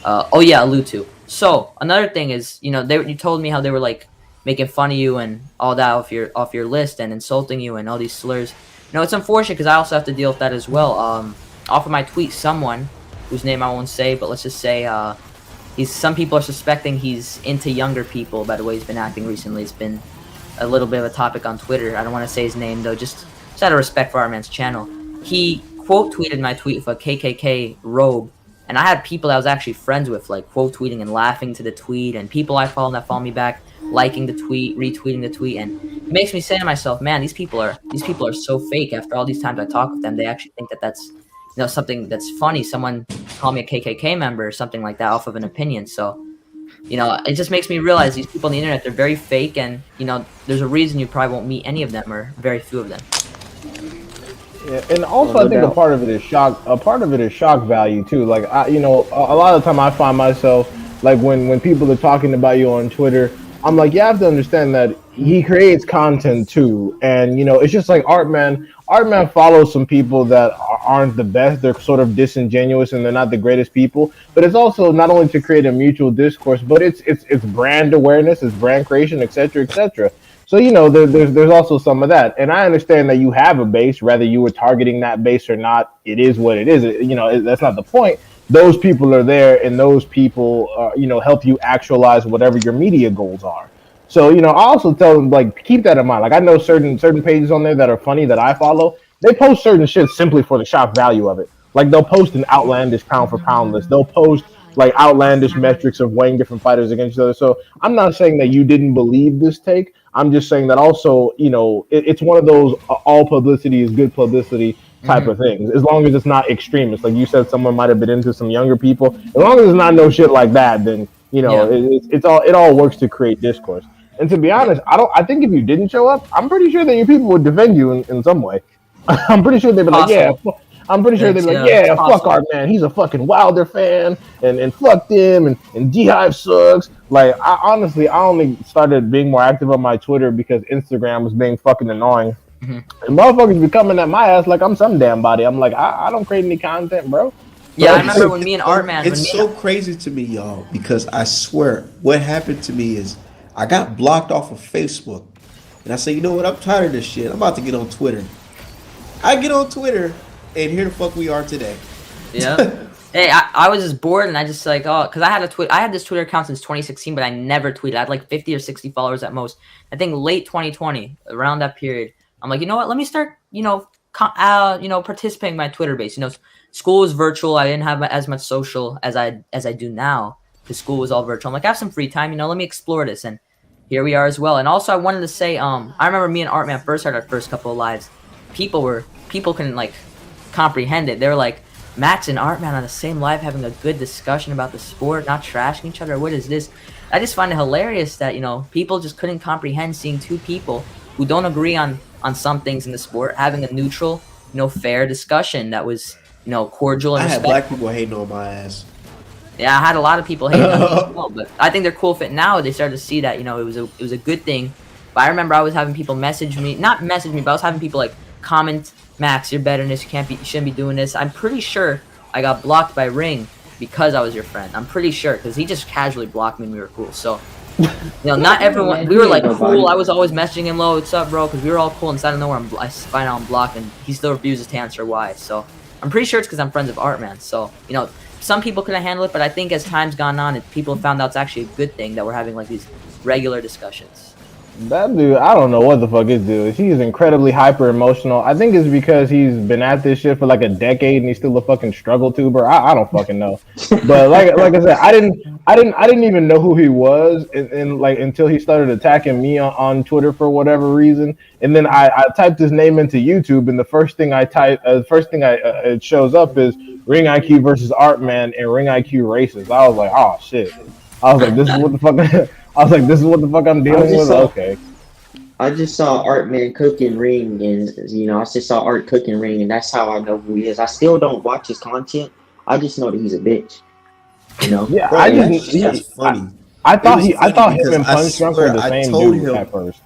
Speaker 2: allude to. So another thing is, you know, you told me how they were like making fun of you and all that off your list and insulting you and all these slurs. You know, it's unfortunate because I also have to deal with that as well. Off of my tweet, someone whose name I won't say, but let's just say some people are suspecting he's into younger people by the way he's been acting recently. It's been a little bit of a topic on Twitter. I don't want to say his name though, just out of respect for our man's channel. He quote tweeted my tweet with a KKK robe, and I had people I was actually friends with like quote tweeting and laughing to the tweet, and people I follow that follow me back liking the tweet, retweeting the tweet, and it makes me say to myself, man, these people are so fake. After all these times I talk with them, they actually think that that's, you know, something that's funny. Someone call me a KKK member or something like that off of an opinion. So, you know, it just makes me realize these people on the internet, they're very fake, and, you know, there's a reason you probably won't meet any of them or very few of them.
Speaker 4: Yeah, and also I think a part of it is shock value too. Like, you know, a lot of the time I find myself like when people are talking about you on Twitter, I'm like, you have to understand that he creates content too, and you know, it's just like Artman follows some people that aren't the best. They're sort of disingenuous and they're not the greatest people. But it's also not only to create a mutual discourse, but it's brand awareness, it's brand creation, etc., etc. So, you know, there's also some of that. And I understand that you have a base, whether you were targeting that base or not. It is what it is. You know, that's not the point. Those people are there, and those people, you know, help you actualize whatever your media goals are. So, you know, I also tell them, like, keep that in mind. Like, I know certain pages on there that are funny that I follow. They post certain shit simply for the shock value of it. Like, they'll post an outlandish pound for pound list. They'll post like outlandish metrics of weighing different fighters against each other. So I'm not saying that you didn't believe this take. I'm just saying that also, you know, it's one of those all publicity is good publicity type of things. As long as it's not extremist, like you said, someone might have been into some younger people. As long as it's not no shit like that, then you know it all works to create discourse. And to be honest, I think if you didn't show up, I'm pretty sure that your people would defend you in some way. I'm pretty sure they'd be like, yeah. I'm pretty sure they'd be like, yeah, fuck Art Man. He's a fucking Wilder fan, and fuck them, and D-Hive sucks. Like, I only started being more active on my Twitter because Instagram was being fucking annoying. Mm-hmm. And motherfuckers be coming at my ass like I'm some damn body. I'm like, I don't create any content, bro.
Speaker 2: Yeah, I remember when me and Art Man.
Speaker 3: It's so crazy to me, y'all, because I swear, what happened to me is I got blocked off of Facebook, and I say, you know what? I'm tired of this shit. I'm about to get on Twitter. I get on Twitter, and here the fuck we are today.
Speaker 2: Yeah. Hey, I was just bored, and I just like, because I had this Twitter account since 2016, but I never tweeted. I had like 50 or 60 followers at most. I think late 2020, around that period, I'm like, you know what? Let me start, participating in my Twitter base. School was virtual. I didn't have as much social as I do now because school was all virtual. I'm like, I have some free time. Let me explore this, and here we are as well. And also, I wanted to say, I remember me and Art Man first had our first couple of lives. People couldn't like comprehend it. They were like, Max and Art Man on the same live having a good discussion about the sport, not trashing each other. What is this? I just find it hilarious that people just couldn't comprehend seeing two people who don't agree on some things in the sport having a neutral, fair discussion that was cordial and respectful.
Speaker 3: I had black people hating on my ass.
Speaker 2: Yeah, I had a lot of people hating on me as well, but I think they're cool fit now. They started to see that it was a good thing. But I remember I was having people not message me, but I was having people like comment, Max, you're better than this. You shouldn't be doing this. I'm pretty sure I got blocked by Ring because I was your friend. I'm pretty sure because he just casually blocked me and we were cool. So, not everyone. We were like cool. I was always messaging him, "Low, what's up, bro?" Because we were all cool. And out of nowhere, I find out I'm blocked, and he still refuses to answer why. So, I'm pretty sure it's because I'm friends with Art Man. So, some people couldn't handle it, but I think as time's gone on, people found out it's actually a good thing that we're having like these regular discussions.
Speaker 4: That dude, I don't know what the fuck his dude is. He's incredibly hyper emotional. I think it's because he's been at this shit for like a decade and he's still a fucking struggle tuber. I don't fucking know. But like I said, I didn't even know who he was and like until he started attacking me on Twitter for whatever reason. And then I typed his name into YouTube and the first thing it shows up is Ring IQ versus Art Man and Ring IQ racist. I was like, oh shit. I was like, this is what the fuck. I was like, this is what the fuck I'm dealing with? Okay.
Speaker 6: I just saw Art Man cooking Ring, and I just saw Art cooking Ring, and that's how I know who he is. I still don't watch his content. I just know that he's a bitch.
Speaker 4: Yeah,
Speaker 3: bro, that's funny.
Speaker 4: I thought him and Punch Drunk were the same dude at first.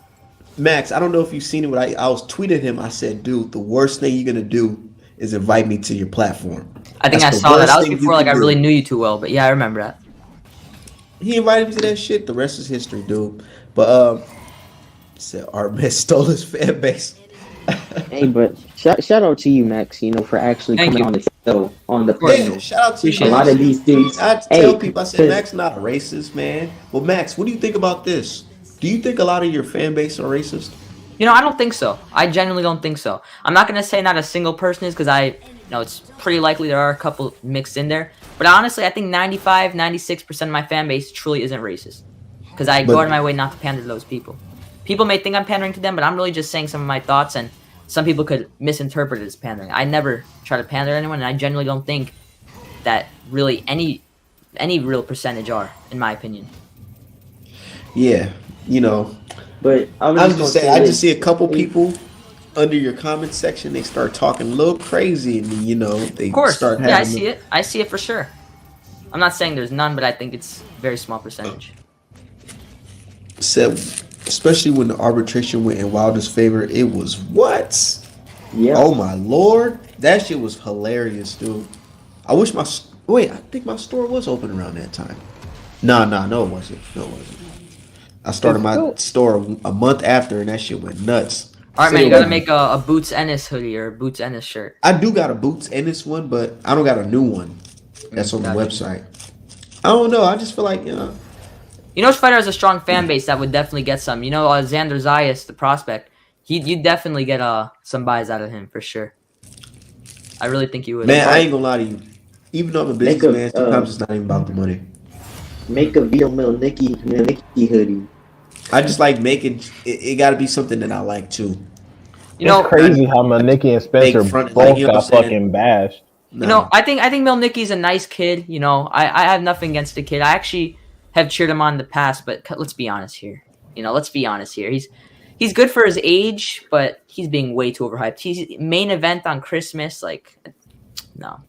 Speaker 3: Max, I don't know if you've seen it, but I was tweeting him. I said, dude, the worst thing you're gonna do is invite me to your platform.
Speaker 2: I think I saw that. That was before I really knew you too well, but yeah, I remember that.
Speaker 3: He invited me to that shit. The rest is history, dude. But said Art Man stole his fan base.
Speaker 6: Hey, but shout out to you, Max. For actually coming on the show on the panel.
Speaker 3: Shout out to you.
Speaker 6: A lot of these dudes.
Speaker 3: I tell people, I said Max not a racist, man. Well, Max, what do you think about this? Do you think a lot of your fan base are racist?
Speaker 2: I don't think so. I genuinely don't think so. I'm not gonna say not a single person is because it's pretty likely there are a couple mixed in there. But honestly, I think 95, 96% of my fan base truly isn't racist. Because I go out of my way not to pander to those people. People may think I'm pandering to them, but I'm really just saying some of my thoughts, and some people could misinterpret it as pandering. I never try to pander to anyone, and I genuinely don't think that really any real percentage are, in my opinion.
Speaker 3: Yeah,
Speaker 6: But I
Speaker 3: just see a couple people under your comment section, they start talking a little crazy, and they start having.
Speaker 2: Yeah, I see it for sure. I'm not saying there's none, but I think it's a very small percentage.
Speaker 3: So, especially when the arbitration went in Wilder's favor, it was what?
Speaker 6: Yeah.
Speaker 3: Oh my lord, that shit was hilarious, dude. I wish I think my store was open around that time. No, it wasn't. I started my store a month after, and that shit went nuts.
Speaker 2: All right, man, you gotta make a Boots Ennis hoodie or a Boots Ennis shirt.
Speaker 3: I do got a Boots Ennis one, but I don't got a new one. That's on the website. I don't know. I just feel like,
Speaker 2: which fighter has a strong fan base that would definitely get some? Xander Zayas, the prospect. You'd definitely get some buys out of him for sure. I really think you would.
Speaker 3: Man, I ain't gonna lie to you. Even though I'm a businessman, sometimes it's not even about the money.
Speaker 6: Make a Vito Milnicki hoodie.
Speaker 3: I just like making it. Got to be something that I like too.
Speaker 4: It's crazy how Milnicki and Spencer both got fucking bashed.
Speaker 2: No. I think Milnicki's a nice kid. I have nothing against the kid. I actually have cheered him on in the past, but let's be honest here. He's he's good for his age, but he's being way too overhyped. He's main event on Christmas, like, no.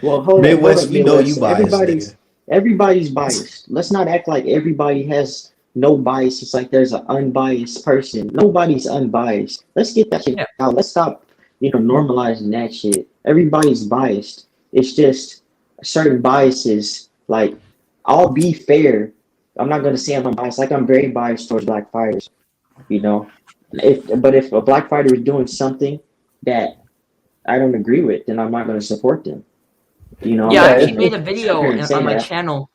Speaker 6: Well, hold
Speaker 3: Midwest,
Speaker 6: on,
Speaker 3: you know you biased.
Speaker 6: Everybody's biased. Let's not act like everybody has no bias. It's like there's an unbiased person. Nobody's unbiased. Let's get that shit out. Let's stop, normalizing that shit. Everybody's biased. It's just certain biases. Like, I'll be fair. I'm not gonna say I'm unbiased. Like, I'm very biased towards black fighters. If a black fighter is doing something that I don't agree with, then I'm not gonna support them.
Speaker 2: Yeah, I actually made a video on my channel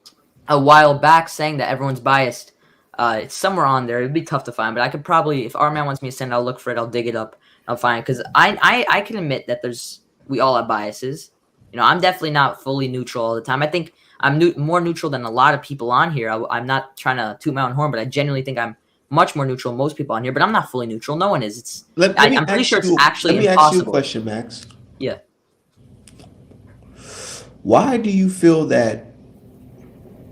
Speaker 2: a while back saying that everyone's biased. It's somewhere on there. It'd be tough to find, but I could probably, if R-Man wants me to send it, I'll look for it. I'll dig it up. I'll find it, because I can admit that we all have biases. I'm definitely not fully neutral all the time. I think I'm more neutral than a lot of people on here. I'm not trying to toot my own horn, but I genuinely think I'm much more neutral than most people on here. But I'm not fully neutral. No one is. I'm pretty sure it's actually impossible. Let me ask you a
Speaker 3: question, Max.
Speaker 2: Yeah.
Speaker 3: Why do you feel that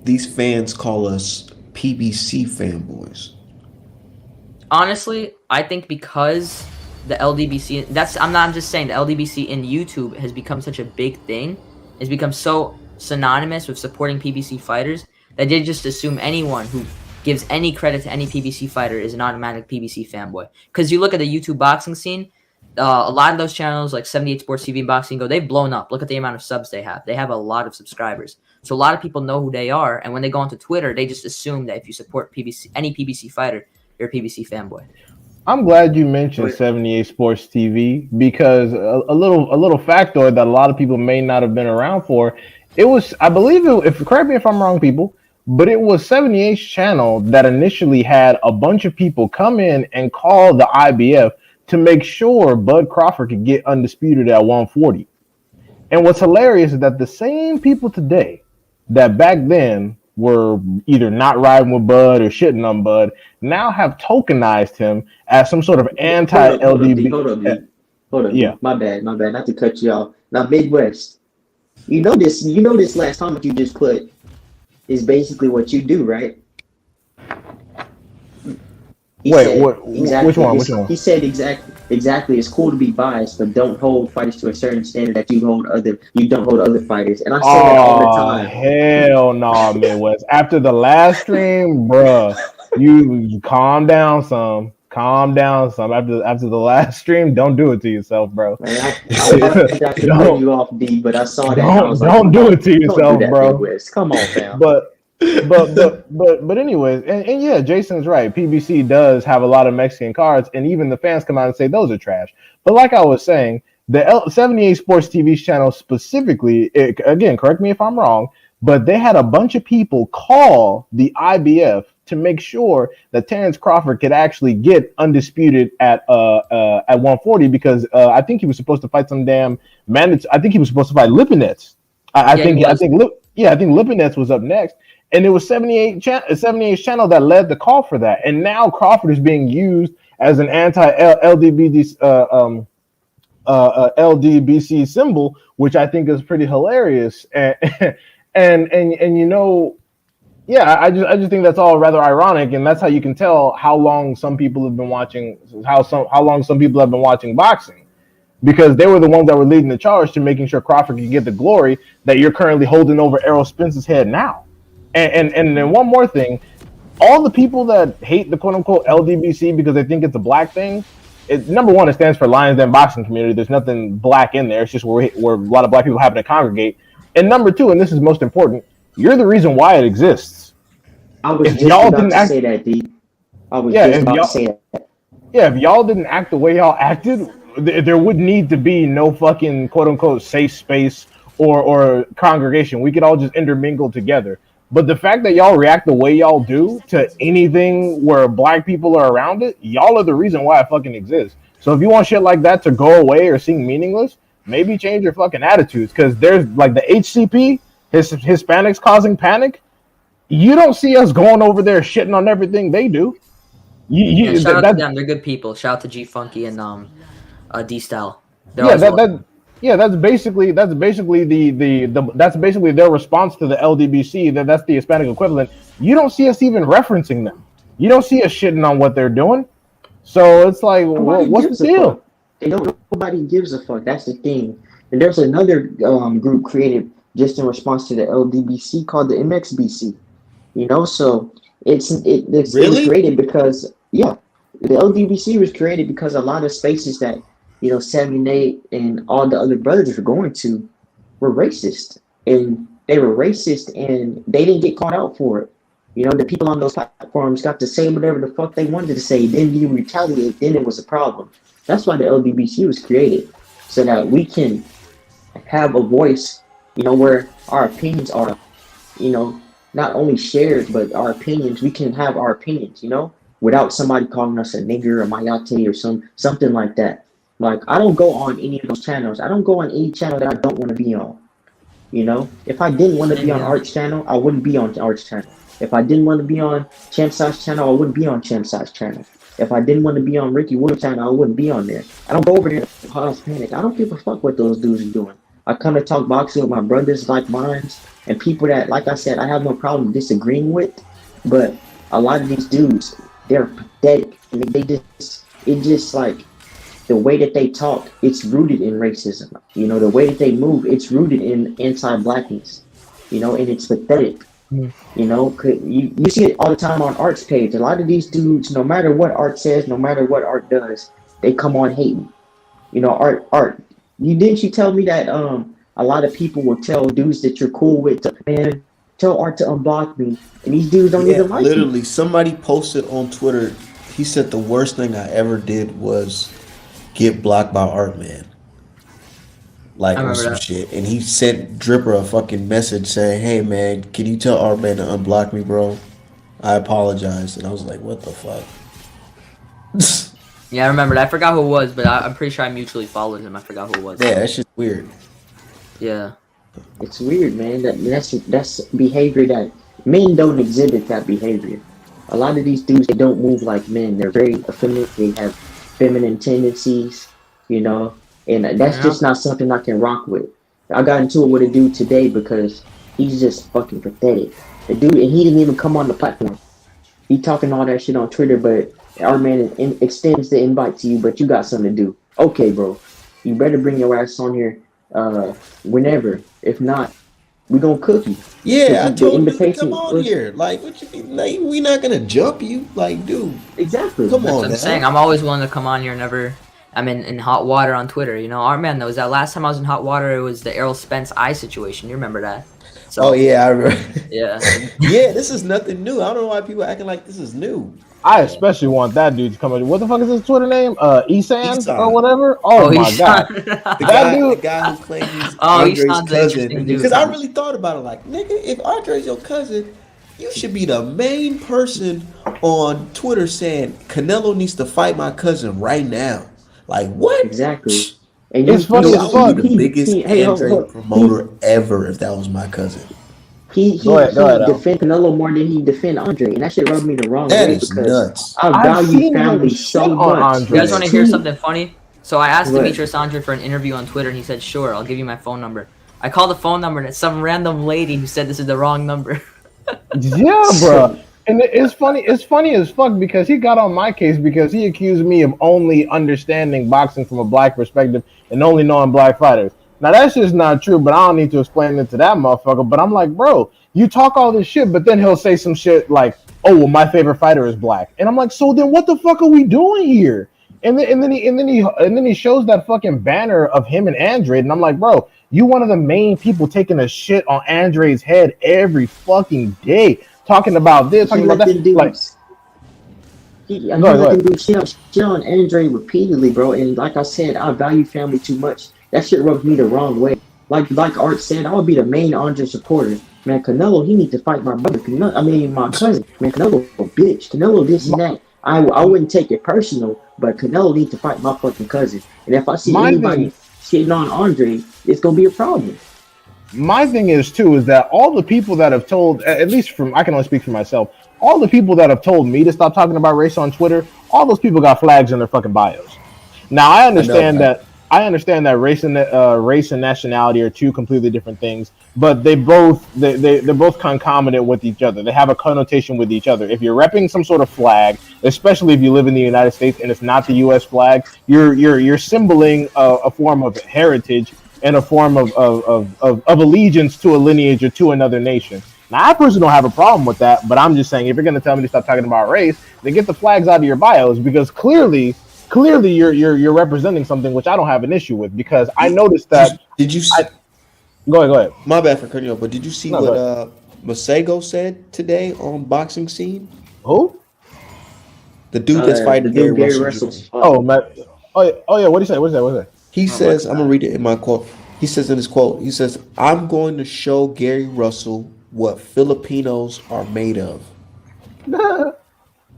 Speaker 3: these fans call us PBC fanboys?
Speaker 2: Honestly, I think because the LDBC, I'm just saying the LDBC in YouTube has become such a big thing. It's become so synonymous with supporting PBC fighters that they just assume anyone who gives any credit to any PBC fighter is an automatic PBC fanboy. Because you look at the YouTube boxing scene, a lot of those channels like 78 Sports TV and Boxing Go, they've blown up. Look at the amount of subs they have. They have a lot of subscribers. So a lot of people know who they are, and when they go onto Twitter, they just assume that if you support any PBC fighter, you're a PBC fanboy.
Speaker 4: I'm glad you mentioned 78 Sports TV, because a little factoid that a lot of people may not have been around for. It was, I believe, correct me if I'm wrong, people, but it was 78's channel that initially had a bunch of people come in and call the IBF to make sure Bud Crawford could get undisputed at 140. And what's hilarious is that the same people today that back then were either not riding with Bud or shitting on Bud now have tokenized him as some sort of anti-LDB.
Speaker 6: Hold on. Yeah. My bad. Not to cut you off. Now, Midwest, this last comment you just put is basically what you do, right?
Speaker 4: Which one?
Speaker 6: He said exactly. It's cool to be biased, but don't hold fighters to a certain standard that you don't hold other fighters. And I say that all the time.
Speaker 4: Hell no, Midwest. After the last stream, bruh, you calm down some. After the last stream, don't do it to yourself, bro.
Speaker 6: Man, I could cut you off, D, but I saw that.
Speaker 4: Don't do it to yourself, bro.
Speaker 6: Midwest. Come on, fam.
Speaker 4: But anyways, and yeah, Jason's right. PBC does have a lot of Mexican cards, and even the fans come out and say those are trash. But like I was saying, the 78 Sports TV channel specifically, again, correct me if I'm wrong, but they had a bunch of people call the IBF to make sure that Terrence Crawford could actually get undisputed at 140, because I think he was supposed to fight some damn man. I think he was supposed to fight Lipinets. I think Lipinets was up next. And it was 78's channel that led the call for that. And now Crawford is being used as an LDBC symbol, which I think is pretty hilarious. And I just think that's all rather ironic, and that's how you can tell how long some people have been watching boxing, because they were the ones that were leading the charge to making sure Crawford could get the glory that you're currently holding over Errol Spence's head now. And then one more thing, all the people that hate the quote unquote LDBC because they think it's a black thing, number one, it stands for Lions Den Boxing Community. There's nothing black in there. It's just where a lot of black people happen to congregate. And number two, and this is most important, you're the reason why it exists.
Speaker 6: I was just about to say that, D.
Speaker 4: If y'all didn't act the way y'all acted, there would need to be no fucking quote unquote safe space or congregation. We could all just intermingle together. But the fact that y'all react the way y'all do to anything where black people are around it, y'all are the reason why it fucking exists. So if you want shit like that to go away or seem meaningless, maybe change your fucking attitudes. Because there's like the HCP, Hispanics Causing Panic. You don't see us going over there shitting on everything they do.
Speaker 2: Shout out to them. They're good people. Shout out to G Funky and D-Style.
Speaker 4: That's basically their response to the LDBC. That's the Hispanic equivalent. You don't see us even referencing them. You don't see us shitting on what they're doing. So it's like, what's the deal?
Speaker 6: Nobody gives a fuck. That's the thing. And there's another group created just in response to the LDBC called the MXBC. You know, so it's
Speaker 3: Really?
Speaker 6: created because the LDBC was created because a lot of spaces that 78 and all the other brothers were going to were racist, and they were racist, and they didn't get caught out for it. You know, the people on those platforms got to say whatever the fuck they wanted to say. Then you retaliate, then it was a problem. That's why the LDBC was created, so that we can have a voice, where our opinions are, not only shared, but our opinions, we can have our opinions, without somebody calling us a nigger or mayate or something like that. Like, I don't go on any of those channels. I don't go on any channel that I don't want to be on. If I didn't want to be on Art's channel, I wouldn't be on Art's channel. If I didn't want to be on Champside's channel, I wouldn't be on Champside's channel. If I didn't want to be on Ricky Wood's channel, I wouldn't be on there. I don't go over there to cause panic. I don't give a fuck what those dudes are doing. I come to talk boxing with my brothers like mine and people that, like I said, I have no problem disagreeing with. But a lot of these dudes, they're pathetic. And it just like the way that they talk, it's rooted in racism. The way that they move, it's rooted in anti-blackness. And it's pathetic. You see it all the time on Art's page. A lot of these dudes, no matter what Art says, no matter what Art does, they come on hating. Art. Didn't you tell me that a lot of people will tell dudes that you're cool with, man, tell Art to unblock me, and these dudes don't even like
Speaker 3: literally,
Speaker 6: me.
Speaker 3: Somebody posted on Twitter. He said the worst thing I ever did was get blocked by Art, man. Like, or some shit. And he sent Dripper a fucking message saying, hey, man, can you tell Art Man to unblock me, bro? I apologize. And I was like, what the fuck?
Speaker 2: Yeah, I remember that. I forgot who it was, but I'm pretty sure I mutually followed him. I forgot who it was.
Speaker 3: Yeah, that's just weird.
Speaker 2: Yeah.
Speaker 6: It's weird, man. That's behavior that men don't exhibit that behavior. A lot of these dudes, they don't move like men. They're very effeminate. They have feminine tendencies, and that's just not something I can rock with. I got into it with a dude today because he's just fucking pathetic. The dude, and he didn't even come on the platform. He talking all that shit on Twitter, but our man extends the invite to you, but you got something to do. Okay, bro. You better bring your ass on here whenever. If not, we gonna cook you.
Speaker 3: Yeah, I told you to come on here. Like, what you mean? Like, we not gonna jump you. Like, dude.
Speaker 6: Exactly.
Speaker 3: Come
Speaker 2: That's
Speaker 3: on,
Speaker 2: what I'm saying. I'm always willing to come on here whenever I'm in hot water on Twitter. Our man knows that last time I was in hot water, it was the Errol Spence eye situation. You remember that? So,
Speaker 3: oh yeah, I remember.
Speaker 2: Yeah.
Speaker 3: Yeah, this is nothing new. I don't know why people are acting like this is new.
Speaker 4: I especially want that dude to come in. What the fuck is his Twitter name? Isan or whatever? Oh my god.
Speaker 3: The guy who claims he's Andre's cousin. Because I really thought about it like, nigga, if Andre's your cousin, you should be the main person on Twitter saying Canelo needs to fight my cousin right now. Like, what?
Speaker 6: Exactly.
Speaker 4: And it's funny as fuck.
Speaker 3: The biggest Andre promoter ever if that was my cousin.
Speaker 6: He defend Canelo more than he defend Andre, and that shit rubbed me the wrong way
Speaker 3: because
Speaker 6: nuts. I value family so much.
Speaker 2: You guys want to hear something funny? So I asked Demetrius Andre for an interview on Twitter, and he said, "Sure, I'll give you my phone number." I called the phone number, and it's some random lady who said this is the wrong number.
Speaker 4: Yeah, bro. And it's funny as fuck because he got on my case because he accused me of only understanding boxing from a black perspective and only knowing black fighters. Now that's just not true, but I don't need to explain it to that motherfucker. But I'm like, bro, you talk all this shit, but then he'll say some shit like, "Oh, well, my favorite fighter is black," and I'm like, so then what the fuck are we doing here? And then he shows that fucking banner of him and Andre, and I'm like, bro, you one of the main people taking a shit on Andre's head every fucking day, talking about this, talking about that. Like,
Speaker 6: shit on Andre repeatedly, bro. And like I said, I value family too much. That shit rubs me the wrong way. Like Art said, I would be the main Andre supporter. Man, Canelo, he needs to fight my brother. My cousin. Man, Canelo a bitch. Canelo this and that. I wouldn't take it personal, but Canelo needs to fight my fucking cousin. And if I see anybody shitting on Andre, it's gonna be a problem.
Speaker 4: My thing is that all the people that have told, at least I can only speak for myself, all the people that have told me to stop talking about race on Twitter, all those people got flags in their fucking bios. Now I understand that I understand that race and nationality are two completely different things, but they're both concomitant with each other. They have a connotation with each other. If you're repping some sort of flag, especially if you live in the United States and it's not the U.S. flag, you're symboling a form of heritage and a form of allegiance to a lineage or to another nation. Now, I personally don't have a problem with that, but I'm just saying if you're going to tell me to stop talking about race, then get the flags out of your bios, because clearly you're representing something which I don't have an issue with, because I noticed that.
Speaker 3: Did you see,
Speaker 4: go ahead.
Speaker 3: My bad for cutting you off, but did you see what Masego said today on Boxing Scene?
Speaker 4: Who?
Speaker 3: The dude that's fighting Gary Russell.
Speaker 4: Oh, man. Oh yeah. What did he say? What's that?
Speaker 3: He says, I'm gonna read it in my quote. He says in his quote, he says, "I'm going to show Gary Russell what Filipinos are made of."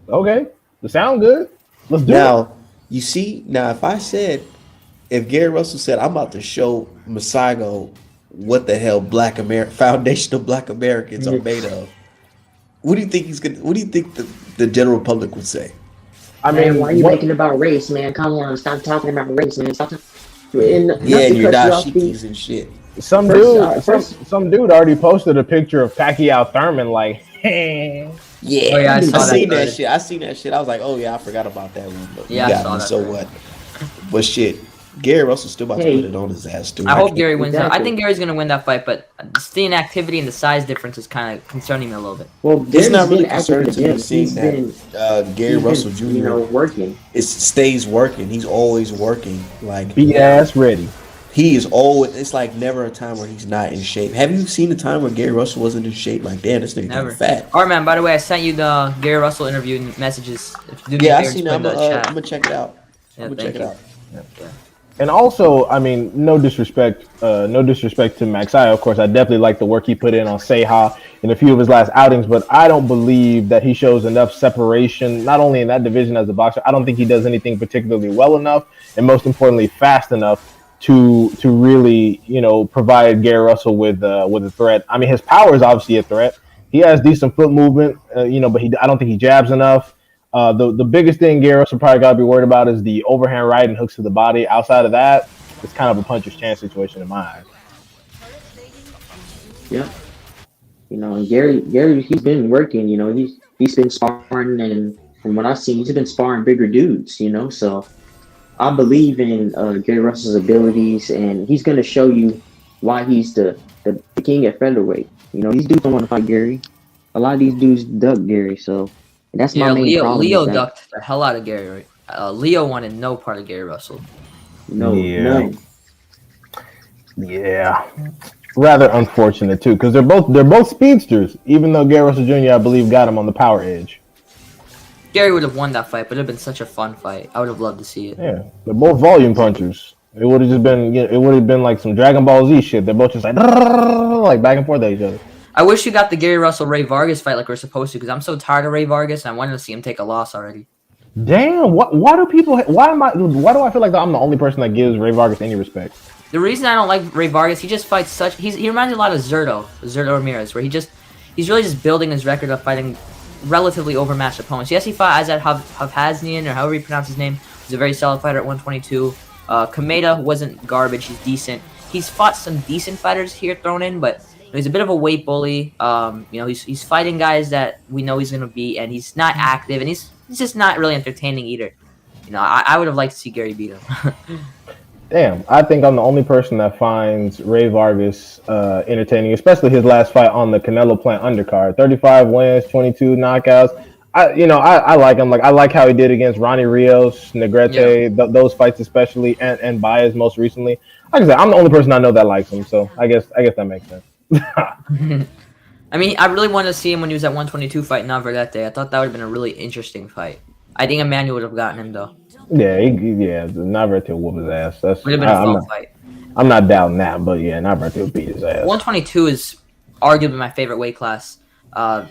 Speaker 4: Okay, that sound good. Let's do it.
Speaker 3: Now, you see, if Gary Russell said, "I'm about to show Masego what the hell foundation of Black Americans are made of," what do you think what do you think the general public would say?
Speaker 6: I mean, why are you making about race, man? Come on, stop talking about race, man. Stop talking. And
Speaker 3: you're dashikis and shit.
Speaker 4: Some dude already posted a picture of Pacquiao Thurman, like,
Speaker 3: yeah. Oh, yeah, I seen that shit. I was like, oh yeah, I forgot about that one. But
Speaker 2: yeah, I saw that.
Speaker 3: So what? But shit, Gary Russell's still about to put it on his ass too.
Speaker 2: I hope Gary wins. Exactly. I think Gary's gonna win that fight, but the inactivity and the size difference is kind of concerning me a little bit.
Speaker 3: Well, it's not really concerning to me seeing that Gary Russell Jr.
Speaker 6: Working.
Speaker 3: It stays working. He's always working. Like
Speaker 4: be ass ready.
Speaker 3: He is always. It's like never a time where he's not in shape. Have you seen the time where Gary Russell wasn't in shape? Like, damn, this nigga got fat.
Speaker 2: All right, man. By the way, I sent you the Gary Russell interview messages.
Speaker 3: I seen it. I'm gonna check it out.
Speaker 2: Yeah.
Speaker 4: And also, I mean, no disrespect to Max I. Of course, I definitely like the work he put in on Seha in a few of his last outings, but I don't believe that he shows enough separation, not only in that division as a boxer. I don't think he does anything particularly well enough, and most importantly, fast enough to really, provide Gary Russell with a threat. I mean, his power is obviously a threat. He has decent foot movement, but I don't think he jabs enough. The biggest thing Gary Russell probably got to be worried about is the overhand right and hooks to the body. Outside of that, it's kind of a puncher's chance situation in my eyes.
Speaker 6: Yeah, Gary, he's been working. He's been sparring, and from what I've seen, he's been sparring bigger dudes. So I believe in Gary Russell's abilities, and he's gonna show you why he's the king at featherweight. These dudes don't want to fight Gary. A lot of these dudes duck Gary, so. That's my main problem.
Speaker 2: Leo ducked the hell out of Gary. Leo wanted no part of Gary Russell.
Speaker 6: No.
Speaker 4: Yeah. Rather unfortunate too, because they're both speedsters. Even though Gary Russell Jr., I believe, got him on the power edge.
Speaker 2: Gary would have won that fight, but it'd have been such a fun fight. I would have loved to see it.
Speaker 4: Yeah, they're both volume punchers. It would have just been, it would have been like some Dragon Ball Z shit. They're both just like back and forth at each other.
Speaker 2: I wish you got the Gary Russell Ray Vargas fight like we're supposed to, because I'm so tired of Ray Vargas and I wanted to see him take a loss already.
Speaker 4: Damn, why do I feel like I'm the only person that gives Ray Vargas any respect?
Speaker 2: The reason I don't like Ray Vargas, he just fights he reminds me a lot of Zurdo Ramirez, where he's really just building his record of fighting relatively overmatched opponents. Yes, he fought Azat Havhaznian, or however you pronounce his name. He's a very solid fighter at 122. Kameda wasn't garbage, he's decent. He's fought some decent fighters here thrown in, but he's a bit of a weight bully. He's fighting guys that we know he's gonna beat, and he's not active, and he's just not really entertaining either. I would have liked to see Gary beat him.
Speaker 4: Damn, I think I'm the only person that finds Ray Vargas entertaining, especially his last fight on the Canelo Plant undercard. 35 wins, 22 knockouts. I like him. Like, I like how he did against Ronnie Rios, Negrete, those fights especially, and Baez most recently. Like I said, I'm the only person I know that likes him, so I guess that makes sense.
Speaker 2: I mean, I really wanted to see him when he was at 122 fighting Navarrete. I thought that would have been a really interesting fight. I think Emmanuel would have gotten him though.
Speaker 4: Yeah, Navarrete would whoop his ass. Would have
Speaker 2: been a fun fight.
Speaker 4: I'm not doubting that, but yeah, Navarrete would beat his ass.
Speaker 2: 122 is arguably my favorite weight class.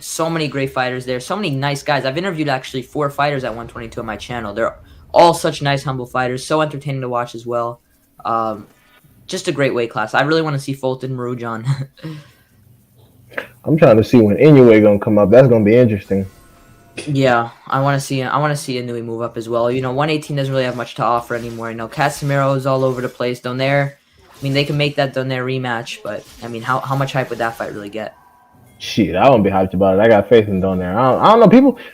Speaker 2: So many great fighters there. So many nice guys. I've interviewed actually 4 fighters at 122 on my channel. They're all such nice, humble fighters. So entertaining to watch as well. Just a great weight class. I really want to see Fulton Marujan.
Speaker 4: I'm trying to see when Inoue gonna come up. That's gonna be interesting.
Speaker 2: Yeah, I want to see Inoue move up as well. You know, 118 doesn't really have much to offer anymore. You know, Casemiro is all over the place. Donaire, I mean, they can make that Donaire rematch, but I mean, how much hype would that fight really get?
Speaker 4: Shit, I won't be hyped about it. I got faith in Donaire. I don't know.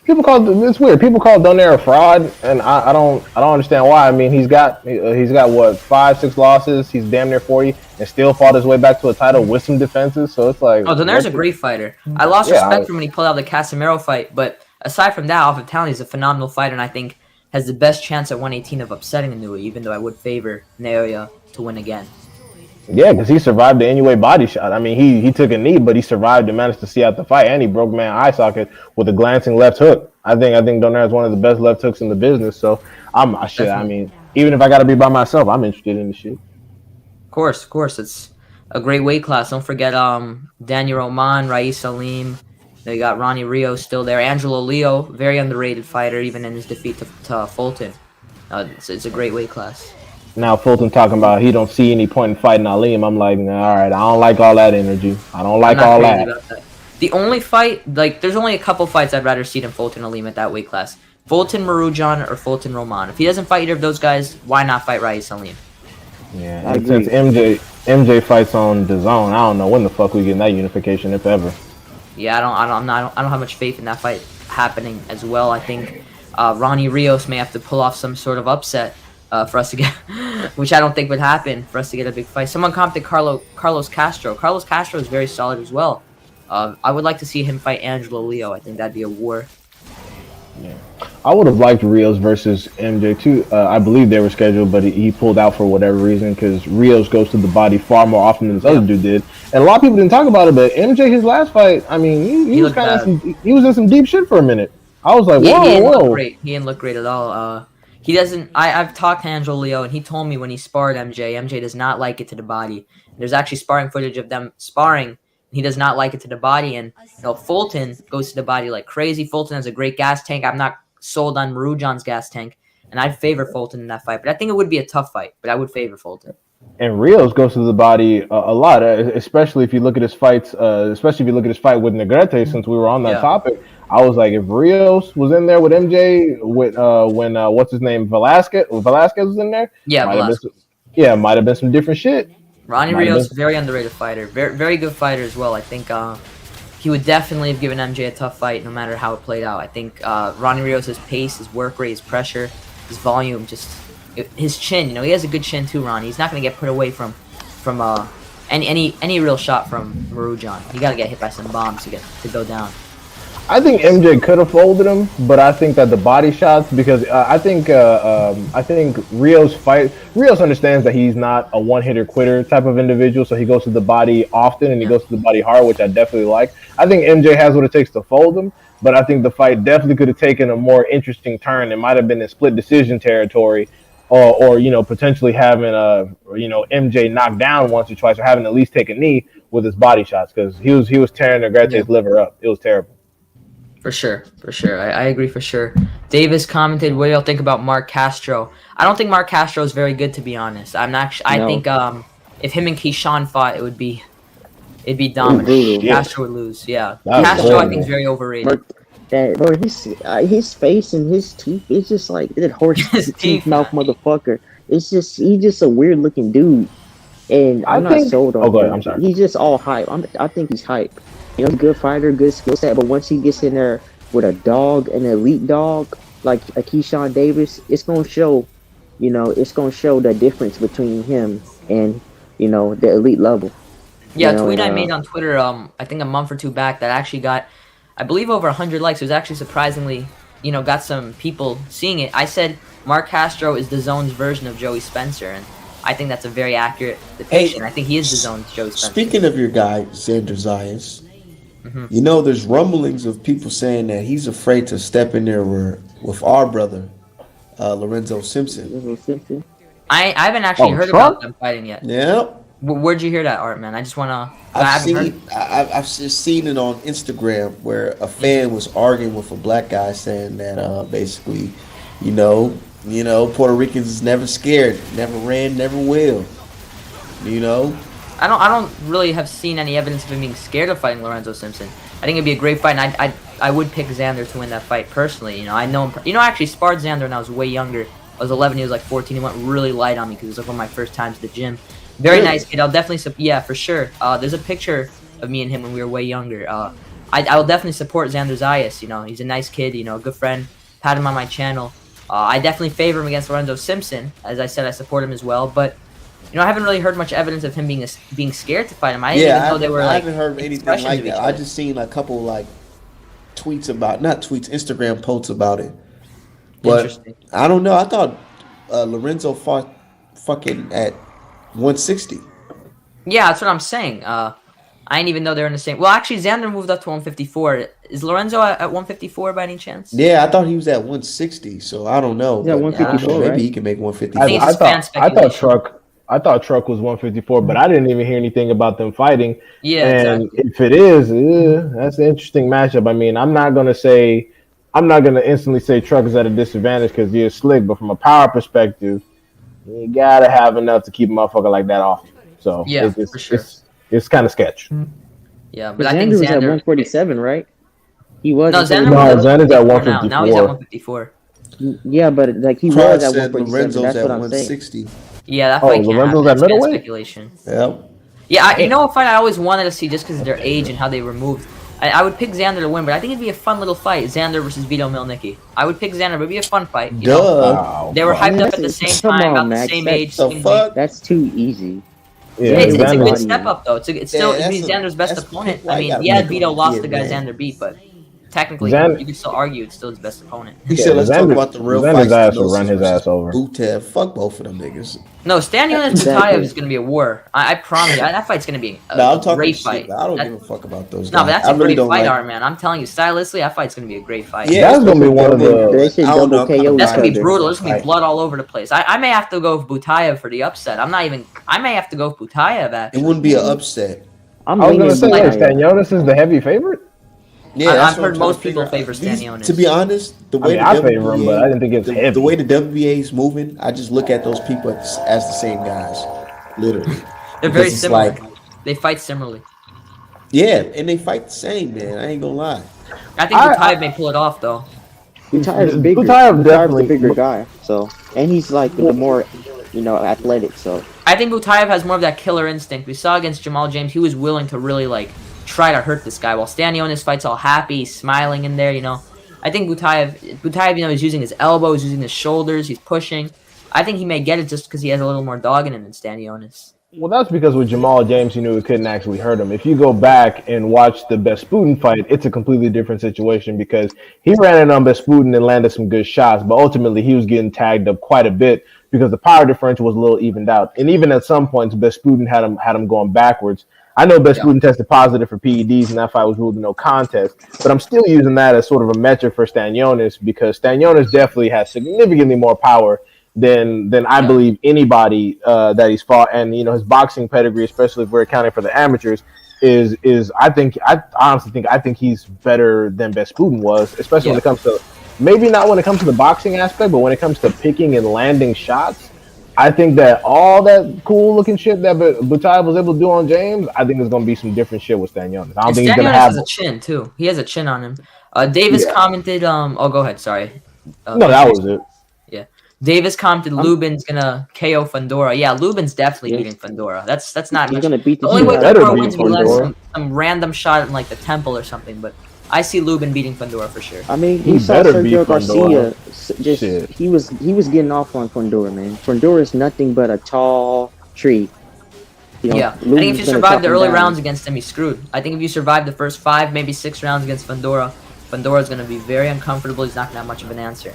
Speaker 4: People call it's weird. People call Donaire a fraud, and I don't understand why. I mean, he's got what 5-6 losses. He's damn near 40, and still fought his way back to a title with some defenses. So it's like,
Speaker 2: oh, Donaire's a great fighter. I lost respect for him when he pulled out the Casemiro fight, but aside from that, off of talent, he's a phenomenal fighter, and I think has the best chance at 118 of upsetting Inoue, even though I would favor Naoya to win again.
Speaker 4: Yeah, because he survived the Inoue body shot. I mean, he took a knee, but he survived and managed to see out the fight, and he broke man eye socket with a glancing left hook. I think Donaire is one of the best left hooks in the business. So I mean, even if I got to be by myself, I'm interested in the shit.
Speaker 2: Of course, it's a great weight class. Don't forget, Daniel Roman, Rais Salim. You got Ronnie Rios still there. Angelo Leo, very underrated fighter, even in his defeat to Fulton. It's a great weight class.
Speaker 4: Now Fulton talking about he don't see any point in fighting Aleem. I'm like, nah, all right, I don't like all that energy. I don't like all that.
Speaker 2: The only fight, like, there's only a couple fights I'd rather see than Fulton Aleem at that weight class. Fulton Marujan or Fulton Roman. If he doesn't fight either of those guys, why not fight Rais Salim?
Speaker 4: Yeah, and since MJ fights on DAZN, I don't know when the fuck we get that unification, if ever.
Speaker 2: Yeah, I don't have much faith in that fight happening as well. I think Ronnie Rios may have to pull off some sort of upset for us to get, which I don't think would happen, for us to get a big fight. Someone commented Carlos Castro. Carlos Castro is very solid as well. I would like to see him fight Angelo Leo. I think that'd be a war.
Speaker 4: Yeah, I would have liked Rios versus MJ too. I believe they were scheduled, but he pulled out for whatever reason because Rios goes to the body far more often than this other dude did. And a lot of people didn't talk about it, but MJ, his last fight, I mean, he was in some deep shit for a minute. I was like, whoa.
Speaker 2: He didn't look great at all. He doesn't. I've talked to Angelo Leo, and he told me when he sparred MJ, MJ does not like it to the body. There's actually sparring footage of them sparring. He does not like it to the body, and Fulton goes to the body like crazy. Fulton has a great gas tank. I'm not sold on Marujan's gas tank, and I'd favor Fulton in that fight. But I think it would be a tough fight, but I would favor Fulton.
Speaker 4: And Rios goes to the body a lot, especially if you look at his fights, especially if you look at his fight with Negrete, since we were on that topic. I was like, if Rios was in there with MJ, with when what's his name, Velasquez was in there, might have been some different shit.
Speaker 2: Ronnie Rios, very underrated fighter, very very good fighter as well. I think he would definitely have given MJ a tough fight, no matter how it played out. I think Ronnie Rios' pace, his work rate, his pressure, his volume, his chin. You know, he has a good chin too, Ronnie. He's not going to get put away from any real shot from Marujan. You got to get hit by some bombs to go down.
Speaker 4: I think MJ could have folded him, but I think that the body shots, because I think Rios understands that he's not a one-hitter quitter type of individual, so he goes to the body often and he goes to the body hard, which I definitely like. I think MJ has what it takes to fold him, but I think the fight definitely could have taken a more interesting turn. It might have been in split decision territory, or potentially having MJ knocked down once or twice, or having at least take a knee with his body shots, because he was tearing Negrete's liver up. It was terrible.
Speaker 2: For sure. I agree for sure. Davis commented, "What do y'all think about Mark Castro?" I don't think Mark Castro is very good, to be honest. I think if him and Keyshawn fought, it'd be dominant. Castro would lose. Yeah, Castro I think is very overrated.
Speaker 5: His face and his teeth, it's just like that horse teeth mouth motherfucker. It's just he's just a weird looking dude, and I'm not sold on him.
Speaker 4: I'm sorry.
Speaker 5: He's just all hype. I think he's hype. You know, he's a good fighter, good skill set, but once he gets in there with a dog, an elite dog, like a Keyshawn Davis, it's going to show, the difference between him and, the elite level.
Speaker 2: Yeah, a tweet I made on Twitter, I think a month or two back, that actually got, I believe, over 100 likes. It was actually surprisingly, got some people seeing it. I said Mark Castro is DAZN's version of Joey Spencer, and I think that's a very accurate depiction. I think he is DAZN's Joey Spencer.
Speaker 3: Speaking of your guy, Xander Zayas, there's rumblings of people saying that he's afraid to step in there with our brother, Lorenzo Simpson.
Speaker 2: I haven't actually heard about them fighting yet.
Speaker 3: Yeah.
Speaker 2: Where'd you hear that, Art, man? I just want to...
Speaker 3: I've just seen it on Instagram where a fan was arguing with a black guy saying that basically, Puerto Ricans is never scared, never ran, never will.
Speaker 2: I don't really have seen any evidence of him being scared of fighting Lorenzo Simpson. I think it'd be a great fight, and I would pick Xander to win that fight personally. You know, I know him. You know, I actually sparred Xander when I was way younger. I was 11, he was like 14. He went really light on me because it was like one of my first times at the gym. Very nice kid. I'll definitely yeah, for sure. There's a picture of me and him when we were way younger. I will definitely support Xander Zayas. You know, he's a nice kid. You know, a good friend. Had him on my channel. I definitely favor him against Lorenzo Simpson. As I said, I support him as well. But you know, I haven't really heard much evidence of him being scared to fight him. I didn't even know they were like.
Speaker 3: I haven't heard anything like that. I just seen a couple like tweets about, not tweets, Instagram posts about it. But I don't know. I thought Lorenzo fought fucking at 160.
Speaker 2: Yeah, that's what I'm saying. I didn't even know they're in the same. Well, actually, Xander moved up to 154. Is Lorenzo at 154 by any chance?
Speaker 3: Yeah, I thought he was at 160. So I don't know.
Speaker 5: Yeah, 154.
Speaker 3: Maybe
Speaker 5: right?
Speaker 3: he can make 150.
Speaker 4: I thought Truck was 154, but I didn't even hear anything about them fighting.
Speaker 2: Yeah,
Speaker 4: and
Speaker 2: exactly.
Speaker 4: if it is, that's an interesting matchup. I mean, I'm not gonna instantly say Truck is at a disadvantage because he is slick, but from a power perspective, you gotta have enough to keep a motherfucker like that off. So
Speaker 2: yeah, for sure.
Speaker 4: It's kind of sketch.
Speaker 2: Yeah, but I think
Speaker 5: Xander was at 147, right? He was.
Speaker 2: No,
Speaker 4: Xander's at 154.
Speaker 2: Now he's at 154.
Speaker 5: Yeah, but like he
Speaker 3: Crowd
Speaker 5: was at
Speaker 3: said
Speaker 5: 147.
Speaker 3: Lorenzo's
Speaker 5: That's
Speaker 3: at
Speaker 5: what I'm
Speaker 3: 160.
Speaker 5: saying.
Speaker 2: Yeah, that fight can't
Speaker 4: Lorenzo's
Speaker 2: happen.
Speaker 4: at
Speaker 2: That's
Speaker 4: middleweight?
Speaker 2: speculation.
Speaker 3: Yep.
Speaker 2: Yeah, you know what fight I always wanted to see just because of their age and how they were moved? I would pick Xander to win, but I think it'd be a fun little fight. Xander versus Vito Milnicki. I would pick Xander, but it'd be a fun fight. You know?
Speaker 4: Wow.
Speaker 2: They were hyped up at the same time, about the same age.
Speaker 3: The fuck?
Speaker 5: That's too easy.
Speaker 4: Yeah,
Speaker 2: It's a
Speaker 5: Xander-
Speaker 2: good step up, though. It's still
Speaker 3: Yeah,
Speaker 2: Xander's best
Speaker 3: that's
Speaker 2: opponent.
Speaker 3: why
Speaker 2: I
Speaker 3: you
Speaker 2: mean,
Speaker 3: gotta
Speaker 2: yeah,
Speaker 3: make
Speaker 2: Vito
Speaker 3: him
Speaker 2: lost
Speaker 3: kid,
Speaker 2: the guy
Speaker 3: man.
Speaker 2: Xander beat, but technically,
Speaker 4: Xander-
Speaker 2: you can still argue it's still his best opponent.
Speaker 3: He said, let's talk about the real
Speaker 4: Xander's
Speaker 3: fights.
Speaker 4: ass will run his ass over.
Speaker 3: Butev, fuck both of them niggas.
Speaker 2: No, Stanionis
Speaker 5: Exactly.
Speaker 2: Butayev is going to be a war. I promise you. That fight's going to be
Speaker 3: No, I'm
Speaker 2: a
Speaker 3: talking
Speaker 2: great
Speaker 3: shit.
Speaker 2: fight.
Speaker 3: I don't
Speaker 2: That-
Speaker 3: give a fuck about those guys.
Speaker 2: No, but that's
Speaker 3: I
Speaker 2: a
Speaker 3: really
Speaker 2: great
Speaker 3: don't
Speaker 2: fight,
Speaker 3: like.
Speaker 2: Art, man. I'm telling you, stylistically, that fight's going to be a great fight.
Speaker 3: Yeah,
Speaker 4: That's gonna be one of the-
Speaker 5: They should
Speaker 3: I don't
Speaker 5: double
Speaker 3: know.
Speaker 5: KO
Speaker 2: That's gonna be
Speaker 5: each other.
Speaker 2: brutal. There's gonna be blood all over the place. I may have to go with Butayev for the upset. I may have to go with Butayev
Speaker 3: It
Speaker 2: actually.
Speaker 3: wouldn't be an upset.
Speaker 5: I'm
Speaker 4: I was
Speaker 5: leaning
Speaker 4: gonna say,
Speaker 5: Butayev.
Speaker 4: Stanionis is the heavy favorite.
Speaker 3: Yeah,
Speaker 2: I've
Speaker 3: that's what
Speaker 2: heard
Speaker 3: I'm trying
Speaker 2: most
Speaker 3: to figure
Speaker 2: people
Speaker 3: out.
Speaker 2: favor
Speaker 3: These-
Speaker 2: Stanionis.
Speaker 3: To be honest, the way
Speaker 4: I
Speaker 3: the
Speaker 4: favor him, but I didn't think it's heavy.
Speaker 3: the way the WBA is moving, I just look at those people as the same guys, literally.
Speaker 2: They're very
Speaker 3: Because it's
Speaker 2: similar.
Speaker 3: like-
Speaker 2: They fight similarly.
Speaker 3: Yeah, and they fight the same, man. I ain't gonna lie.
Speaker 2: I think Butayev may pull it off though.
Speaker 5: Butayev's bigger.
Speaker 4: Butayev
Speaker 5: Butayev's
Speaker 4: definitely-
Speaker 5: the bigger guy. So, and he's like the more, athletic. So,
Speaker 2: I think Butayev has more of that killer instinct. We saw against Jamal James, he was willing to really like try to hurt this guy. While Stanionis fights all happy, he's smiling in there. You know, I think Butayev, he's using his elbows, using his shoulders, he's pushing. I think he may get it just because he has a little more dog in him than Stanionis.
Speaker 4: Well, that's because with Jamal James, he knew it couldn't actually hurt him. If you go back and watch the Besputin fight, it's a completely different situation because he ran in on Besputin and landed some good shots, but ultimately he was getting tagged up quite a bit because the power differential was a little evened out. And even at some points, Besputin had him going backwards. I know Besputin tested positive for PEDs, and that fight was ruled a no contest, but I'm still using that as sort of a metric for Stanionis because Stanionis definitely has significantly more power than I believe anybody that he's fought, and his boxing pedigree, especially if we're accounting for the amateurs, is I honestly think he's better than Besputin was, especially when it comes to maybe not when it comes to the boxing aspect, but when it comes to picking and landing shots. I think that all that cool looking shit that Butayev was able to do on James, I think there's gonna be some different shit with Stanionis. I don't think he's gonna have
Speaker 2: has a chin too. He has a chin on him. Davis commented. Oh, go ahead. Sorry.
Speaker 4: No, that was it.
Speaker 2: Davis commented Lubin's gonna KO Fundora. Yeah, Lubin's definitely beating Fundora. That's not
Speaker 5: he's
Speaker 2: much.
Speaker 5: gonna beat
Speaker 2: The only way
Speaker 4: better
Speaker 2: Fundora
Speaker 4: beat
Speaker 2: wins if he lands
Speaker 4: Fundora.
Speaker 2: some random shot in like the temple or something. But I see Lubin beating Fundora for sure.
Speaker 5: I mean,
Speaker 4: He
Speaker 5: he saw
Speaker 4: better beat
Speaker 5: Sergio Garcia.
Speaker 4: Fundora. Shit.
Speaker 5: He was getting off on Fundora, man. Fundora is nothing but a tall tree.
Speaker 2: Yeah, I think if you survive the early rounds against him, he's screwed. I think if you survive the first 5, maybe 6 rounds against Fundora, Fundora's gonna be very uncomfortable. He's not gonna have much of an answer.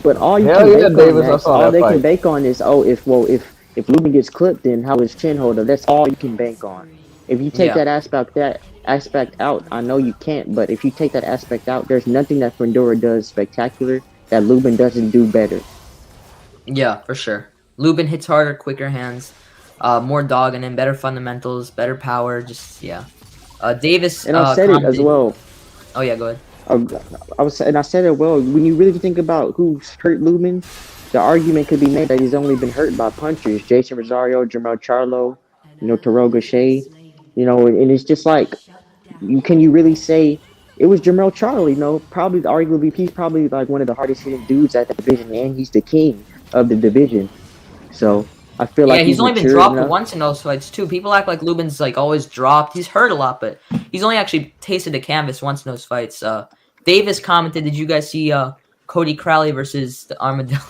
Speaker 5: But all you
Speaker 4: Hell
Speaker 5: can
Speaker 4: yeah,
Speaker 5: bake
Speaker 4: Davis,
Speaker 5: on,
Speaker 4: I
Speaker 5: Max,
Speaker 4: saw
Speaker 5: all
Speaker 4: that
Speaker 5: they
Speaker 4: fight.
Speaker 5: can bake on is if Lubin gets clipped, then how his chin hold up. That's all you can bank on. If you take that aspect out, I know you can't, but if you take that aspect out, there's nothing that Fundora does spectacular that Lubin doesn't do better.
Speaker 2: Yeah, for sure. Lubin hits harder, quicker hands, more dog in him, better fundamentals, better power. Just Davis.
Speaker 5: And I said it as well.
Speaker 2: Oh yeah, go ahead.
Speaker 5: I said it well. When you really think about who's hurt Lubin, the argument could be made that he's only been hurt by punchers: Jason Rosario, Jermell Charlo, Toro Gaucher, and it's just like can you really say it was Jermell Charlo? You know, probably arguably he's probably like one of the hardest hitting dudes at the division, and he's the king of the division. So I feel like
Speaker 2: he's only been dropped once in those fights too. People act like Lubin's like always dropped. He's hurt a lot, but he's only actually tasted the canvas once in those fights. Davis commented, "Did you guys see Cody Crowley versus the Armadillo?"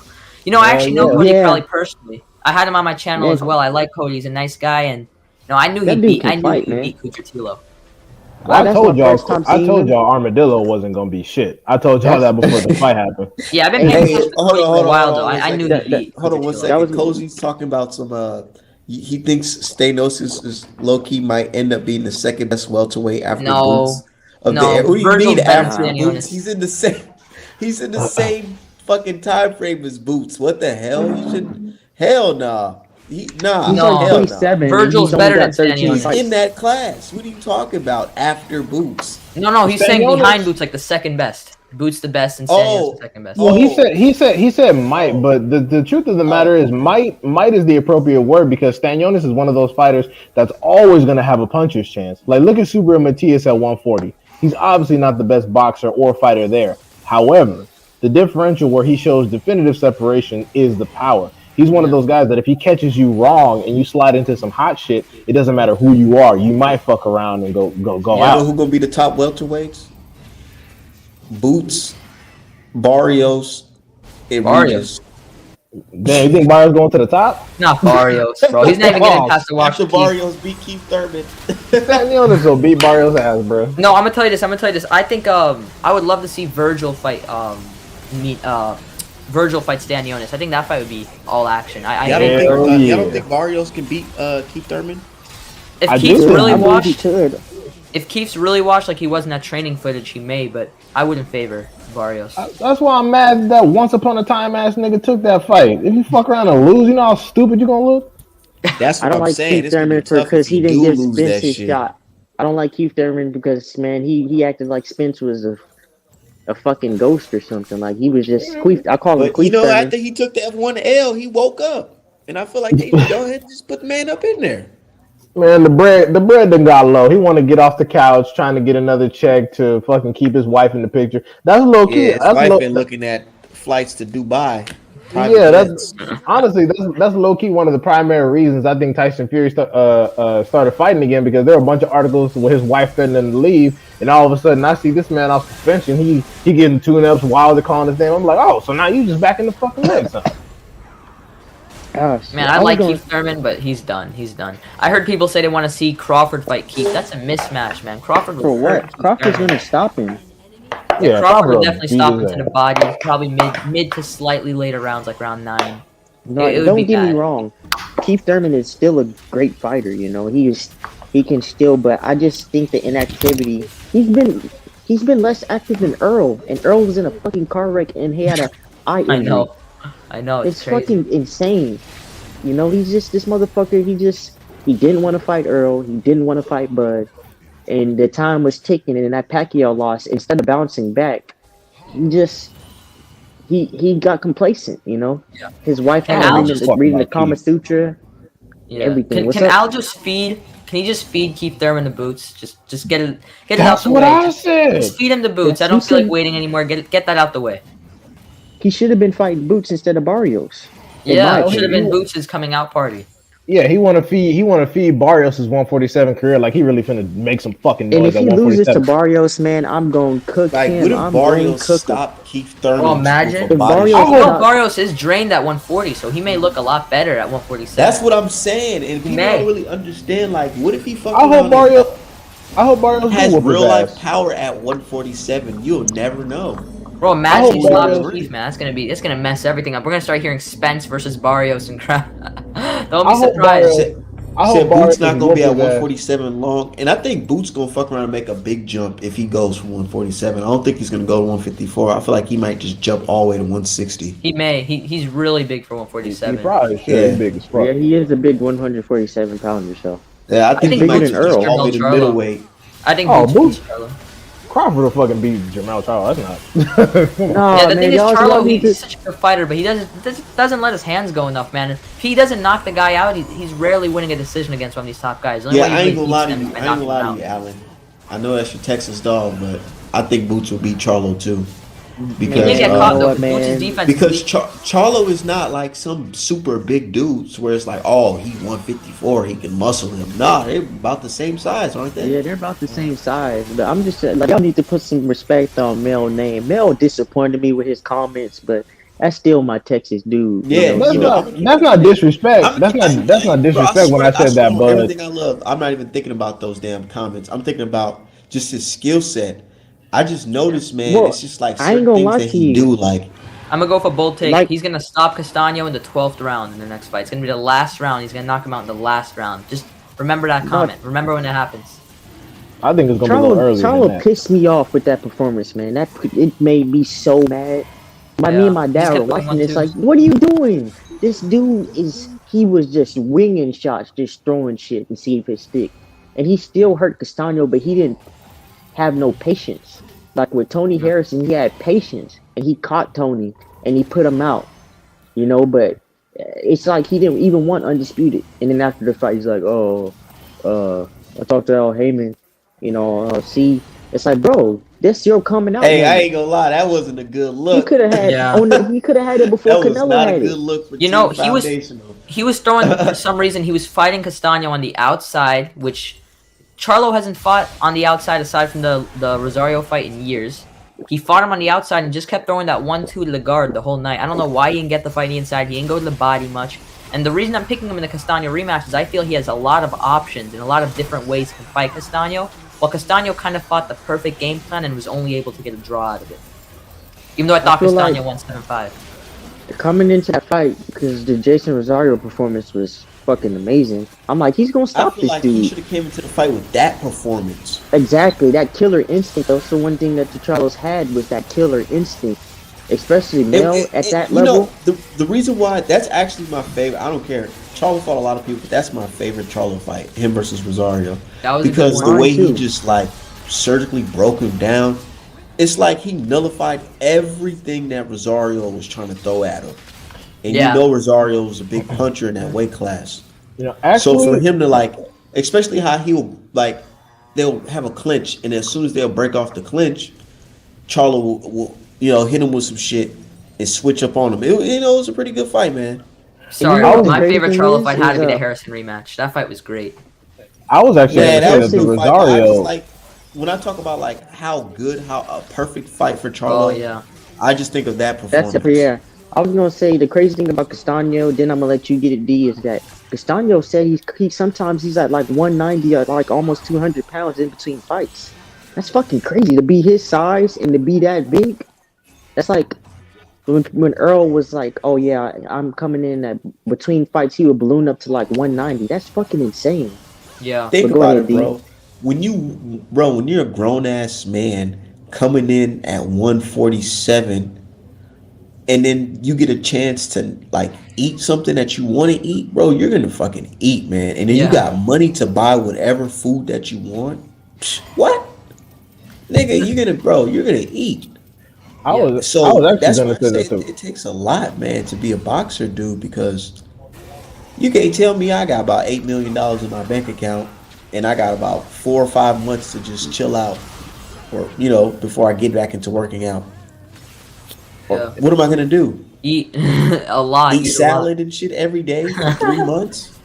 Speaker 2: You know, I actually know Cody Crowley personally. I had him on my channel as well. I like Cody. He's a nice guy, and I knew he beat Cuchitilo.
Speaker 4: I told y'all Armadillo wasn't gonna be shit. I told y'all that before the fight happened.
Speaker 2: Yeah, I've been paying for a while though. I knew that.
Speaker 3: Hold on one second. Cozy's talking about some. He thinks Stanosis is low key might end up being the second best welterweight after Boots. What do you mean after Boots? He's in the same. He's in the same fucking time frame as Boots. What the hell? You should. Hell nah. He's
Speaker 5: 27.
Speaker 2: Virgil's better than Stanionis.
Speaker 3: He's in that class. What are you talking about after Boots?
Speaker 2: No, he's saying behind Boots, like the second best. Boots the best and Stanionis the second best.
Speaker 4: Well, he said might, but the truth of the matter is might is the appropriate word because Stanionis is one of those fighters that's always going to have a puncher's chance. Like look at Subriel Matias at 140. He's obviously not the best boxer or fighter there. However, the differential where he shows definitive separation is the power. He's one of those guys that if he catches you wrong and you slide into some hot shit, it doesn't matter who you are. You might fuck around and go out.
Speaker 3: You know who gonna be the top welterweights? Boots, Barrios, and Regis.
Speaker 4: Damn, you think Barrios going to the top?
Speaker 2: Not Barrios, bro. He's not even getting past the watch.
Speaker 3: After Barrios beat Keith Thurman.
Speaker 4: Stanionis will beat Barrios' ass, bro.
Speaker 2: No, I'm gonna tell you this. I think I would love to see Virgil fight Virgil fights Stanionis. I think that fight would be all action. I
Speaker 3: don't think Barrios can beat Keith Thurman?
Speaker 2: If Keith's really washed like he was in that training footage, he may, but I wouldn't favor Barrios.
Speaker 4: That's why I'm mad that once upon a time ass nigga took that fight. If you fuck around and lose, you know how stupid you gonna look?
Speaker 3: That's what I'm saying.
Speaker 5: Keith Thurman because he didn't give Spence his shot. I don't like Keith Thurman because, man, he acted like Spence was a fucking ghost or something. Like he was just queefed. I call him queefed.
Speaker 3: After he took that F1L, he woke up, and I feel like they go ahead and just put the man up in there.
Speaker 4: Man, the bread done got low. He want to get off the couch, trying to get another check to fucking keep his wife in the picture. That's low key.
Speaker 3: Yeah, his wife been looking at flights to Dubai.
Speaker 4: Yeah, that's honestly that's low key one of the primary reasons I think Tyson Fury started fighting again because there were a bunch of articles with his wife threatening to leave, and all of a sudden I see this man off suspension. He getting tune-ups while they're calling his name. I'm like, oh, so now you just back in the fucking legs, huh?
Speaker 2: Man, I like Keith Thurman, but he's done. I heard people say they want to see Crawford fight Keith. That's a mismatch, man. Crawford will hurt.
Speaker 5: Crawford's gonna stop him.
Speaker 2: Yeah, Crawford will definitely stop him to the body. Probably mid to slightly later rounds, like round 9.
Speaker 5: No, don't get me wrong. Keith Thurman is still a great fighter. You know, he can still, but I just think the inactivity. He's been less active than Earl, and Earl was in a fucking car wreck and he had a eye injury.
Speaker 2: I know. It's crazy.
Speaker 5: Fucking insane. You know, he's just this motherfucker. He didn't want to fight Earl. He didn't want to fight Bud. And the time was ticking, and in that Pacquiao loss, instead of bouncing back, he got complacent, you know? Yeah. His wife had reading the Kama Sutra, everything.
Speaker 2: Can Al just feed? Can he just feed Keith Thurman the boots? Just get it out the way.
Speaker 4: That's what I said.
Speaker 2: Just feed him the boots. I don't feel like waiting anymore. Get that out the way.
Speaker 5: He should have been fighting Boots instead of Barrios.
Speaker 2: Yeah, it should have been Boots' coming out party.
Speaker 4: Yeah, he want to feed Barrios' 147 career like he really finna make some fucking noise.
Speaker 5: And if he loses to Barrios, man, I'm going to cook him.
Speaker 3: What if Barrios stop Keith Thurman?
Speaker 2: Well, imagine. Barrios is drained at 140, so he may look a lot better at 147.
Speaker 3: That's what I'm saying, and people don't really understand. Like, what if he fucking?
Speaker 4: I hope Barrios
Speaker 3: has real life power at 147. You'll never know.
Speaker 2: Bro, imagine he's not Keith, man. It's gonna mess everything up. We're gonna start hearing Spence versus Barrios and crap. Don't be surprised.
Speaker 3: I said Boots not gonna be at 147 long, and I think Boots gonna fuck around and make a big jump if he goes from 147. I don't think he's gonna go to 154. I feel like he might just jump all the way to 160.
Speaker 2: He may. He's really big for 147.
Speaker 4: He probably should be big as fuck.
Speaker 5: Yeah, he is a big 147 pounder. So
Speaker 3: yeah, I think he might just jump all the way to middleweight.
Speaker 2: I think
Speaker 4: Boots. Crawford will fucking beat Jermell Charlo. That's not.
Speaker 2: No, the thing is, Charlo, he's such a good fighter, but he doesn't let his hands go enough, man. If he doesn't knock the guy out, he's rarely winning a decision against one of these top guys.
Speaker 3: I ain't gonna lie to you, Alan. I know that's your Texas dog, but I think Boots will beat Charlo too. Because
Speaker 2: He get caught though. Boots' defense.
Speaker 3: Because Charlo is not like some super big dudes where it's like, oh, he 154, he can muscle him. Nah, they're about the same size, aren't they?
Speaker 5: Yeah, they're about the same size. But I'm just saying, like, y'all need to put some respect on Mel's name. Mel disappointed me with his comments, but that's still my Texas dude.
Speaker 3: Yeah,
Speaker 4: that's not disrespect. That's not disrespect when I said that, but
Speaker 3: everything I love, I'm not even thinking about those damn comments. I'm thinking about just his skill set. I just noticed, man, it's just like certain things that he do. Like,
Speaker 2: I'm gonna go for bold take. He's gonna stop Castaño in the 12th round in the next fight. It's gonna be the last round. He's gonna knock him out in the last round. Just remember that comment. Remember when it happens.
Speaker 4: I think it's gonna be a little early.
Speaker 5: Charlo pissed me off with that performance, man. It made me so mad. Me and my dad were watching this like, what are you doing? This dude he was just winging shots, just throwing shit and see if it stick. And he still hurt Castaño, but he didn't have no patience. Like with Tony Harrison, he had patience and he caught Tony and he put him out, you know, but it's like he didn't even want undisputed. And then after the fight, he's like, I talked to Al Heyman, you know, see, it's like, bro, that's still coming out.
Speaker 3: Hey, I ain't gonna lie, that wasn't a good look.
Speaker 5: He could have had, he could have had it before
Speaker 3: that
Speaker 5: Canelo
Speaker 3: was not
Speaker 5: had
Speaker 3: a good
Speaker 5: it.
Speaker 3: look for
Speaker 2: he was throwing for some reason. He was fighting Castaño on the outside, which Charlo hasn't fought on the outside aside from the Rosario fight in years. He fought him on the outside and just kept throwing that 1-2 to the guard the whole night. I don't know why he didn't get the fight inside. He didn't go to the body much. And the reason I'm picking him in the Castaño rematch is I feel he has a lot of options and a lot of different ways to fight Castaño. While Castaño kind of fought the perfect game plan and was only able to get a draw out of it. Even though I thought Castaño won 7-5.
Speaker 5: Coming into that fight, because the Jason Rosario performance was fucking amazing. I'm like, he's gonna stop this dude.
Speaker 3: He should have came into the fight with that performance.
Speaker 5: Exactly, that killer instinct. Also, one thing that the Charlos had was that killer instinct, especially Mel at that level.
Speaker 3: You know, the reason why that's actually my favorite. I don't care. Charlo fought a lot of people, but that's my favorite Charlo fight. Him versus Rosario.
Speaker 2: That was
Speaker 3: because the way he just like surgically broke him down. It's like he nullified everything that Rosario was trying to throw at him. And you know Rosario was a big puncher in that weight class.
Speaker 4: You know, actually,
Speaker 3: so for him to like, especially how he'll like, they'll have a clinch, and as soon as they'll break off the clinch, Charlo will hit him with some shit and switch up on him. It was a pretty good fight, man.
Speaker 2: Sorry, my favorite Charlo fight had to be the Harrison rematch. That fight was great.
Speaker 4: I was actually that was the Rosario.
Speaker 3: Like, when I talk about like how a perfect fight for Charlo, I just think of that performance.
Speaker 5: I was gonna say the crazy thing about Castaño, then I'm gonna let you get it, D, is that Castaño said he sometimes he's at like 190 or like almost 200 pounds in between fights. That's fucking crazy to be his size and to be that big. That's like when Earl was like, oh yeah, I'm coming in at between fights, he would balloon up to like 190. That's fucking insane.
Speaker 2: Yeah.
Speaker 3: Think about it, bro. When you're a grown ass man coming in at 147. And then you get a chance to like eat something that you want to eat, bro. You're gonna fucking eat, man. And then you got money to buy whatever food that you want. What, nigga? You're gonna eat. That's why I say it takes a lot, man, to be a boxer, dude. Because you can't tell me I got about $8 million in my bank account, and I got about 4 or 5 months to just chill out, or before I get back into working out. What am I gonna do?
Speaker 2: Eat a lot.
Speaker 3: Eat salad and shit every day for 3 months?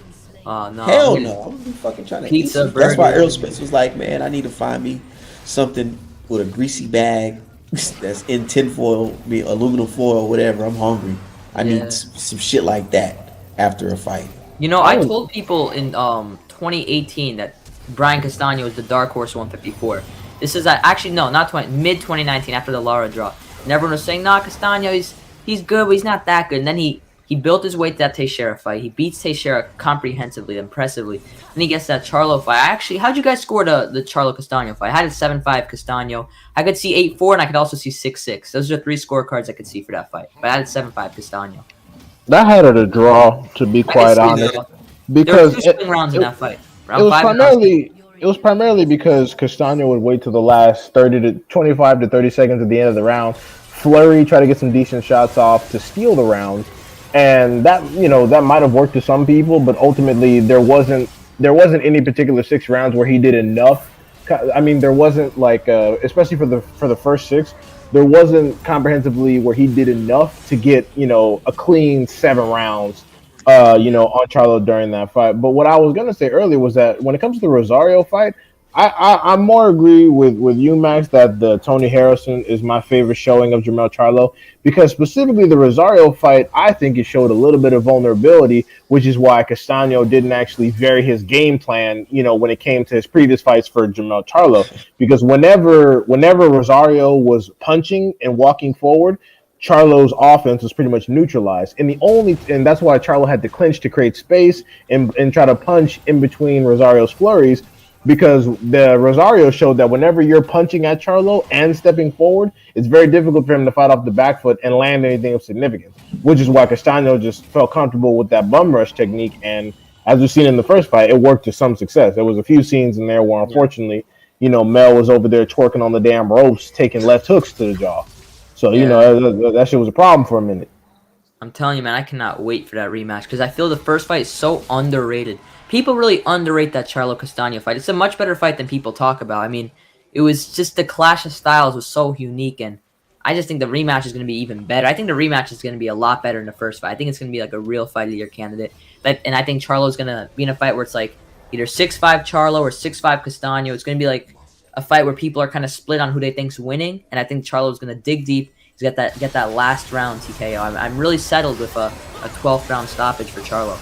Speaker 2: Oh no!
Speaker 3: Hell no! I'm gonna be fucking trying to eat. That's why Earl Spence was like, man, I need to find me something with a greasy bag that's in tinfoil, aluminum foil, whatever. I'm hungry. I need some shit like that after a fight.
Speaker 2: I told people in 2018 that Brian Castaño was the dark horse 154. This is actually no, not mid 2019 after the Lara draw. And everyone was saying, nah, Castaño, he's good, but he's not that good. And then he built his way to that Teixeira fight. He beats Teixeira comprehensively, impressively. And he gets that Charlo fight. How'd you guys score the Charlo Castaño fight? I had a 7-5 Castaño. I could see 8-4, and I could also see 6-6. Those are the 3 scorecards I could see for that fight. But I had a 7-5 Castaño.
Speaker 4: That had it a draw, to be quite honest. Because
Speaker 2: there were 2 swing rounds in that fight.
Speaker 4: It was primarily because Castaño would wait till the last 25 to 30 seconds at the end of the round. Flurry try to get some decent shots off to steal the round, and that might have worked to some people, but ultimately there wasn't any particular 6 rounds where he did enough I mean, there wasn't like, especially for the first 6, there wasn't comprehensively where he did enough to get a clean 7 rounds, on Charlo during that fight. But what I was gonna say earlier was that when it comes to the Rosario fight, I more agree with you, Max, that the Tony Harrison is my favorite showing of Jermell Charlo, because specifically the Rosario fight, I think it showed a little bit of vulnerability, which is why Castaño didn't actually vary his game plan, when it came to his previous fights for Jermell Charlo, because whenever Rosario was punching and walking forward, Charlo's offense was pretty much neutralized, and that's why Charlo had to clinch to create space and try to punch in between Rosario's flurries, because the Rosario showed that whenever you're punching at Charlo and stepping forward, it's very difficult for him to fight off the back foot and land anything of significance, which is why Castaño just felt comfortable with that bum rush technique. And as we've seen in the first fight, it worked to some success. There was a few scenes in there where, unfortunately, Mel was over there twerking on the damn ropes, taking left hooks to the jaw. So, that shit was a problem for a minute.
Speaker 2: I'm telling you, man, I cannot wait for that rematch, because I feel the first fight is so underrated. People really underrate that Charlo Castaño fight. It's a much better fight than people talk about. I mean, it was just the clash of styles was so unique, and I just think the rematch is going to be even better. I think the rematch is going to be a lot better than the first fight. I think it's going to be like a real fight of the year candidate. And I think Charlo's going to be in a fight where it's like either 6-5 Charlo or 6-5 Castaño. It's going to be like a fight where people are kind of split on who they think's winning, and I think Charlo's going to dig deep. He's get that last round TKO. I'm really settled with a 12th round stoppage for Charlo.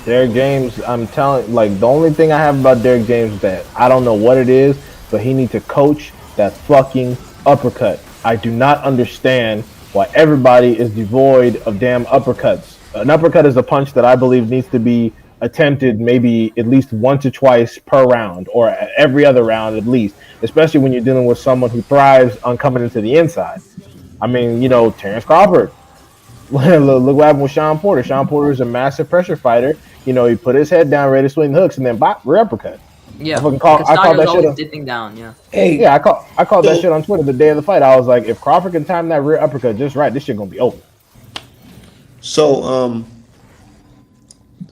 Speaker 4: Derrick James, I'm telling, the only thing I have about Derrick James is that I don't know what it is, but he needs to coach that fucking uppercut. I do not understand why everybody is devoid of damn uppercuts. An uppercut is a punch that I believe needs to be attempted maybe at least once or twice per round, or every other round at least, especially when you're dealing with someone who thrives on coming into the inside. I mean, Terrence Crawford. Look what happened with Sean Porter. Sean Porter is a massive pressure fighter. He put his head down, ready to swing the hooks, and then bop, rear uppercut.
Speaker 2: Yeah,
Speaker 4: I called that shit
Speaker 2: dipping down. Yeah.
Speaker 3: Hey,
Speaker 4: yeah, I called that shit on Twitter the day of the fight. I was like, if Crawford can time that rear uppercut just right, this shit gonna be over.
Speaker 3: So,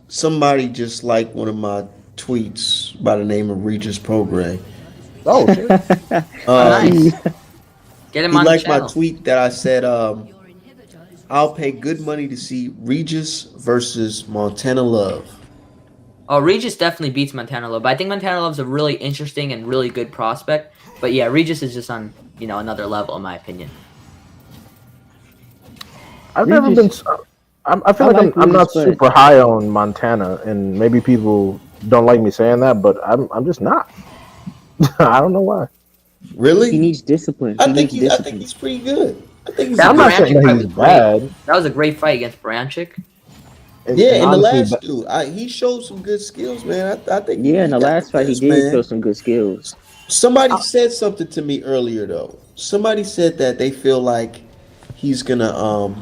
Speaker 3: somebody just liked one of my tweets by the name of Regis Prograis.
Speaker 4: Oh shit!
Speaker 2: Nice. Get him
Speaker 3: he
Speaker 2: on
Speaker 3: liked
Speaker 2: the channel.
Speaker 3: my tweet that I said, I'll pay good money to see Regis versus Montana Love.
Speaker 2: Oh, Regis definitely beats Montana Love, but I think Montana Love's a really interesting and really good prospect. But yeah, Regis is just on another level in my opinion.
Speaker 4: I've never been. I feel like I'm not super high on Montana, and maybe people don't like me saying that, but I'm just not. I don't know why.
Speaker 3: Really?
Speaker 5: He needs discipline.
Speaker 3: I think he's pretty good. I think he's.
Speaker 4: I'm not saying that he's bad.
Speaker 2: That was a great fight against Branchik.
Speaker 3: Yeah, in the last dude, he showed some good skills, man. I think.
Speaker 5: Yeah, in the last fight, he did show some good skills.
Speaker 3: Somebody said something to me earlier, though. Somebody said that they feel like he's gonna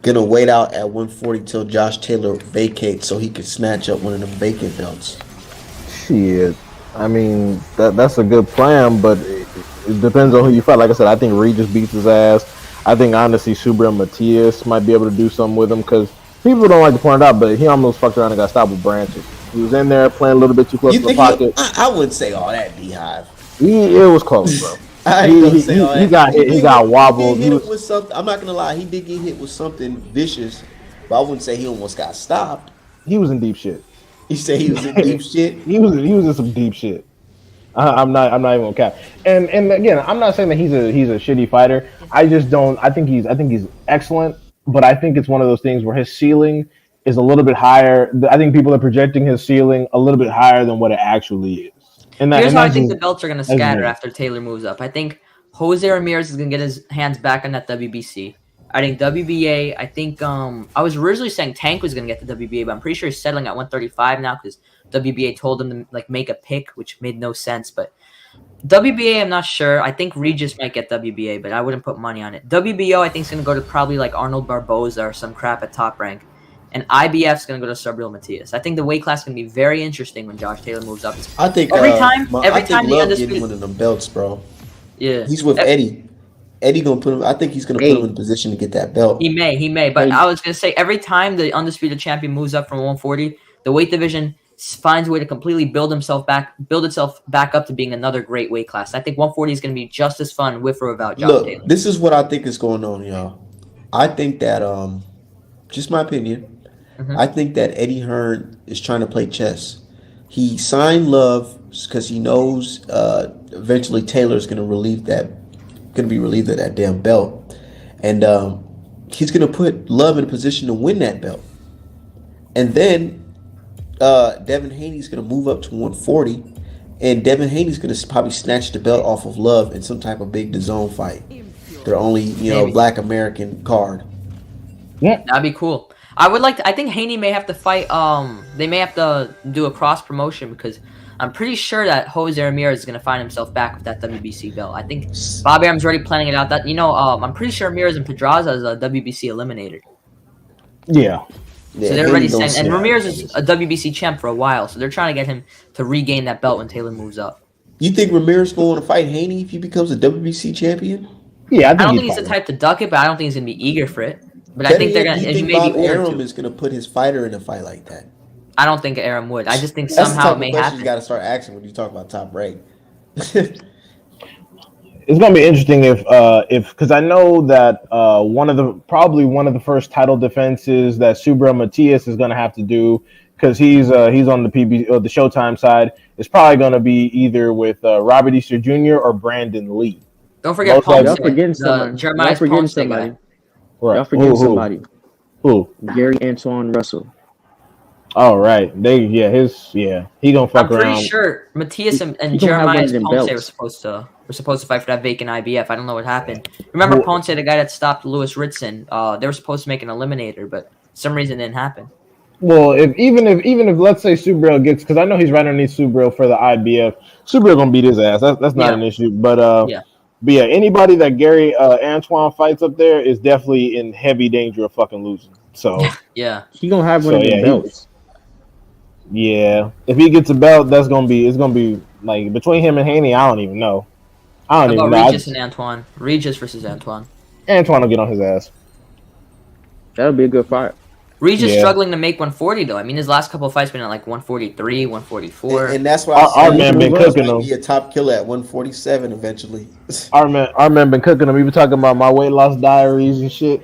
Speaker 3: wait out at 140 till Josh Taylor vacates, so he could snatch up one of them vacant belts.
Speaker 4: Shit, I mean that's a good plan, but it depends on who you fight. Like I said, I think Regis beats his ass. I think honestly, Subriel Matias might be able to do something with him, because people don't like to point it out, but he almost fucked around and got stopped with Branchik. He was in there playing a little bit too close to the pocket.
Speaker 3: I wouldn't say all that, Beehive.
Speaker 4: It was close, bro. He got hit. He got wobbled.
Speaker 3: He hit with something. I'm not gonna lie. He did get hit with something vicious, but I wouldn't say he almost got stopped.
Speaker 4: He was in deep shit.
Speaker 3: You say he was in deep shit?
Speaker 4: He was in some deep shit. I'm not even gonna cap. And again, I'm not saying that he's a shitty fighter. I just don't. I think he's excellent, but I think it's one of those things where his ceiling is a little bit higher. I think people are projecting his ceiling a little bit higher than what it actually is.
Speaker 2: Here's how I think the belts are going to scatter after Taylor moves up. I think Jose Ramirez is going to get his hands back on that WBC. I think WBA, I was originally saying Tank was going to get the WBA, but I'm pretty sure he's settling at 135 now because WBA told him to make a pick, which made no sense. But WBA, I'm not sure. I think Regis might get WBA, but I wouldn't put money on it. WBO, I think is going to go to probably like Arnold Barboza or some crap at Top Rank. And IBF is going to go to Subriel Matias. I think the weight class is going to be very interesting when Josh Taylor moves up.
Speaker 3: I think
Speaker 2: every time
Speaker 3: the undisputed one of them belts, bro.
Speaker 2: Yeah,
Speaker 3: he's with Eddie. Eddie gonna put him. I think he's gonna put him in position to get that belt.
Speaker 2: He may. But I was gonna say every time the undisputed champion moves up from 140, the weight division finds a way to completely build itself back up to being another great weight class. I think 140 is going to be just as fun with or without Josh Taylor.
Speaker 3: This is what I think is going on, y'all. I think that just my opinion. I think that Eddie Hearn is trying to play chess. He signed Love because he knows eventually Taylor's going to be relieved of that damn belt, and he's going to put Love in a position to win that belt, and then Devin Haney's going to move up to 140, and Devin Haney's going to probably snatch the belt off of Love in some type of big DAZN fight. Their only Black American card.
Speaker 2: Yeah, that'd be cool. I think Haney may have to fight. They may have to do a cross promotion because I'm pretty sure that Jose Ramirez is going to find himself back with that WBC belt. I think Bobby Arum's already planning it out. That I'm pretty sure Ramirez and Pedraza is a WBC eliminator.
Speaker 4: Yeah.
Speaker 2: So they're already saying, and Ramirez is a WBC champ for a while, so they're trying to get him to regain that belt when Taylor moves up.
Speaker 3: You think Ramirez going to fight Haney if he becomes a WBC champion?
Speaker 4: Yeah,
Speaker 2: I don't think he's the type to duck it, but I don't think he's going to be eager for it. But I think they're going to.
Speaker 3: You think Bob Arum is going to put his fighter in a fight like that?
Speaker 2: I don't think Arum would. I just think somehow it may happen.
Speaker 3: You got to start asking when you talk about Top Rank.
Speaker 4: It's gonna be interesting if because I know that one of the first title defenses that Subriel Matias is gonna have to do, because he's on the the Showtime side, is probably gonna be either with Robert Easter Jr. or Brandon Lee.
Speaker 2: Don't forget
Speaker 5: Ponce. Y'all forgetting somebody.
Speaker 2: Y'all forgetting
Speaker 5: somebody.
Speaker 4: Right.
Speaker 5: Y'all forgetting somebody.
Speaker 4: Who?
Speaker 5: Gary Antoine Russell.
Speaker 4: Oh right, he gonna fuck around.
Speaker 2: I'm pretty sure Matias and Jeremiah Ponce were supposed to fight for that vacant IBF. I don't know what happened. Remember Ponce, the guy that stopped Lewis Ritson? They were supposed to make an eliminator, but for some reason it didn't happen.
Speaker 4: Well, even if let's say Subriel gets, because I know he's right underneath Subriel for the IBF, Subriel gonna beat his ass. That's not an issue. But anybody that Gary Antoine fights up there is definitely in heavy danger of fucking losing. So
Speaker 2: yeah,
Speaker 5: he gonna have one of the belts.
Speaker 4: Yeah, if he gets a belt, it's gonna be like between him and Haney. I don't even know.
Speaker 2: Regis and Antoine. Regis versus Antoine.
Speaker 4: Antoine will get on his ass.
Speaker 5: That'll be a good fight.
Speaker 2: Regis struggling to make 140 though. I mean, his last couple of fights been at like 143, 144.
Speaker 3: And that's why
Speaker 4: our man been cooking him.
Speaker 3: Be a top killer at 147 eventually.
Speaker 4: Our man been cooking him. He been talking about my weight loss diaries and shit.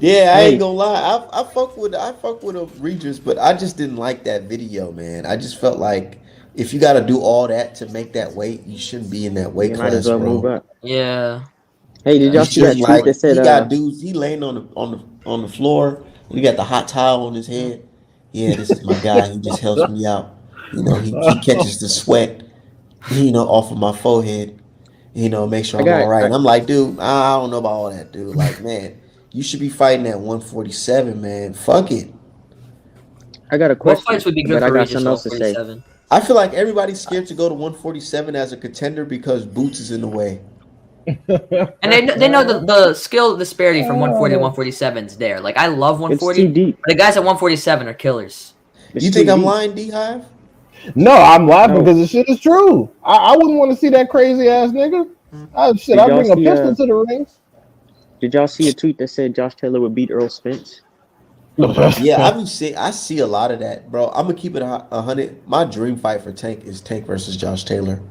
Speaker 3: Yeah, I ain't gonna lie. I fuck with a Regis, but I just didn't like that video, man. I just felt like if you got to do all that to make that weight, you shouldn't be in that weight class, bro.
Speaker 2: Yeah.
Speaker 5: Hey, did y'all see that tweet that said
Speaker 3: he got dudes? He laying on the floor. We got the hot towel on his head. Yeah, this is my guy. He just helps me out. You know, he catches the sweat, off of my forehead. Make sure I'm all right. And I'm like, dude, I don't know about all that, dude. Like, man, you should be fighting at 147, man. Fuck it.
Speaker 5: I got a question.
Speaker 2: What fights would be good for Regis 147?
Speaker 3: I feel like everybody's scared to go to 147 as a contender because Boots is in the way.
Speaker 2: And they know the skill disparity from 140 to 147 is there. Like, I love 140,
Speaker 5: it's too deep.
Speaker 2: But the guys at 147 are killers.
Speaker 3: You think I'm lying, D-Hive?
Speaker 4: No, I'm laughing because the shit is true. I wouldn't want to see that crazy ass nigga. I'd bring a pistol to the ring.
Speaker 5: Did y'all see a tweet that said Josh Taylor would beat Earl Spence?
Speaker 3: Yeah, I see a lot of that, bro. I'm gonna keep it 100. My dream fight for Tank is Tank versus Josh Taylor.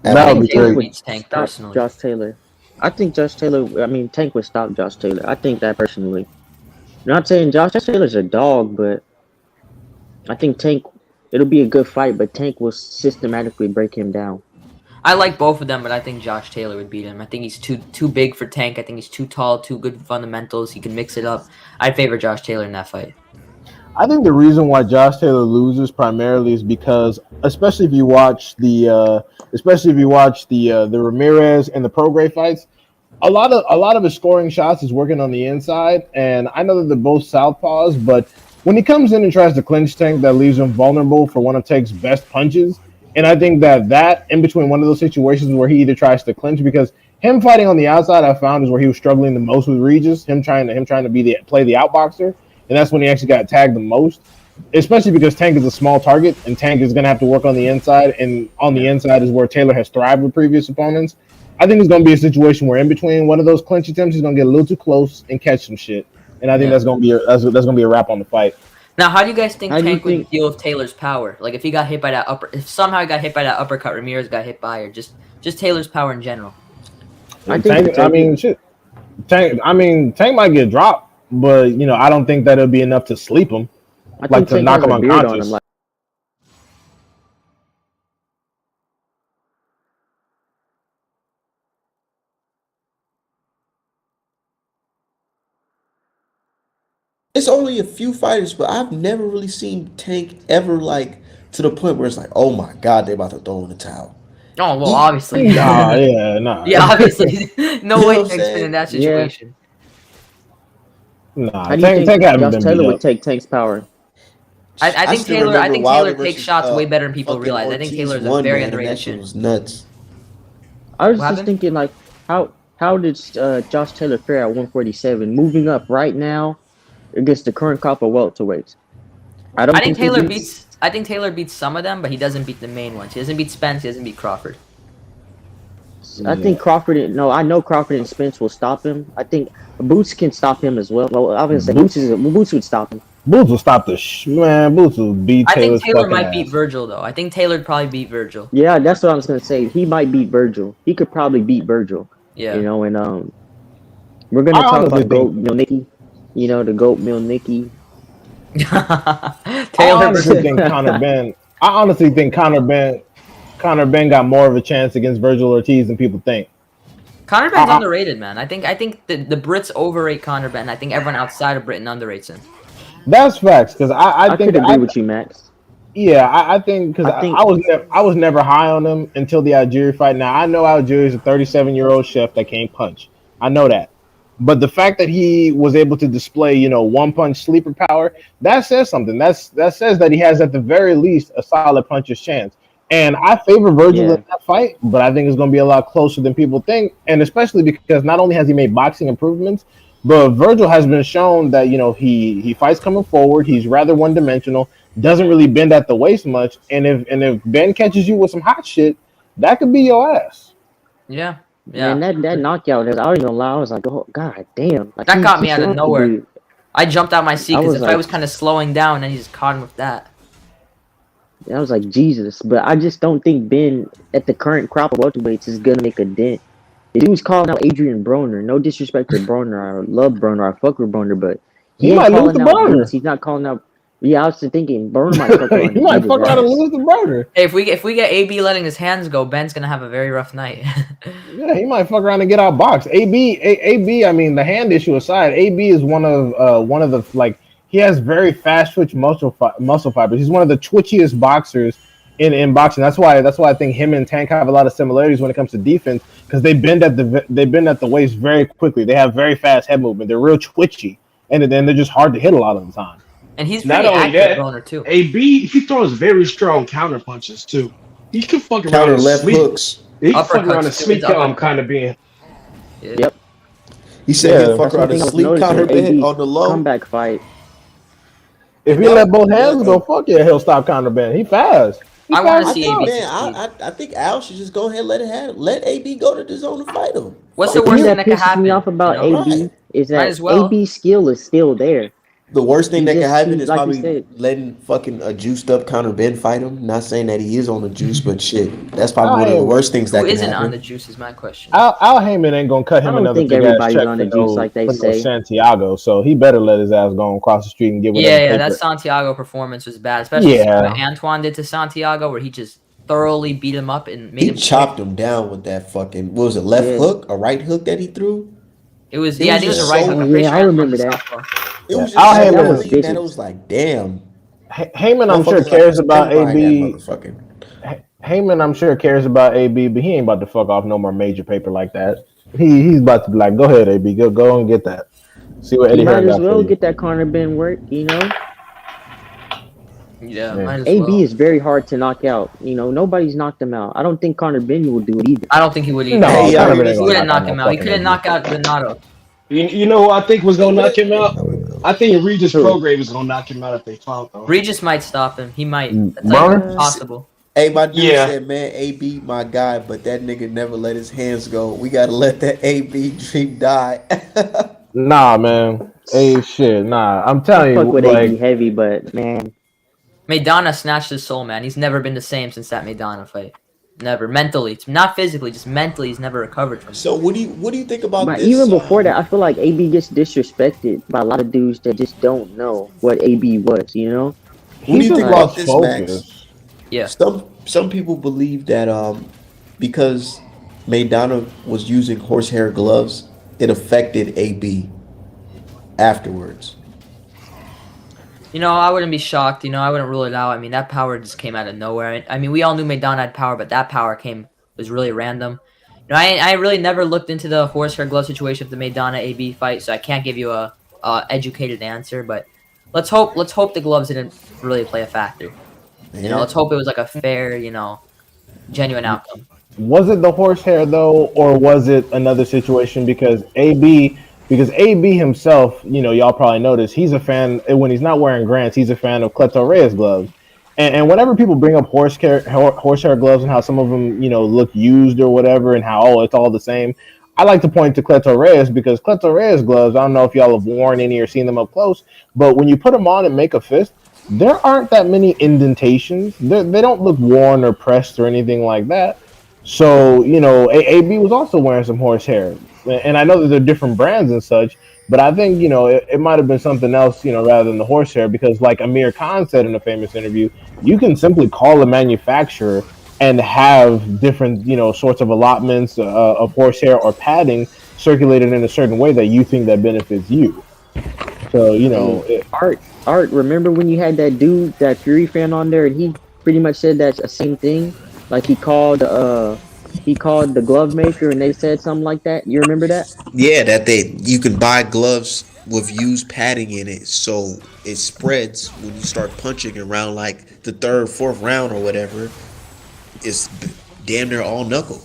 Speaker 4: That would be great.
Speaker 2: Tank personally.
Speaker 5: Josh Taylor. I think Josh Taylor. I mean, Tank would stop Josh Taylor. I think that personally. I'm not saying Josh Taylor's a dog, but I think Tank. It'll be a good fight, but Tank will systematically break him down.
Speaker 2: I like both of them, but I think Josh Taylor would beat him. I think he's too big for Tank. I think he's too tall, too good fundamentals. He can mix it up. I favor Josh Taylor in that fight.
Speaker 4: I think the reason why Josh Taylor loses primarily is because, especially if you watch the Ramirez and the Prograis fights, a lot of his scoring shots is working on the inside. And I know that they're both southpaws, but when he comes in and tries to clinch Tank, that leaves him vulnerable for one of Tank's best punches. And I think that in between one of those situations where he either tries to clinch, because him fighting on the outside, I found, is where he was struggling the most with Regis. Him trying to play the outboxer. And that's when he actually got tagged the most, especially because Tank is a small target and Tank is going to have to work on the inside. And on the inside is where Taylor has thrived with previous opponents. I think it's going to be a situation where in between one of those clinch attempts, he's going to get a little too close and catch some shit. And I think that's going to be a wrap on the fight.
Speaker 2: Now, how do you guys think
Speaker 5: How do you
Speaker 2: Tank would
Speaker 5: think-
Speaker 2: deal with Taylor's power? Like, if he got hit by that if somehow he got hit by that uppercut, Ramirez got hit by, or just Taylor's power in general.
Speaker 4: Tank might get dropped, but you know, I don't think that it'll be enough to sleep him,
Speaker 5: I
Speaker 4: like to
Speaker 5: Tank
Speaker 4: knock
Speaker 5: has
Speaker 4: him
Speaker 5: a beard on
Speaker 4: unconscious.
Speaker 5: him, like,
Speaker 3: It's only a few fighters, but I've never really seen Tank ever like to the point where it's like, oh my god, they about to throw in the towel.
Speaker 2: Oh well,
Speaker 3: He-
Speaker 2: obviously.
Speaker 4: Nah, yeah, nah.
Speaker 2: Yeah, obviously. No
Speaker 3: You know
Speaker 2: way
Speaker 3: what I'm
Speaker 2: Tank's been
Speaker 3: saying?
Speaker 2: in that
Speaker 5: Yeah.
Speaker 2: situation.
Speaker 4: Nah,
Speaker 5: how do you
Speaker 4: Tank
Speaker 5: think
Speaker 4: haven't
Speaker 5: Josh
Speaker 4: been
Speaker 5: Taylor
Speaker 4: beat
Speaker 5: would
Speaker 4: up.
Speaker 5: take Tank's power?
Speaker 2: I think
Speaker 3: still
Speaker 2: Taylor. I
Speaker 3: remember
Speaker 2: think
Speaker 3: Wilder
Speaker 2: Taylor takes
Speaker 3: versus,
Speaker 2: shots way better than people
Speaker 3: fucking
Speaker 2: realize. I think
Speaker 3: Ortiz
Speaker 2: Taylor's a
Speaker 3: won,
Speaker 2: very
Speaker 3: man, and
Speaker 2: underrated
Speaker 3: that shit
Speaker 2: chin.
Speaker 3: was nuts.
Speaker 5: I was
Speaker 2: What
Speaker 5: just
Speaker 2: happened?
Speaker 5: thinking, like, how did Josh Taylor fare at 147, moving up right now against the current crop of welterweights? I don't
Speaker 2: I think
Speaker 5: think he
Speaker 2: Taylor beats. I think Taylor beats some of them, but he doesn't beat the main ones. He doesn't beat Spence. He doesn't beat Crawford.
Speaker 5: I think Crawford. No, I know Crawford and Spence will stop him. I think Boots can stop him as well. Well, I was gonna say Boots would stop him.
Speaker 4: Boots will stop the man. Boots will beat
Speaker 2: I
Speaker 4: Taylor's
Speaker 2: think Taylor
Speaker 4: fucking
Speaker 2: might
Speaker 4: ass.
Speaker 2: beat Virgil though. I think Taylor'd probably beat Virgil.
Speaker 5: Yeah, that's what I was gonna say. He might beat Virgil. He could probably beat Virgil.
Speaker 2: Yeah.
Speaker 5: You know, and we're gonna
Speaker 4: I
Speaker 5: talk
Speaker 4: honestly
Speaker 5: about Goat Milnicki. You know, the Goat Milnicki.
Speaker 4: I
Speaker 2: Taylor
Speaker 4: honestly
Speaker 2: versus
Speaker 4: think Conor Ben. I honestly think Conor Ben got more of a chance against Virgil Ortiz than people think.
Speaker 2: Conor Ben's underrated, man. I think the Brits overrate Conor Ben. I think everyone outside of Britain underrates him.
Speaker 4: That's facts, because I think
Speaker 5: could agree with you, Max.
Speaker 4: Yeah, I think because
Speaker 5: I think-
Speaker 4: I was never high on him until the Algieri fight. Now I know Algieri's a 37-year-old chef that can't punch. I know that, but the fact that he was able to display, you know, one punch sleeper power, that says something. That says that he has at the very least a solid puncher's chance. And I favor Virgil in that fight, but I think it's going to be a lot closer than people think, and especially because not only has he made boxing improvements, but Virgil has been shown that, you know, he fights coming forward. He's rather one-dimensional, doesn't really bend at the waist much, and if Ben catches you with some hot shit, that could be your ass.
Speaker 2: Yeah. Yeah.
Speaker 5: And that knockout, I don't even lie. I was like, oh god damn! Like,
Speaker 2: That got me
Speaker 5: he
Speaker 2: out of
Speaker 5: shot the
Speaker 2: nowhere.
Speaker 5: dude.
Speaker 2: I jumped out my seat
Speaker 5: I
Speaker 2: because
Speaker 5: was
Speaker 2: the fight
Speaker 5: like-
Speaker 2: was kind of slowing down, and he just caught him with that.
Speaker 5: I was like, Jesus, but I just don't think Ben at the current crop of welterweights is gonna make a dent. The dude's calling out Adrian Broner. No disrespect to Broner, I love Broner, I fuck with Broner, but
Speaker 4: He
Speaker 5: ain't
Speaker 4: might lose
Speaker 5: calling
Speaker 4: to
Speaker 5: out
Speaker 4: Broner.
Speaker 5: Boots. He's not calling out. Yeah, I was thinking Broner might fuck around.
Speaker 4: He
Speaker 5: and
Speaker 4: might
Speaker 5: beat
Speaker 4: fuck
Speaker 5: his
Speaker 4: around and
Speaker 5: ass.
Speaker 4: lose the burner.
Speaker 2: Hey, if we get AB letting his hands go, Ben's gonna have a very rough night.
Speaker 4: Yeah, he might fuck around and get out boxed. AB. I mean, the hand issue aside, AB is one of the, like, he has very fast twitch muscle fibers. He's one of the twitchiest boxers in boxing. That's why I think him and Tank have a lot of similarities when it comes to defense, because they bend at the waist very quickly. They have very fast head movement. They're real twitchy, and then they're just hard to hit a lot of the time.
Speaker 2: And he's
Speaker 7: Not
Speaker 2: pretty
Speaker 7: only
Speaker 2: accurate,
Speaker 7: that,
Speaker 2: Broner too.
Speaker 7: AB, he throws very strong counter punches too. He can fuck around
Speaker 3: Counter
Speaker 7: and
Speaker 3: left
Speaker 7: sleep.
Speaker 3: hooks.
Speaker 7: He can fuck
Speaker 2: Uppercuts,
Speaker 7: around and
Speaker 2: too.
Speaker 7: sleep
Speaker 2: It's uppercuts.
Speaker 7: kind of being.
Speaker 2: Yeah.
Speaker 5: Yep.
Speaker 3: He said
Speaker 4: Yeah,
Speaker 3: he'll fuck
Speaker 5: That's one
Speaker 3: around
Speaker 5: thing
Speaker 3: and
Speaker 5: I was
Speaker 3: sleep
Speaker 5: noticing
Speaker 3: counter
Speaker 5: with
Speaker 3: bed
Speaker 5: AB
Speaker 3: on the low.
Speaker 5: comeback fight.
Speaker 4: If he let both hands go, fuck yeah, he'll stop Conor Ben. He fast. He
Speaker 2: I wanna
Speaker 4: fast
Speaker 2: see
Speaker 4: as fuck.
Speaker 2: AB.
Speaker 3: Man, I think Al should just go ahead and let AB go to the zone to fight him.
Speaker 2: What's
Speaker 5: The
Speaker 2: the worst
Speaker 5: thing
Speaker 2: thing
Speaker 5: that
Speaker 2: that could
Speaker 5: pisses
Speaker 2: happen?
Speaker 5: me off about
Speaker 2: you know?
Speaker 5: AB is
Speaker 2: Might
Speaker 5: that
Speaker 2: as well.
Speaker 5: AB's skill is still there.
Speaker 3: The worst thing
Speaker 5: He
Speaker 3: that can
Speaker 5: just-
Speaker 3: happen
Speaker 5: he-
Speaker 3: is
Speaker 5: like you
Speaker 3: probably
Speaker 5: said-
Speaker 3: letting fucking a juiced up Conor Ben fight him. Not saying that he is on the juice, but shit, that's probably one of the worst things that
Speaker 2: Who
Speaker 3: can
Speaker 2: isn't
Speaker 3: happen.
Speaker 2: on the juice is my question.
Speaker 4: Al Heyman ain't gonna cut him
Speaker 5: I don't
Speaker 4: another
Speaker 5: think
Speaker 4: big ass
Speaker 5: everybody's
Speaker 4: check
Speaker 5: on
Speaker 4: for
Speaker 5: the juice like they
Speaker 4: for no
Speaker 5: say.
Speaker 4: Santiago, so he better let his ass go across the street and get whatever.
Speaker 2: Yeah, that
Speaker 4: paper.
Speaker 2: Santiago performance was bad, especially
Speaker 4: Yeah.
Speaker 2: what Antoine did to Santiago, where he just thoroughly beat him up and made
Speaker 3: He
Speaker 2: him
Speaker 3: chopped him down with that fucking, what was it, left
Speaker 5: Yeah.
Speaker 3: hook, a right hook that he threw?
Speaker 2: It was
Speaker 3: It
Speaker 2: I
Speaker 3: was
Speaker 2: think it was a
Speaker 3: just
Speaker 2: right
Speaker 3: so-
Speaker 2: hook. I'm
Speaker 5: Yeah,
Speaker 2: pretty sure
Speaker 5: I
Speaker 2: Antoine
Speaker 5: remember
Speaker 2: was
Speaker 5: that.
Speaker 2: southpaw.
Speaker 3: It was just
Speaker 4: Al
Speaker 3: so
Speaker 4: Heyman
Speaker 5: was
Speaker 3: clean that
Speaker 5: vicious.
Speaker 3: it was like, damn.
Speaker 4: Heyman, I'm sure
Speaker 3: Motherfuckers
Speaker 4: cares
Speaker 3: like
Speaker 4: about
Speaker 3: pinpoint
Speaker 4: AB.
Speaker 3: that motherfucking-
Speaker 4: Heyman, I'm sure cares about AB, but he ain't about to fuck off no more major paper like that. He's about to be like, go ahead, AB, go and get that. See what Eddie
Speaker 5: He might
Speaker 4: Hearn
Speaker 5: as
Speaker 4: got
Speaker 5: well
Speaker 4: for you.
Speaker 5: get that Conor Ben work, you know?
Speaker 2: Yeah,
Speaker 4: Yeah.
Speaker 2: might as
Speaker 5: AB
Speaker 2: well.
Speaker 5: is very hard to knock out. You know, nobody's knocked him out. I don't think Conor Ben will do it either.
Speaker 2: I don't think he would either.
Speaker 4: No,
Speaker 3: Hey,
Speaker 2: he
Speaker 3: Conor
Speaker 4: Ben ain't gonna
Speaker 2: wouldn't knock
Speaker 4: no
Speaker 2: him out. He
Speaker 4: fucking
Speaker 2: couldn't
Speaker 4: AB.
Speaker 2: knock out Renato.
Speaker 7: You know who I think was gonna knock him out? I think Regis
Speaker 5: Who?
Speaker 7: Prograve is gonna knock him out if they fought though.
Speaker 2: Regis might stop him. He might. That's
Speaker 4: Broner?
Speaker 2: like possible.
Speaker 3: Hey, my dude
Speaker 7: Yeah.
Speaker 3: said, man, AB my guy, but that nigga never let his hands go. We gotta let that AB dream die.
Speaker 4: Nah, man. Hey, shit, nah. I'm telling
Speaker 5: Fuck
Speaker 4: you,
Speaker 5: with
Speaker 4: like,
Speaker 5: AB heavy, but man,
Speaker 2: Maidana snatched his soul, man. He's never been the same since that Maidana fight. Never. Mentally. It's not physically, just mentally he's never recovered from it.
Speaker 3: So what do you think about
Speaker 5: but
Speaker 3: this?
Speaker 5: even before that, I feel like AB gets disrespected by a lot of dudes that just don't know what AB was. You know?
Speaker 3: What do
Speaker 4: he's
Speaker 3: you
Speaker 4: just
Speaker 3: think about
Speaker 4: lost
Speaker 3: this, Max?
Speaker 4: focus.
Speaker 2: Yeah.
Speaker 3: Some people believe that because Maidana was using horsehair gloves, it affected AB afterwards.
Speaker 2: You know, I wouldn't be shocked. You know, I wouldn't rule it out. I mean, that power just came out of nowhere. I mean, we all knew Maidana had power, but that power was really random. You know, I really never looked into the horsehair glove situation of the Maidana AB fight, so I can't give you a educated answer. But let's hope the gloves didn't really play a factor. You know, let's hope it was like a fair, you know, genuine outcome.
Speaker 4: Was it the horsehair though, or was it another situation? Because AB himself, you know, y'all probably noticed he's a fan when he's not wearing Grants. He's a fan of Cleto Reyes gloves, and whenever people bring up horsehair gloves and how some of them, you know, look used or whatever, and how it's all the same, I like to point to Cleto Reyes because Cleto Reyes gloves. I don't know if y'all have worn any or seen them up close, but when you put them on and make a fist, there aren't that many indentations. They don't look worn or pressed or anything like that. So, you know, AB was also wearing some horsehair. And I know that they're different brands and such, but I think, you know, it might have been something else, you know, rather than the horsehair, because like Amir Khan said in a famous interview, you can simply call a manufacturer and have different, you know, sorts of allotments of horsehair or padding circulated in a certain way that you think that benefits you. So, you know,
Speaker 5: Art, remember when you had that dude, that Fury fan on there, and he pretty much said that's the same thing? Like he called the glove maker and they said something like that. You remember that?
Speaker 3: Yeah, that you can buy gloves with used padding in it, so it spreads when you start punching around like the third, fourth round or whatever. It's damn near all knuckle.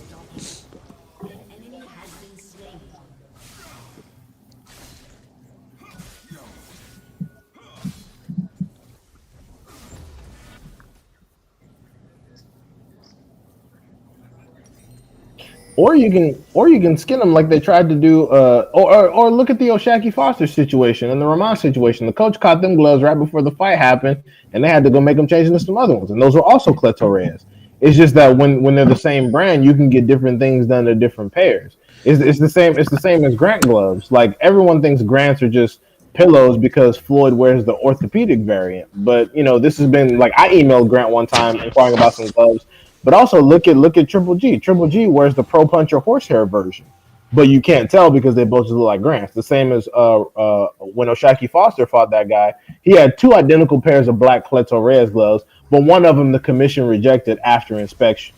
Speaker 4: or you can skin them like they tried to do, or look at the Oshaki Foster situation and the Ramon situation. The coach caught them gloves right before the fight happened, and they had to go make them change into some other ones, and those were also Cleto Reyes. It's just that when they're the same brand, you can get different things done to different pairs. It's the same. It's the same as Grant gloves. Like everyone thinks Grants are just pillows because Floyd wears the orthopedic variant. But you know, this has been like I emailed Grant one time inquiring about some gloves. But also look at Triple G. Triple G wears the Pro Puncher horsehair version, but you can't tell because they both just look like Grants. The same as when Oshaki Foster fought that guy, he had two identical pairs of black Cleto Reyes gloves, but one of them the commission rejected after inspection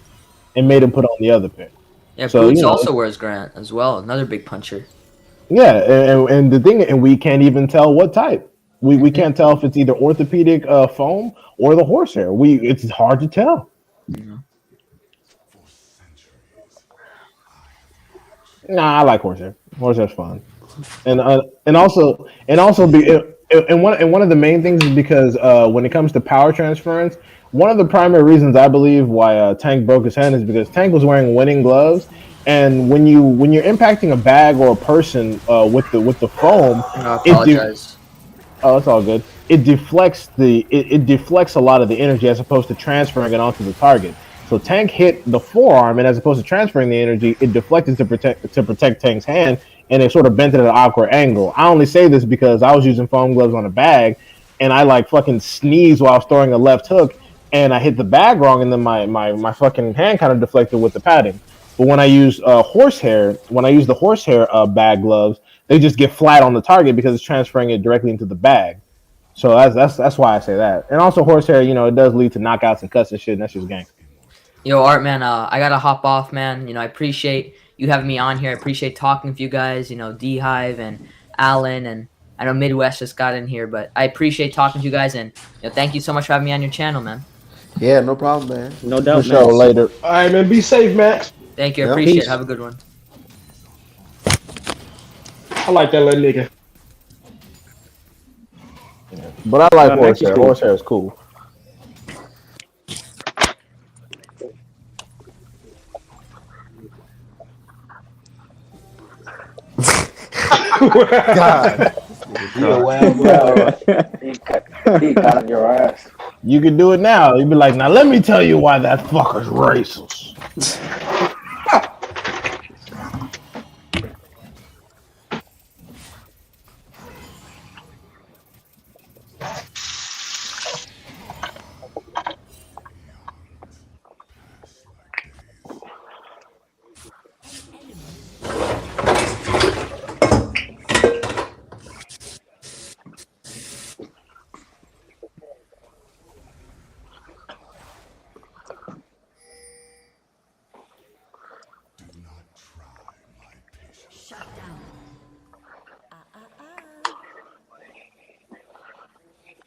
Speaker 4: and made him put on the other pair.
Speaker 2: Yeah, so, Boots also wears Grant as well, another big puncher.
Speaker 4: Yeah, and the thing, and we can't even tell what type. We can't tell if it's either orthopedic foam or the horsehair. It's hard to tell.
Speaker 2: Mm-hmm.
Speaker 4: Nah, I like horsehair. Horsehair's fun, and also one of the main things is because when it comes to power transference, one of the primary reasons I believe why Tank broke his hand is because Tank was wearing winning gloves, and when you're impacting a bag or a person with the foam,
Speaker 2: I apologize.
Speaker 4: It's all good. It deflects it deflects a lot of the energy as opposed to transferring it onto the target. So Tank hit the forearm, and as opposed to transferring the energy, it deflected to protect Tank's hand, and it sort of bent it at an awkward angle. I only say this because I was using foam gloves on a bag, and I like fucking sneezed while I was throwing a left hook, and I hit the bag wrong, and then my fucking hand kind of deflected with the padding. But when I use the horsehair bag gloves, they just get flat on the target because it's transferring it directly into the bag. So that's why I say that. And also horsehair, you know, it does lead to knockouts and cuts and shit, and that's just gang.
Speaker 2: Yo, Art, man, I gotta hop off, man. You know, I appreciate you having me on here. I appreciate talking with you guys, you know, D-Hive and Alan, and I know Midwest just got in here, but I appreciate talking to you guys, and you know, thank you so much for having me on your channel, man.
Speaker 3: Yeah, no problem, man.
Speaker 5: No doubt,
Speaker 4: For sure, later.
Speaker 7: All right, man. Be safe, Max.
Speaker 2: Thank you. I appreciate it. Have a good one.
Speaker 7: I like that little nigga.
Speaker 4: But I like horsehair. Cool. Horsehair is cool.
Speaker 3: God.
Speaker 7: Yeah, well.
Speaker 8: He got your ass.
Speaker 4: You can do it now. You'd be like, now let me tell you why that fucker's racist.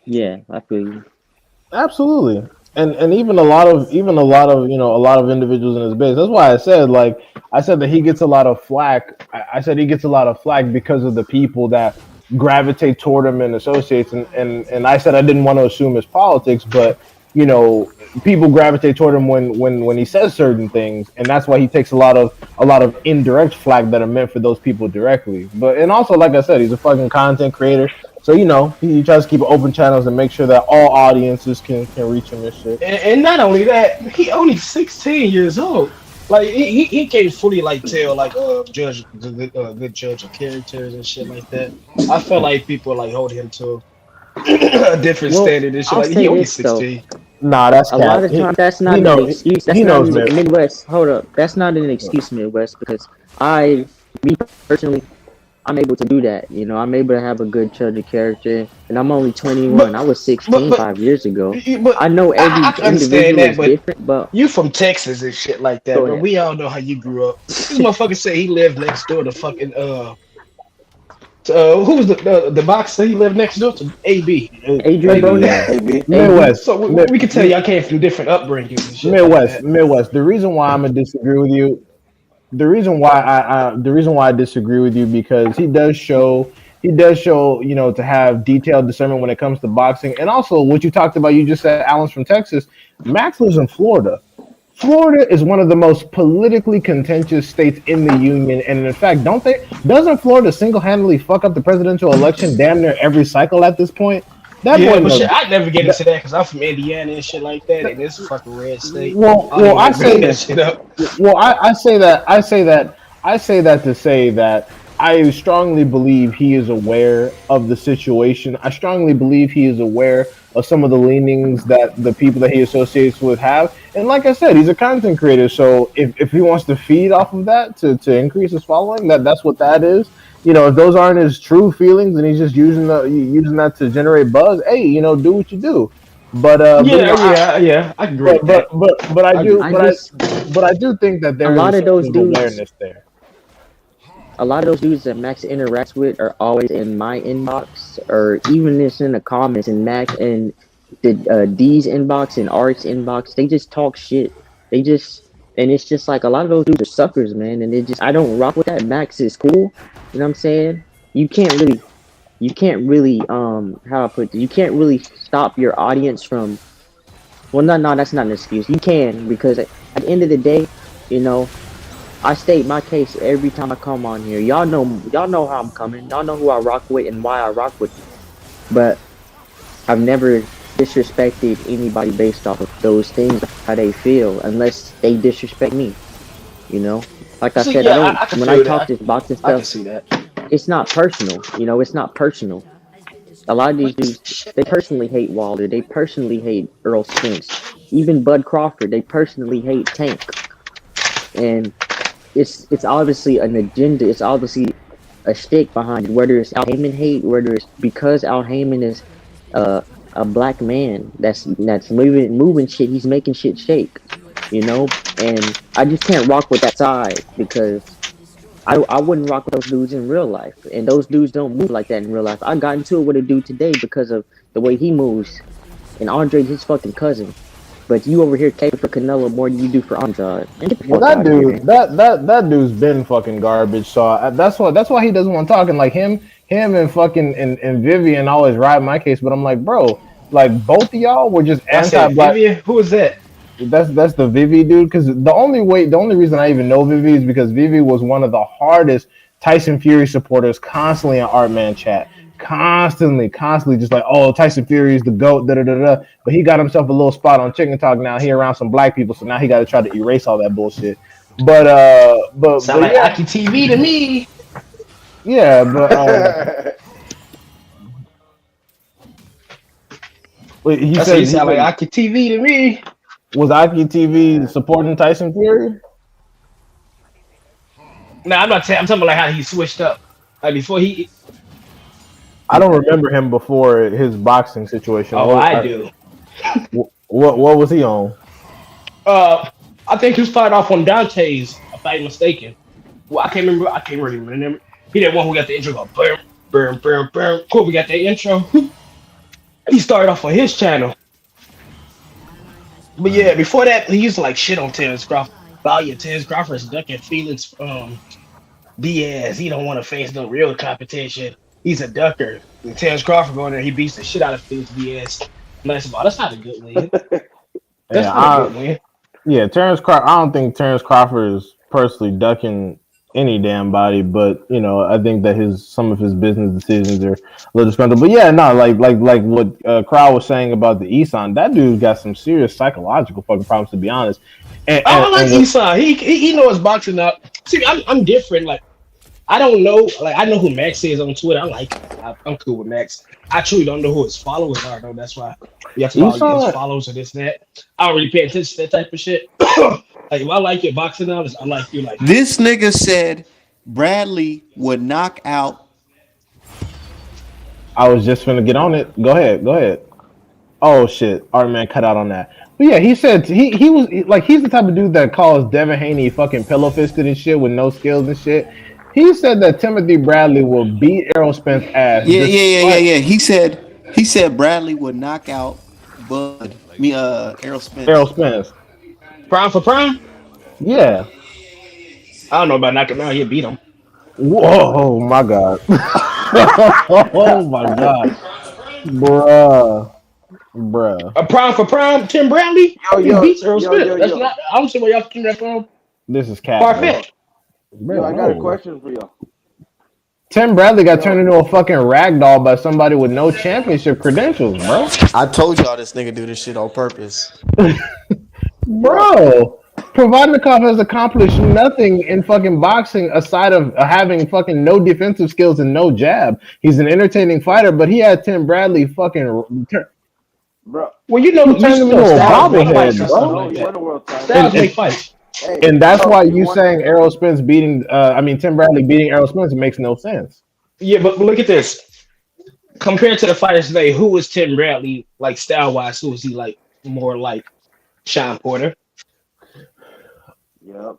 Speaker 5: Yeah, I feel you.
Speaker 4: Absolutely. And even a lot of a lot of individuals in his base. That's why I said that he gets a lot of flack. I said he gets a lot of flack because of the people that gravitate toward him and associates, and I said I didn't want to assume his politics, but people gravitate toward him when he says certain things, and that's why he takes a lot of indirect flack that are meant for those people directly. But and also, like I said, he's a fucking content creator. So he tries to keep open channels and make sure that all audiences can reach him and shit.
Speaker 7: And not only that, he only 16 years old. Like he can't fully tell judge good judge of characters and shit like that. I felt like people hold him to a different standard and shit. Like he only 16.
Speaker 4: Nah, that's
Speaker 5: a lot of times that's not an excuse. That's not in the Midwest. Hold up, that's not an excuse, Midwest, because me personally, I'm able to do that. I'm able to have a good judge of character, and I'm only 21. I was 16 5 years ago. I know every individual is different, but
Speaker 7: you from Texas and shit like that. But we all know how you grew up. This motherfucker say he lived next door to fucking who was the boxer? He lived next door to AB.
Speaker 5: Adrian Broner.
Speaker 4: Midwest.
Speaker 7: So we can tell y'all came from different upbringings and shit.
Speaker 4: Midwest. The reason why I'm gonna disagree with you. The reason why I disagree with you, because he does show to have detailed discernment when it comes to boxing. And also what you talked about, you just said Alan's from Texas. Max lives in Florida. Florida is one of the most politically contentious states in the union, and in fact, doesn't Florida single-handedly fuck up the presidential election damn near every cycle at this point?
Speaker 7: But shit, I never get into that because I'm from Indiana and shit like that, and it's a fucking red state.
Speaker 4: I say that to say that I strongly believe he is aware of the situation. I strongly believe he is aware of some of the leanings that the people that he associates with have. And like I said, he's a content creator, so if he wants to feed off of that to increase his following, that's what that is. If those aren't his true feelings and he's just using that to generate buzz, hey, do what you do. But
Speaker 7: I agree.
Speaker 4: But I do think that there is awareness there.
Speaker 5: A lot of those dudes that Max interacts with are always in my inbox, or even it's in the comments in Max and the D's inbox and Art's inbox. They just talk shit. And it's just like a lot of those dudes are suckers, man. And I don't rock with that. Max is cool. You know what I'm saying? You can't really, how I put it, you can't really stop your audience from, well, no, that's not an excuse. You can, because at the end of the day, I state my case every time I come on here. Y'all know how I'm coming. Y'all know who I rock with and why I rock with. But I've never disrespected anybody based off of those things, how they feel, unless they disrespect me. Like I said, when I talk this boxing stuff,
Speaker 7: I can see that.
Speaker 5: It's not personal. It's not personal. A lot of these dudes, they personally hate Wilder. They personally hate Earl Spence. Even Bud Crawford, they personally hate Tank. And it's obviously an agenda. It's obviously a shtick behind it. Whether it's Al Heyman hate, whether it's because Al Heyman is a black man that's moving shit. He's making shit shake, And I just can't rock with that side, because I wouldn't rock with those dudes in real life, and those dudes don't move like that in real life. I got into it with a dude today because of the way he moves, and Andre's his fucking cousin. But you over here caping for Canelo more than you do for Andrade.
Speaker 4: Well, that dude, that dude's been fucking garbage. So that's why he doesn't want talking. Like him and fucking and Vivian always ride my case. But I'm like, bro, like both of y'all were just anti-black.
Speaker 7: Vivian, who is that?
Speaker 4: That's the Vivi dude. Because the only reason I even know Vivi is because Vivi was one of the hardest Tyson Fury supporters, constantly in Art Man chat. constantly just like, oh, Tyson Fury is the GOAT, da da da da. But he got himself a little spot on Chicken Talk now. He around some black people, so now he got to try to erase all that bullshit. But
Speaker 7: sound like Aki TV to me.
Speaker 4: Yeah, but he
Speaker 7: said he sound like Aki TV to me.
Speaker 4: Was Aki TV supporting Tyson Fury?
Speaker 7: No, I'm not. I'm talking about like how he switched up. Like before he.
Speaker 4: I don't remember him before his boxing situation.
Speaker 7: Oh, I do.
Speaker 4: What was he on?
Speaker 7: I think he started off on Dante's, if I'm mistaken. Well, I can't really remember. He that one who got the intro go burn, burn, burn, burn. Cool, we got the intro. He started off on his channel. But yeah, before that, he used to like shit on Terrence Crawford. Terrence Crawford's ducking Felix Diaz. He don't want to face no real competition. He's a ducker. And Terrence Crawford going there, he beats the shit out of Felix Diaz. That's not a good win. That's not a good win.
Speaker 4: Yeah, Terrence Crawford. I don't think Terrence Crawford is personally ducking any damn body, but you know, I think that some of his business decisions are a little disgruntled. But yeah, no, like what Crowd was saying about the Isan, that dude's got some serious psychological fucking problems, to be honest.
Speaker 7: I like Isan. He knows boxing up. See, I'm different. Like, I don't know. Like, I know who Max is on Twitter. I'm cool with Max. I truly don't know who his followers are, though. That's why you have to follow his followers or this and that. I don't really pay attention to that type of shit. Like, if I like your boxing knowledge, I like you. Like
Speaker 3: this nigga said Bradley would knock out.
Speaker 4: I was just gonna get on it. Go ahead. Oh shit, Art Man cut out on that. But yeah, he said he was like, he's the type of dude that calls Devin Haney fucking pillow fisted and shit with no skills and shit. He said that Timothy Bradley will beat Errol Spence ass.
Speaker 3: Yeah. He said Bradley would knock out Errol Spence.
Speaker 7: Prime for prime?
Speaker 4: Yeah.
Speaker 7: I don't know about knocking him out. He'll beat him.
Speaker 4: Whoa, oh my god. Oh my god. Bruh.
Speaker 7: A prime for prime, Tim Bradley? He beats Errol Spence. That's not, I don't see where y'all getting that from.
Speaker 4: This is cat.
Speaker 7: Far-fetched.
Speaker 8: Yo, I got a question for y'all.
Speaker 4: Tim Bradley got turned into a fucking ragdoll by somebody with no championship credentials, bro.
Speaker 3: I told y'all this nigga do this shit on purpose.
Speaker 4: Bro, Provodnikov has accomplished nothing in fucking boxing aside of having fucking no defensive skills and no jab. He's an entertaining fighter, but he had Tim Bradley fucking
Speaker 8: bro.
Speaker 7: Well, you know,
Speaker 4: he turned him into a bobblehead, bro. And that's why you saying Errol Spence beating, Tim Bradley beating Errol Spence makes no sense.
Speaker 7: Yeah, but look at this. Compared to the fighters today, who was Tim Bradley, like, style-wise? Who was he, like, more like Sean Porter?
Speaker 8: Yeah.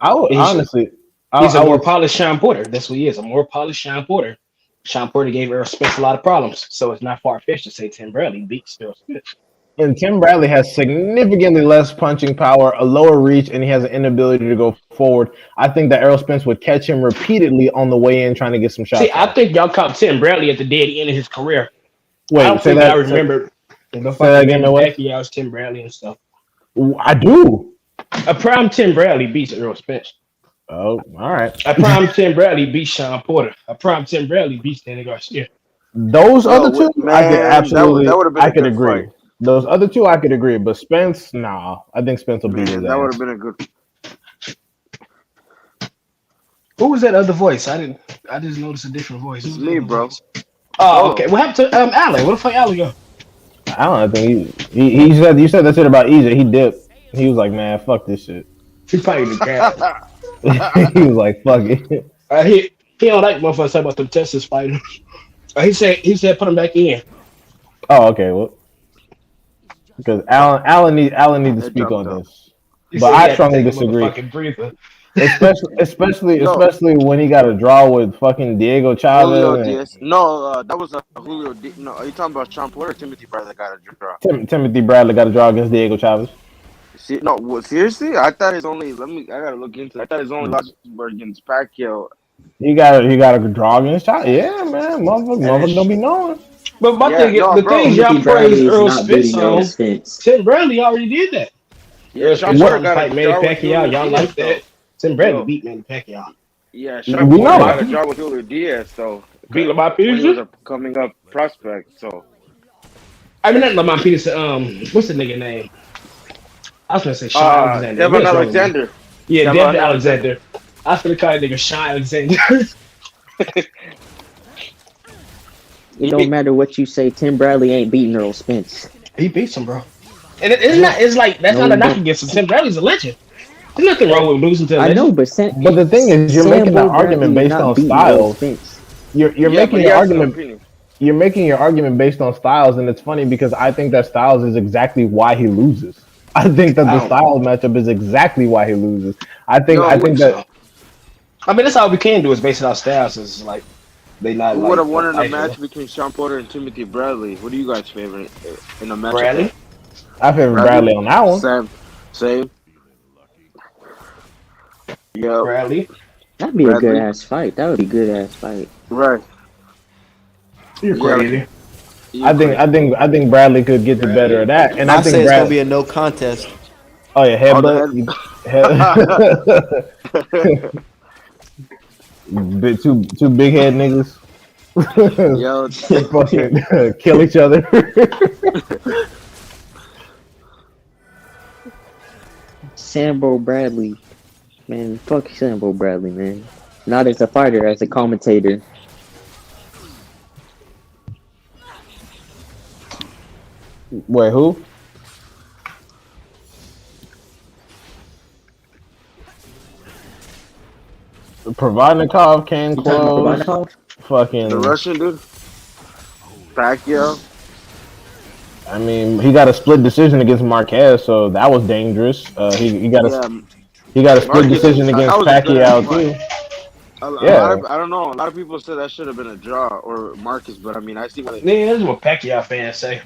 Speaker 7: He's a more polished Sean Porter. That's what he is, a more polished Sean Porter. Sean Porter gave Errol Spence a lot of problems, so it's not far-fetched to say Tim Bradley beats Errol Spence.
Speaker 4: And Tim Bradley has significantly less punching power, a lower reach, and he has an inability to go forward. I think that Errol Spence would catch him repeatedly on the way in trying to get some shots.
Speaker 7: See, I think y'all caught Tim Bradley at the dead end of his career.
Speaker 4: Wait,
Speaker 7: I don't think I remember the fucking Pacquiao's Tim Bradley and stuff.
Speaker 4: I do.
Speaker 7: A prime Tim Bradley beats Errol Spence.
Speaker 4: Oh, all right.
Speaker 7: A prime Tim Bradley beats Sean Porter. A prime Tim Bradley beats Danny Garcia.
Speaker 4: Those other two,
Speaker 8: man,
Speaker 4: I could absolutely, I could agree.
Speaker 8: Fight.
Speaker 4: Those other two, I could agree, but Spence, nah. I think Spence will beat his ass.
Speaker 8: That would have been a good.
Speaker 7: Who was that other voice? I just noticed a different voice.
Speaker 8: It's me, bro.
Speaker 7: Oh, okay. What happened to Allen? Where the fuck Allen go?
Speaker 4: I don't know. I think he said, you said that shit about EJ. He dipped. He was like, man, fuck this shit.
Speaker 7: He probably the cat.
Speaker 4: He was like, fuck it.
Speaker 7: He don't like motherfuckers talking about them Texas fighters. He said put him back in.
Speaker 4: Oh, okay. Well, because Allen needs to speak on this, but I strongly disagree. Especially when he got a draw with fucking Diego Chavez.
Speaker 8: No, that was a Julio. No, are you talking about Sean Porter or Timothy Bradley got a draw?
Speaker 4: Timothy Bradley got a draw against Diego Chavez.
Speaker 8: See, no, seriously? I thought his only. I gotta look into it. I thought his only loss was against Pacquiao.
Speaker 4: He got a draw against Chavez. Yeah, man, motherfucker don't be knowing.
Speaker 7: But my thing, the thing y'all praise Earl Spence on, Tim Bradley already did that.
Speaker 8: Yeah,
Speaker 7: Sean Porter got Manny Pacquiao. Y'all like that? Tim Bradley beat Manny Pacquiao.
Speaker 8: Yeah, Sean Porter got a draw with Julio Diaz, though.
Speaker 7: Beat Lamont
Speaker 8: when he was
Speaker 7: Peterson.
Speaker 8: a coming up prospect. So
Speaker 7: I mean, not Lamont Peterson. What's the nigga name? I was gonna say Sean Alexander.
Speaker 8: Devon
Speaker 7: What's wrong with me?
Speaker 8: Alexander.
Speaker 7: Yeah,
Speaker 8: Devon
Speaker 7: Devin Alexander. I was gonna call that nigga Sean Alexander.
Speaker 5: It don't matter what you say. Tim Bradley ain't beating Earl Spence.
Speaker 7: He beats him, bro. And it's not. It's like that's
Speaker 5: No,
Speaker 7: not a
Speaker 5: he
Speaker 7: knock
Speaker 5: don't.
Speaker 7: against him. Tim Bradley's a legend. There's nothing wrong with losing to a
Speaker 5: I
Speaker 7: legend.
Speaker 5: know, but
Speaker 4: But the thing is, you're making an argument based on styles. You're
Speaker 8: Yeah,
Speaker 4: making
Speaker 8: but he
Speaker 4: your
Speaker 8: has an
Speaker 4: argument.
Speaker 8: opinion.
Speaker 4: You're making your argument based on styles, and it's funny because I think that styles is exactly why he loses. I think that the styles matchup is exactly why he loses. I think that.
Speaker 7: I mean, that's all we can do is base it on styles. Is like they not.
Speaker 8: Who
Speaker 7: like,
Speaker 8: would have won in a
Speaker 7: like-
Speaker 8: match between Sean Porter and Timothy Bradley? What do you guys favor in a match?
Speaker 7: Bradley.
Speaker 4: I favor Bradley on that one.
Speaker 8: Same. Yeah.
Speaker 7: Bradley.
Speaker 5: That'd be
Speaker 8: Bradley.
Speaker 5: a good ass fight. That would be a good ass fight.
Speaker 8: Right.
Speaker 7: You're crazy.
Speaker 4: I think Bradley could get the better of that, and I think
Speaker 3: it's gonna
Speaker 4: Bradley.
Speaker 3: be a no contest.
Speaker 4: Oh yeah, headbutt. Two big head niggas.
Speaker 8: Yo.
Speaker 4: Fucking kill each other.
Speaker 5: Sambo Bradley. Man, fuck Sambo Bradley, man. Not as a fighter, as a commentator.
Speaker 4: Wait, who? Provodnikov came close. Fucking
Speaker 8: The Russian dude. Pacquiao.
Speaker 4: I mean, he got a split decision against Marquez, so that was dangerous. He got a split
Speaker 8: Marquez-
Speaker 4: decision
Speaker 8: that
Speaker 4: against
Speaker 8: was a good
Speaker 4: Pacquiao
Speaker 8: fight.
Speaker 4: too.
Speaker 8: I don't know. A lot of people said that should have been a draw or Marcus, but I mean, I see what they.
Speaker 7: Yeah, that's what Pacquiao fans say.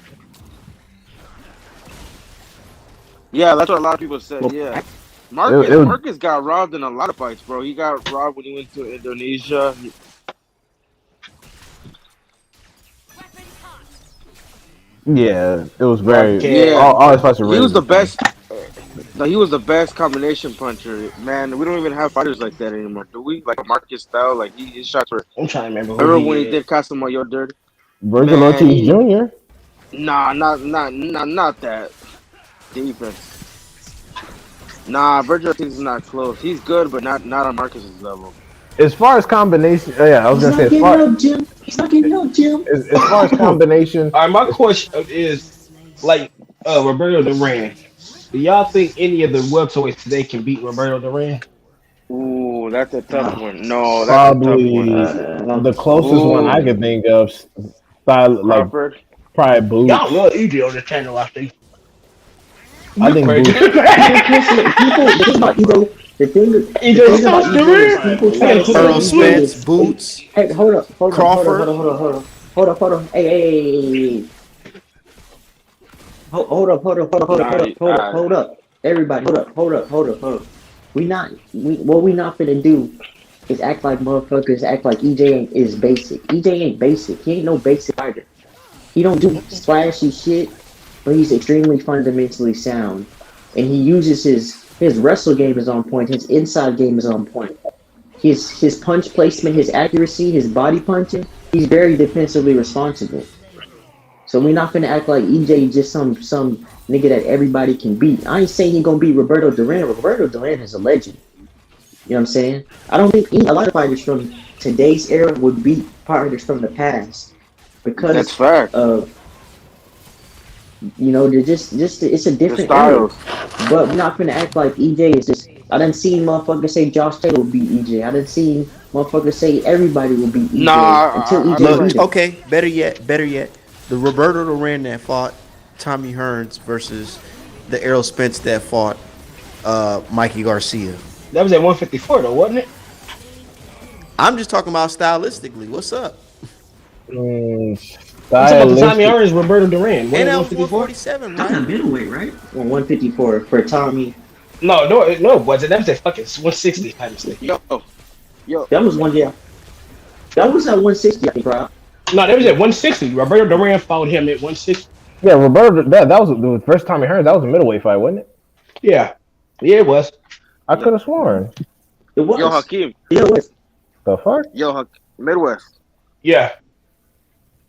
Speaker 8: Yeah, that's what a lot of people said. Yeah, Marcus got robbed in a lot of fights, bro. He got robbed when he went to Indonesia.
Speaker 4: Yeah, it was very.
Speaker 8: Yeah,
Speaker 4: all his fights were
Speaker 8: he
Speaker 4: really
Speaker 8: was the
Speaker 4: good.
Speaker 8: best. No, he was the best combination puncher, man. We don't even have fighters like that anymore, do we? Like Marcus style, like his shots were.
Speaker 7: I'm trying to remember.
Speaker 8: Remember when he did Casamayor dirty?
Speaker 4: Virgil
Speaker 8: Man,
Speaker 4: Ortiz Jr.
Speaker 8: Nah, not that defense. Nah, Virgil Ortiz is not close. He's good, but not on Marcus's level.
Speaker 4: As far as combination, I was gonna say as far as combination.
Speaker 7: All right, my question is like Roberto Duran. Do y'all think any of the welterweights today can beat Roberto Duran?
Speaker 8: Ooh, that's a tough one. No, that's
Speaker 4: Probably
Speaker 8: a tough one.
Speaker 4: the closest one I could think of, style like
Speaker 8: Crawford.
Speaker 4: probably Boots.
Speaker 7: Y'all love EJ on the channel, I think.
Speaker 4: I think Boots.
Speaker 5: The thing about
Speaker 7: EJ
Speaker 5: people
Speaker 3: Earl Spence, Boots.
Speaker 5: Hey, hold up,
Speaker 3: Crawford.
Speaker 5: hold up. Hey. Hold up. Everybody, hold up. We not finna do is act like motherfuckers, act like EJ is basic. EJ ain't basic. He ain't no basic fighter. He don't do splashy shit, but he's extremely fundamentally sound. And he uses his wrestle game is on point, his inside game is on point. His punch placement, his accuracy, his body punching, he's very defensively responsible. So we're not gonna act like EJ just some nigga that everybody can beat. I ain't saying he gonna beat Roberto Duran. Roberto Duran is a legend. You know what I'm saying? I don't think a lot of fighters from today's era would beat fighters from the past because
Speaker 8: That's fact.
Speaker 5: of they're just it's a different
Speaker 8: The
Speaker 5: era.
Speaker 8: styles.
Speaker 5: But we're not gonna act like EJ is just. I done seen motherfuckers say Josh Taylor will beat EJ. I done seen motherfuckers say everybody will beat EJ until EJ
Speaker 3: Look,
Speaker 5: beat him.
Speaker 3: okay, better yet. The Roberto Duran that fought Tommy Hearns versus the Errol Spence that fought Mikey Garcia.
Speaker 7: That was at 154 though, wasn't it?
Speaker 3: I'm just talking about stylistically. What's up?
Speaker 7: I'm talking about the Tommy Hearns, Roberto Duran.
Speaker 3: And that was 147,
Speaker 5: That's
Speaker 3: right?
Speaker 5: a middleweight, right? Well, 154 for Tommy.
Speaker 7: No, it wasn't. That was at fucking 160. Honestly.
Speaker 8: Yo.
Speaker 5: That was one, yeah. That was at 160, I think, bro.
Speaker 7: No, that was at 160. Roberto Duran fought him at 160.
Speaker 4: Yeah, Roberto. That was the first time I heard. That was a middleweight fight, wasn't it?
Speaker 7: Yeah, it was.
Speaker 4: I could have sworn.
Speaker 5: It was.
Speaker 8: Yo, Hakeem.
Speaker 5: Yeah, it was.
Speaker 4: The fuck?
Speaker 8: Yo, Midwest.
Speaker 7: Yeah.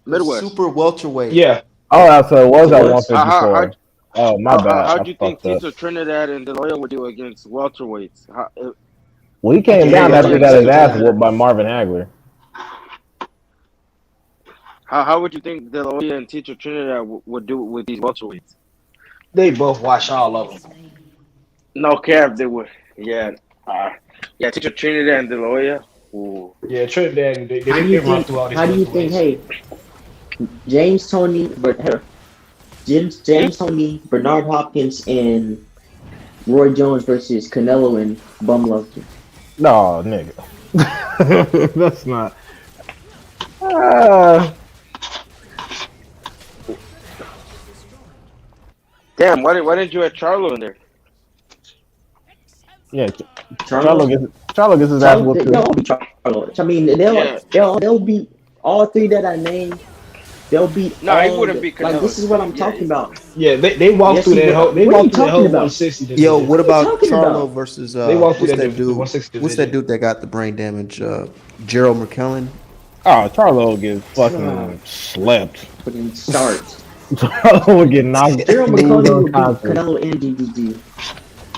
Speaker 8: Midwest.
Speaker 3: Super welterweight.
Speaker 7: Yeah.
Speaker 4: Oh, so it was at
Speaker 3: What?
Speaker 4: 154. Oh, my bad.
Speaker 8: How
Speaker 4: I
Speaker 8: do you think
Speaker 4: fucked up.
Speaker 8: Tito Trinidad and De La Hoya would do against welterweights?
Speaker 4: Well, he came
Speaker 3: Yeah,
Speaker 4: down
Speaker 3: yeah,
Speaker 4: after he
Speaker 3: yeah,
Speaker 4: got his
Speaker 3: yeah.
Speaker 4: ass whooped by Marvin Hagler.
Speaker 8: How would you think De La Hoya and Tito Trinidad would do with these welterweights?
Speaker 7: They both watch all of them.
Speaker 8: No cap, they would. Yeah. Tito Trinidad and De La Hoya. Ooh.
Speaker 7: Yeah, Trinidad. They
Speaker 6: How do you
Speaker 7: run
Speaker 6: think?
Speaker 7: through all these
Speaker 6: How do you think? Hey, James Tony, Bernard Hopkins, and Roy Jones versus Canelo and Bum Lovely.
Speaker 4: No, nigga. That's not.
Speaker 8: Damn, why didn't you have Charlo in there?
Speaker 4: Yeah, Charlo gets his ass whooped too.
Speaker 6: They'll all be Charlo. I mean, they'll beat all three that I named. They'll beat.
Speaker 8: No, he wouldn't beat Canelo.
Speaker 6: Like this is what I'm talking about.
Speaker 7: Yeah, they walked through that whole. They walked through that whole 160.
Speaker 3: Yo, what about
Speaker 6: talking
Speaker 3: Charlo
Speaker 6: about?
Speaker 3: versus
Speaker 7: They walked through
Speaker 3: what's
Speaker 7: that
Speaker 3: that dude?
Speaker 7: 160
Speaker 3: What's that dude that got the brain damage? Gerald McKellen.
Speaker 4: Oh, Charlo gets fucking slept.
Speaker 6: Fucking starts.
Speaker 4: Charlo would get knocked.
Speaker 6: Gerald McClellan would beat
Speaker 4: unconscious.
Speaker 6: Canelo and DDG.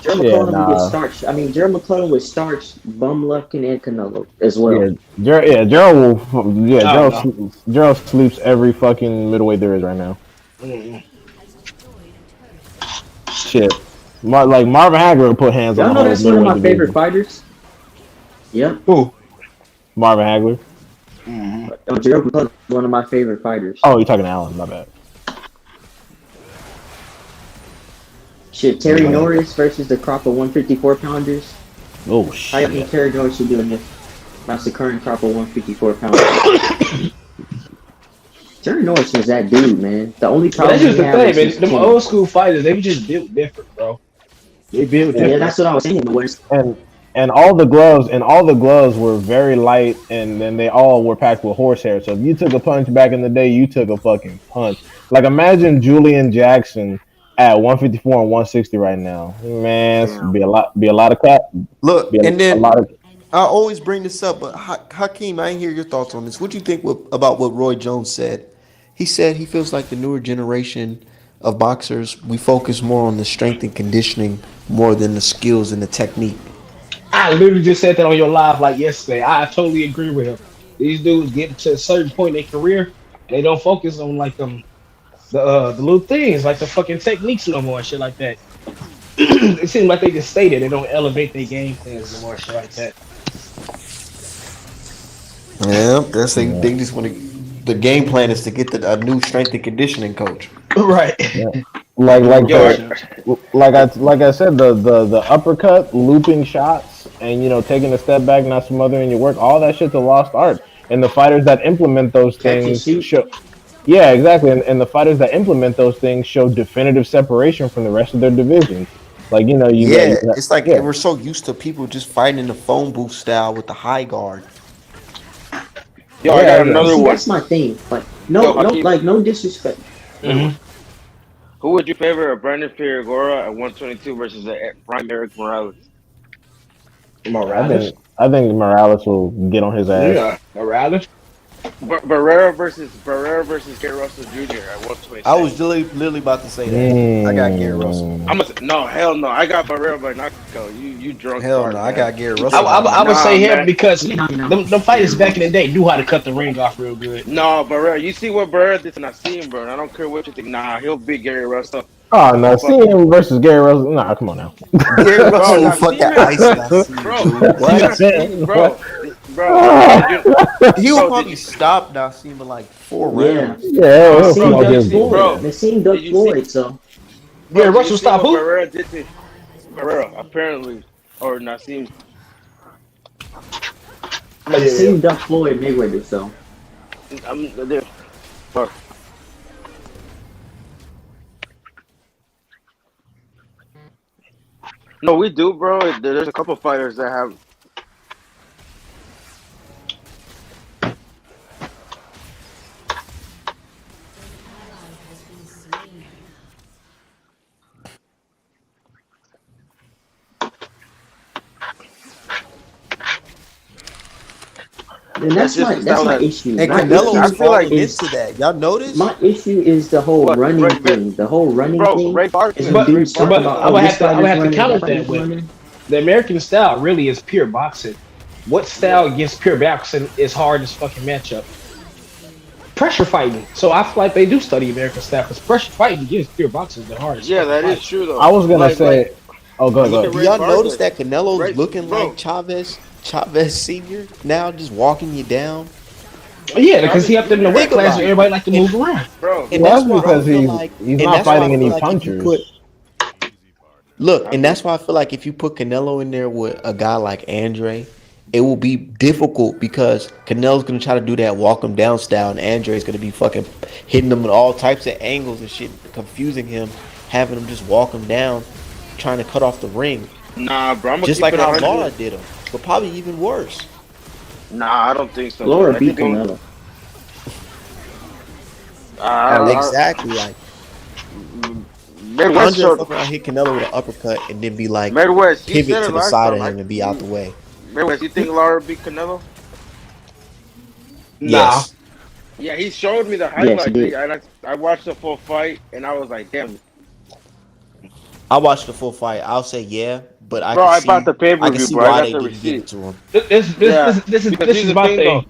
Speaker 6: Gerald
Speaker 4: Yeah,
Speaker 6: McClellan would
Speaker 4: nah.
Speaker 6: starch. I mean, Gerald McClellan would starch Bum Lufkin and Canelo as well.
Speaker 4: Gerald will.
Speaker 7: Oh,
Speaker 4: Gerald sleeps every fucking middleweight there is right now. Shit, like Marvin Hagler will put hands
Speaker 6: Y'all
Speaker 4: on
Speaker 6: know
Speaker 4: the
Speaker 6: that's
Speaker 4: whole
Speaker 6: one of my
Speaker 4: middleweight
Speaker 6: favorite
Speaker 4: division.
Speaker 6: fighters. Yep.
Speaker 7: Who?
Speaker 4: Marvin Hagler.
Speaker 6: Gerald McClellan is one of my favorite fighters.
Speaker 4: Oh, you're talking to Allen. My bad.
Speaker 6: Shit, Terry Norris versus the crop of 154 pounders.
Speaker 4: Oh
Speaker 6: How you
Speaker 4: shit.
Speaker 6: think Terry Norris should do in this? That's the current crop of 154 pounders. Terry Norris is that dude, man. The only
Speaker 7: But
Speaker 6: problem
Speaker 7: that's just the
Speaker 6: he has
Speaker 7: thing,
Speaker 6: is
Speaker 7: man.
Speaker 6: his
Speaker 7: Them
Speaker 6: chin.
Speaker 7: old school fighters, they just built different, bro. They built different.
Speaker 6: Yeah, that's what I was saying. Where's
Speaker 4: And all the gloves were very light, and then they all were packed with horsehair. So if you took a punch back in the day, you took a fucking punch. Like imagine Julian Jackson at 154 and 160 right now. Man, it's be a lot of cat.
Speaker 3: Look,
Speaker 4: Be a
Speaker 3: and then
Speaker 4: lot of
Speaker 3: I always bring this up, but Hakeem, I didn't hear your thoughts on this. What do you think about what Roy Jones said? He said he feels like the newer generation of boxers, we focus more on the strength and conditioning more than the skills and the technique.
Speaker 7: I literally just said that on your live like yesterday. I totally agree with him. These dudes get to a certain point in their career, they don't focus on like the little things, like the fucking techniques no more and shit like that. It seems like they just stay there. They don't elevate their game plans no more, shit like that.
Speaker 3: Yeah, they just want to. The game plan is to get a new strength and conditioning coach.
Speaker 7: Right.
Speaker 4: like
Speaker 7: Yo,
Speaker 4: I said, the uppercut, looping shots, and taking a step back, not smothering your work, all that shit's a lost art. And the fighters that implement those things show. Yeah, exactly. And the fighters that implement those things show definitive separation from the rest of their division. Like
Speaker 3: It's like we're so used to people just fighting in the phone booth style with the high guard.
Speaker 8: Yo, I got another one.
Speaker 6: That's my thing. Like no disrespect.
Speaker 7: Mm-hmm.
Speaker 8: Who would you favor, Brandon Figueroa at 122 versus Prime Eric Morales?
Speaker 7: Morales.
Speaker 4: I think Morales will get on his ass.
Speaker 7: Yeah, Morales.
Speaker 8: Barrera versus Gary Russell Jr. at 126.
Speaker 3: I was literally about to say that. I got Gary Russell.
Speaker 8: No, hell no. I got Barrera by knockout. You drunk?
Speaker 3: Hell no, I got Gary Russell.
Speaker 7: I would say him
Speaker 8: man.
Speaker 7: because them fighters back in the day knew how to cut the ring off real good.
Speaker 8: No, Barrera. You see what Barrera did to Nassim, bro. I don't care what you think. Nah, he'll beat Gary Russell.
Speaker 4: Oh no, Nassim versus Gary Russell. Nah, come on now.
Speaker 3: Gary Russell will fucking ice
Speaker 8: Nassim, bro.
Speaker 3: He will probably stop Nassim in like 4 rounds.
Speaker 4: Yeah,
Speaker 6: Nassim Doug Floyd, so.
Speaker 7: Gary Russell stop who?
Speaker 8: Barrera did to Barrera, apparently, or Nassim.
Speaker 6: Nassim Doug Floyd Mayweather, so.
Speaker 8: I'm there. Fuck. No, we do, bro. There's a couple fighters that have.
Speaker 6: that's my issue.
Speaker 3: And Canelo was falling into that. Y'all notice?
Speaker 6: My issue is the whole running thing. The whole running thing.
Speaker 7: But I'm gonna have to counter that with the American style. Really is pure boxing. What style against pure boxing is hardest fucking matchup? Pressure fighting. So I feel like they do study American style because pressure fighting against pure boxing is the hardest.
Speaker 8: Yeah, that is true though.
Speaker 4: I was gonna say. Oh, go ahead.
Speaker 3: Y'all notice that Canelo's looking like Chavez Senior now, just walking you down?
Speaker 7: Yeah, because he up there in the weight class where everybody like to move around.
Speaker 4: Bro, and that's because he's not fighting any punchers.
Speaker 3: Look, and that's why I feel like if you put Canelo in there with a guy like Andre, it will be difficult because Canelo's gonna try to do that walk him down style, and Andre's gonna be fucking hitting him with all types of angles and shit, confusing him, having him just walk him down, trying to cut off the ring.
Speaker 8: Nah, bro, I'm
Speaker 3: just like how Laura did him, but probably even worse.
Speaker 8: Nah, I don't think so.
Speaker 6: Laura beat Canelo.
Speaker 3: Exactly, like
Speaker 8: Midwest
Speaker 3: hit Canelo with an uppercut and then be like
Speaker 8: Midwest,
Speaker 3: pivot to the side of him and be out the way.
Speaker 8: Midwest, you think Laura beat Canelo?
Speaker 3: Yes.
Speaker 8: Yeah, he showed me the highlights. I watched the full fight and I was like, damn.
Speaker 3: I watched the full fight. I'll say yeah, but I
Speaker 8: bought the pay-per-view, bro.
Speaker 3: why
Speaker 8: I
Speaker 3: they
Speaker 8: got the
Speaker 3: didn't give it
Speaker 8: receipt.
Speaker 3: to him.
Speaker 7: This is my thing.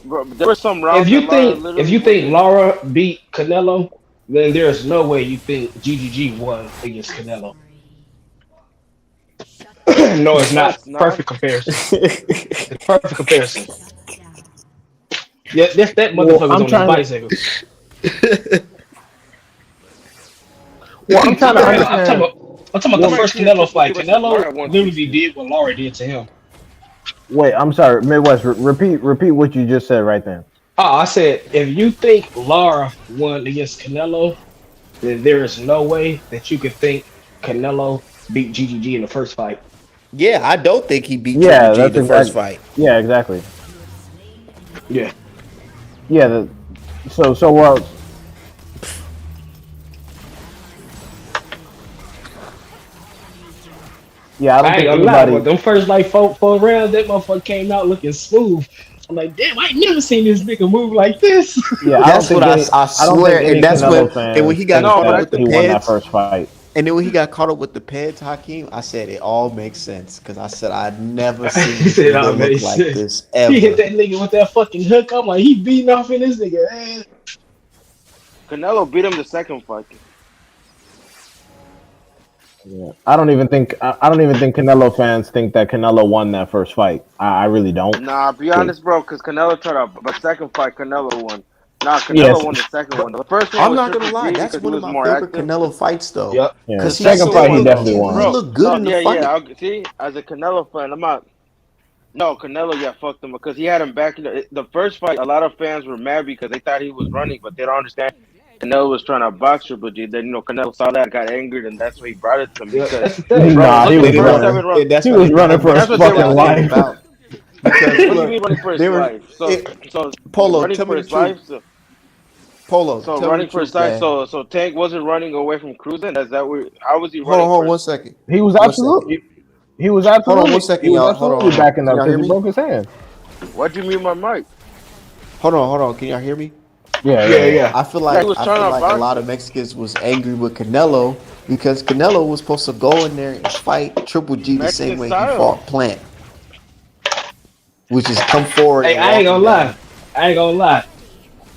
Speaker 8: Bro, there were some rounds.
Speaker 7: If you think Laura beat Canelo, then there's no way you think GGG won against Canelo. No, it's not. Perfect comparison. It's perfect comparison. Yeah, that motherfucker's on his bicycle.
Speaker 4: Well, I'm trying to understand.
Speaker 7: I'm talking about the first Canelo fight. Canelo literally did what Laura did to him.
Speaker 4: Wait, I'm sorry, Midwest. Repeat what you just said right there.
Speaker 7: I said if you think Laura won against Canelo, then there is no way that you could think Canelo beat GGG in the first fight.
Speaker 3: Yeah, I don't think he beat GGG in the first fight.
Speaker 4: Yeah, exactly.
Speaker 7: Yeah.
Speaker 4: Yeah. So yeah, I don't think anybody.
Speaker 7: Them first like four rounds, that motherfucker came out looking smooth. I'm like, damn, I ain't never seen this nigga move like this.
Speaker 4: Yeah,
Speaker 3: that's what I swear, and that's when he got caught up with the
Speaker 4: he won that first fight.
Speaker 3: And then when he got caught up with the pads, Hakeem, I said it all makes sense because I said I'd never seen this nigga look like this ever.
Speaker 7: He hit that nigga with that fucking hook. I'm like, he beating off in this nigga.
Speaker 8: Canelo beat him the second fight.
Speaker 4: Yeah. I don't even think Canelo fans think that Canelo won that first fight. I really don't.
Speaker 8: Nah, be honest, bro, because Canelo tried out, but second fight Canelo won. Nah, Canelo won the second one. The first one,
Speaker 3: I'm not gonna lie, that's one of my favorite Canelo fights, though.
Speaker 7: Yep.
Speaker 4: Yeah. The second fight he definitely won.
Speaker 3: He looked good in the fight.
Speaker 8: Yeah. See, as a Canelo fan, I'm not. No, Canelo, fucked him because he had him back. The first fight, a lot of fans were mad because they thought he was running, but they don't understand. Canelo was trying to box Triple G. Then Canelo saw that, got angered, and that's why he brought it to him. Because
Speaker 4: nah, he was running. He was running for his fucking life.
Speaker 8: Because what do you mean running for his life? So
Speaker 3: Polo,
Speaker 8: running
Speaker 3: tell
Speaker 8: for
Speaker 3: me
Speaker 8: his life.
Speaker 3: Polo,
Speaker 8: so running for his life. So Tank wasn't running away from cruising. Is that where? How was he running?
Speaker 3: Hold on 1 second.
Speaker 4: He was absolutely. He was absolutely.
Speaker 3: Hold on 1 second, y'all. Hold on.
Speaker 4: Backing up because he broke his hand.
Speaker 8: What do you mean, my mic?
Speaker 3: Hold on. Can y'all hear me?
Speaker 4: Yeah.
Speaker 3: I feel like a lot of Mexicans was angry with Canelo because Canelo was supposed to go in there and fight Triple G the same way he fought Plant, which is come forward.
Speaker 7: Hey, I ain't gonna lie.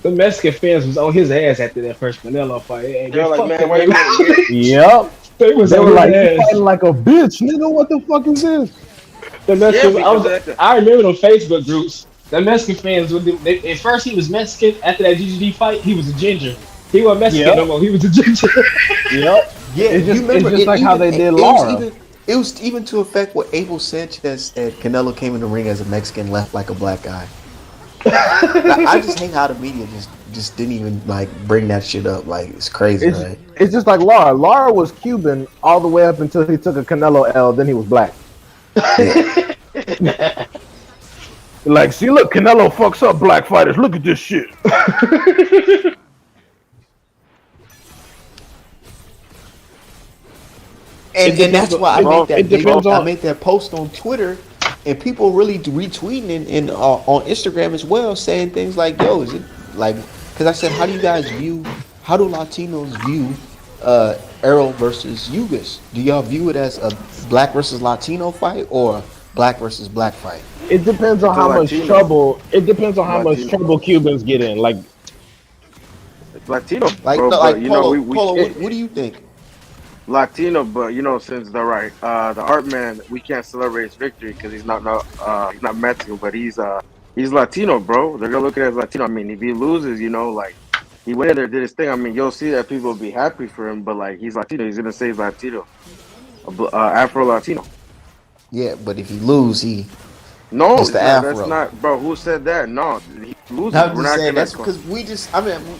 Speaker 7: The Mexican fans was on his ass after that first Canelo fight.
Speaker 8: They're like, man, wait a minute.
Speaker 4: Yep.
Speaker 7: They were
Speaker 4: like, you fighting like a bitch, nigga. What the fuck is this?
Speaker 7: The Mexican, I remember them Facebook groups. The Mexican fans, at first he was Mexican. After that GGD fight, he was a ginger. He wasn't Mexican no more. He was a ginger.
Speaker 4: Yep. Yeah, it's just like how they did Laura.
Speaker 3: It was even to affect what Abel Sanchez said. Canelo came in the ring as a Mexican, left like a black guy. I just hate how the media just didn't even like bring that shit up. Like it's crazy, right?
Speaker 4: It's just like Laura. Laura was Cuban all the way up until he took a Canelo L. Then he was black.
Speaker 3: Yeah.
Speaker 4: Like, see, look, Canelo fucks up black fighters. Look at this shit.
Speaker 3: and that's why I made that post on Twitter and people really retweeting and on Instagram as well, saying things like, "Yo, is it like?" Because I said, "How do you guys view? How do Latinos view Errol versus Ugas? Do y'all view it as a black versus Latino fight or black versus black fight?"
Speaker 4: It depends on how much trouble. It depends on how much trouble Cubans get in. Like
Speaker 8: it's Latino,
Speaker 3: like
Speaker 8: bro.
Speaker 3: no,
Speaker 8: But
Speaker 3: like
Speaker 8: you
Speaker 3: Polo.
Speaker 8: know,
Speaker 3: Polo, what do you think?
Speaker 8: Latino, but you know, since the art man, we can't celebrate his victory because he's not Mexican, but he's Latino, bro. They're gonna look at it as Latino. I mean, if he loses, you know, like he went in there, did his thing. I mean, you'll see that people will be happy for him, but like he's Latino, he's gonna say he's Latino, Afro Latino.
Speaker 3: Yeah, but if he lose, it's the
Speaker 8: that's
Speaker 3: Afro.
Speaker 8: not, bro. Who said that? No, he loses.
Speaker 3: I'm
Speaker 8: We're
Speaker 3: just
Speaker 8: not
Speaker 3: saying
Speaker 8: gonna.
Speaker 3: that's because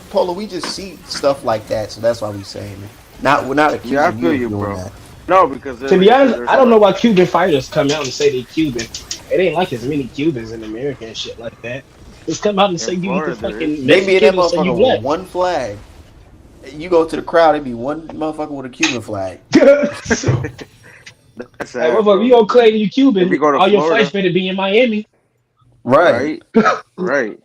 Speaker 3: Polo, we just see stuff like that, so that's why we saying it. We're not accusing
Speaker 8: Yeah, I feel
Speaker 3: you
Speaker 8: you,
Speaker 3: of doing
Speaker 8: bro.
Speaker 3: that.
Speaker 8: No, because
Speaker 7: To be honest, I don't know why Cuban fighters come out and say they Cuban. It ain't like as many Cubans in America and shit like that. Just come out and say you eat the fucking
Speaker 3: They be in that
Speaker 7: Mexican and say you
Speaker 3: motherfucker
Speaker 7: black.
Speaker 3: with one flag. You go to the crowd, it be one motherfucker with a Cuban flag.
Speaker 8: That's
Speaker 7: Hey, motherfucker, you don't claim you Cuban,
Speaker 8: If you go to
Speaker 7: all your
Speaker 8: Florida.
Speaker 7: fights better be in Miami.
Speaker 3: Right.
Speaker 8: Right.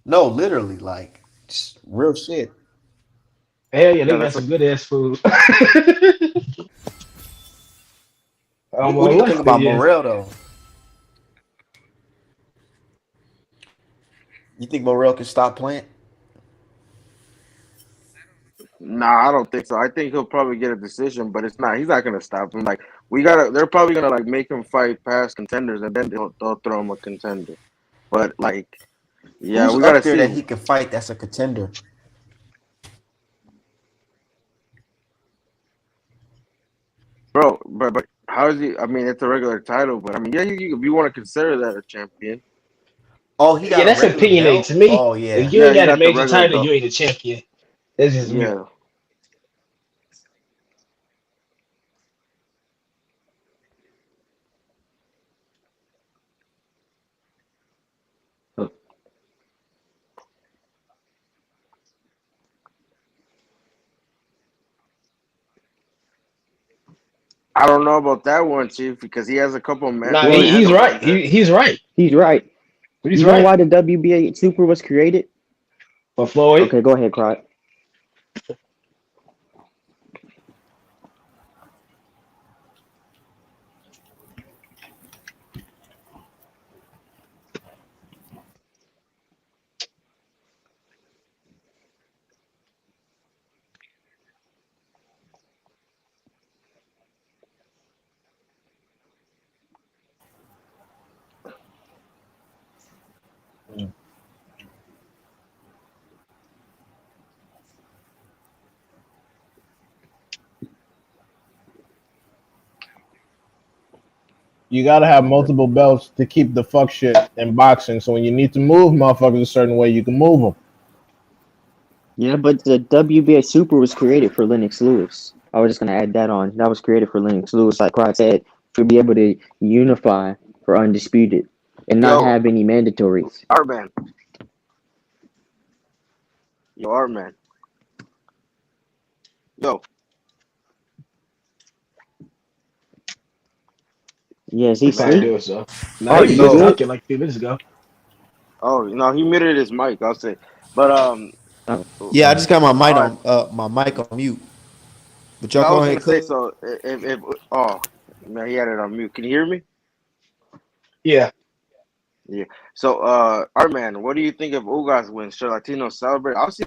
Speaker 3: No, literally, like just real shit.
Speaker 7: Hell yeah, they got some good ass food.
Speaker 3: What do you think about Morrell though? You think Morrell can stop Plant?
Speaker 8: Nah, I don't think so. I think he'll probably get a decision, but it's not. He's not gonna stop him. Like they're probably gonna like make him fight past contenders, and then they'll throw him a contender. But like, yeah,
Speaker 3: Who's
Speaker 8: we gotta
Speaker 3: up there
Speaker 8: see
Speaker 3: that he can fight. That's a contender.
Speaker 8: bro. But how is he? I mean, it's a regular title, but I mean, yeah, if you want to consider that a champion.
Speaker 3: Oh, he got
Speaker 7: that's opinionated to me.
Speaker 3: Oh yeah,
Speaker 7: if you ain't got a major title, you ain't a champion. That's just me.
Speaker 8: I don't know about that one, Chief, because he has a couple.
Speaker 7: Nah, he's right. He's right.
Speaker 5: He's right.
Speaker 7: He's
Speaker 5: you know why the WBA Super was created?
Speaker 7: For Floyd.
Speaker 5: Okay, go ahead, Crot.
Speaker 4: You gotta have multiple belts to keep the fuck shit in boxing. So when you need to move motherfuckers a certain way, you can move them.
Speaker 5: Yeah, but the WBA Super was created for Lennox Lewis. I was just gonna add that on. That was created for Lennox Lewis, like Crot said, to be able to unify for undisputed and not have any mandatories.
Speaker 8: Artman. Yo, Artman. Yo.
Speaker 5: Yes, he's asleep.
Speaker 7: So. No, he was talking like 2 minutes ago.
Speaker 8: Oh no, he muted his mic. I'll say, but
Speaker 3: yeah, I just got my mic on mute. But y'all go ahead.
Speaker 8: Say, so if oh man, he had it on mute. Can you hear me?
Speaker 7: Yeah.
Speaker 8: Yeah. So Artman, what do you think if Ugas wins? Should Latinos celebrate? Obviously,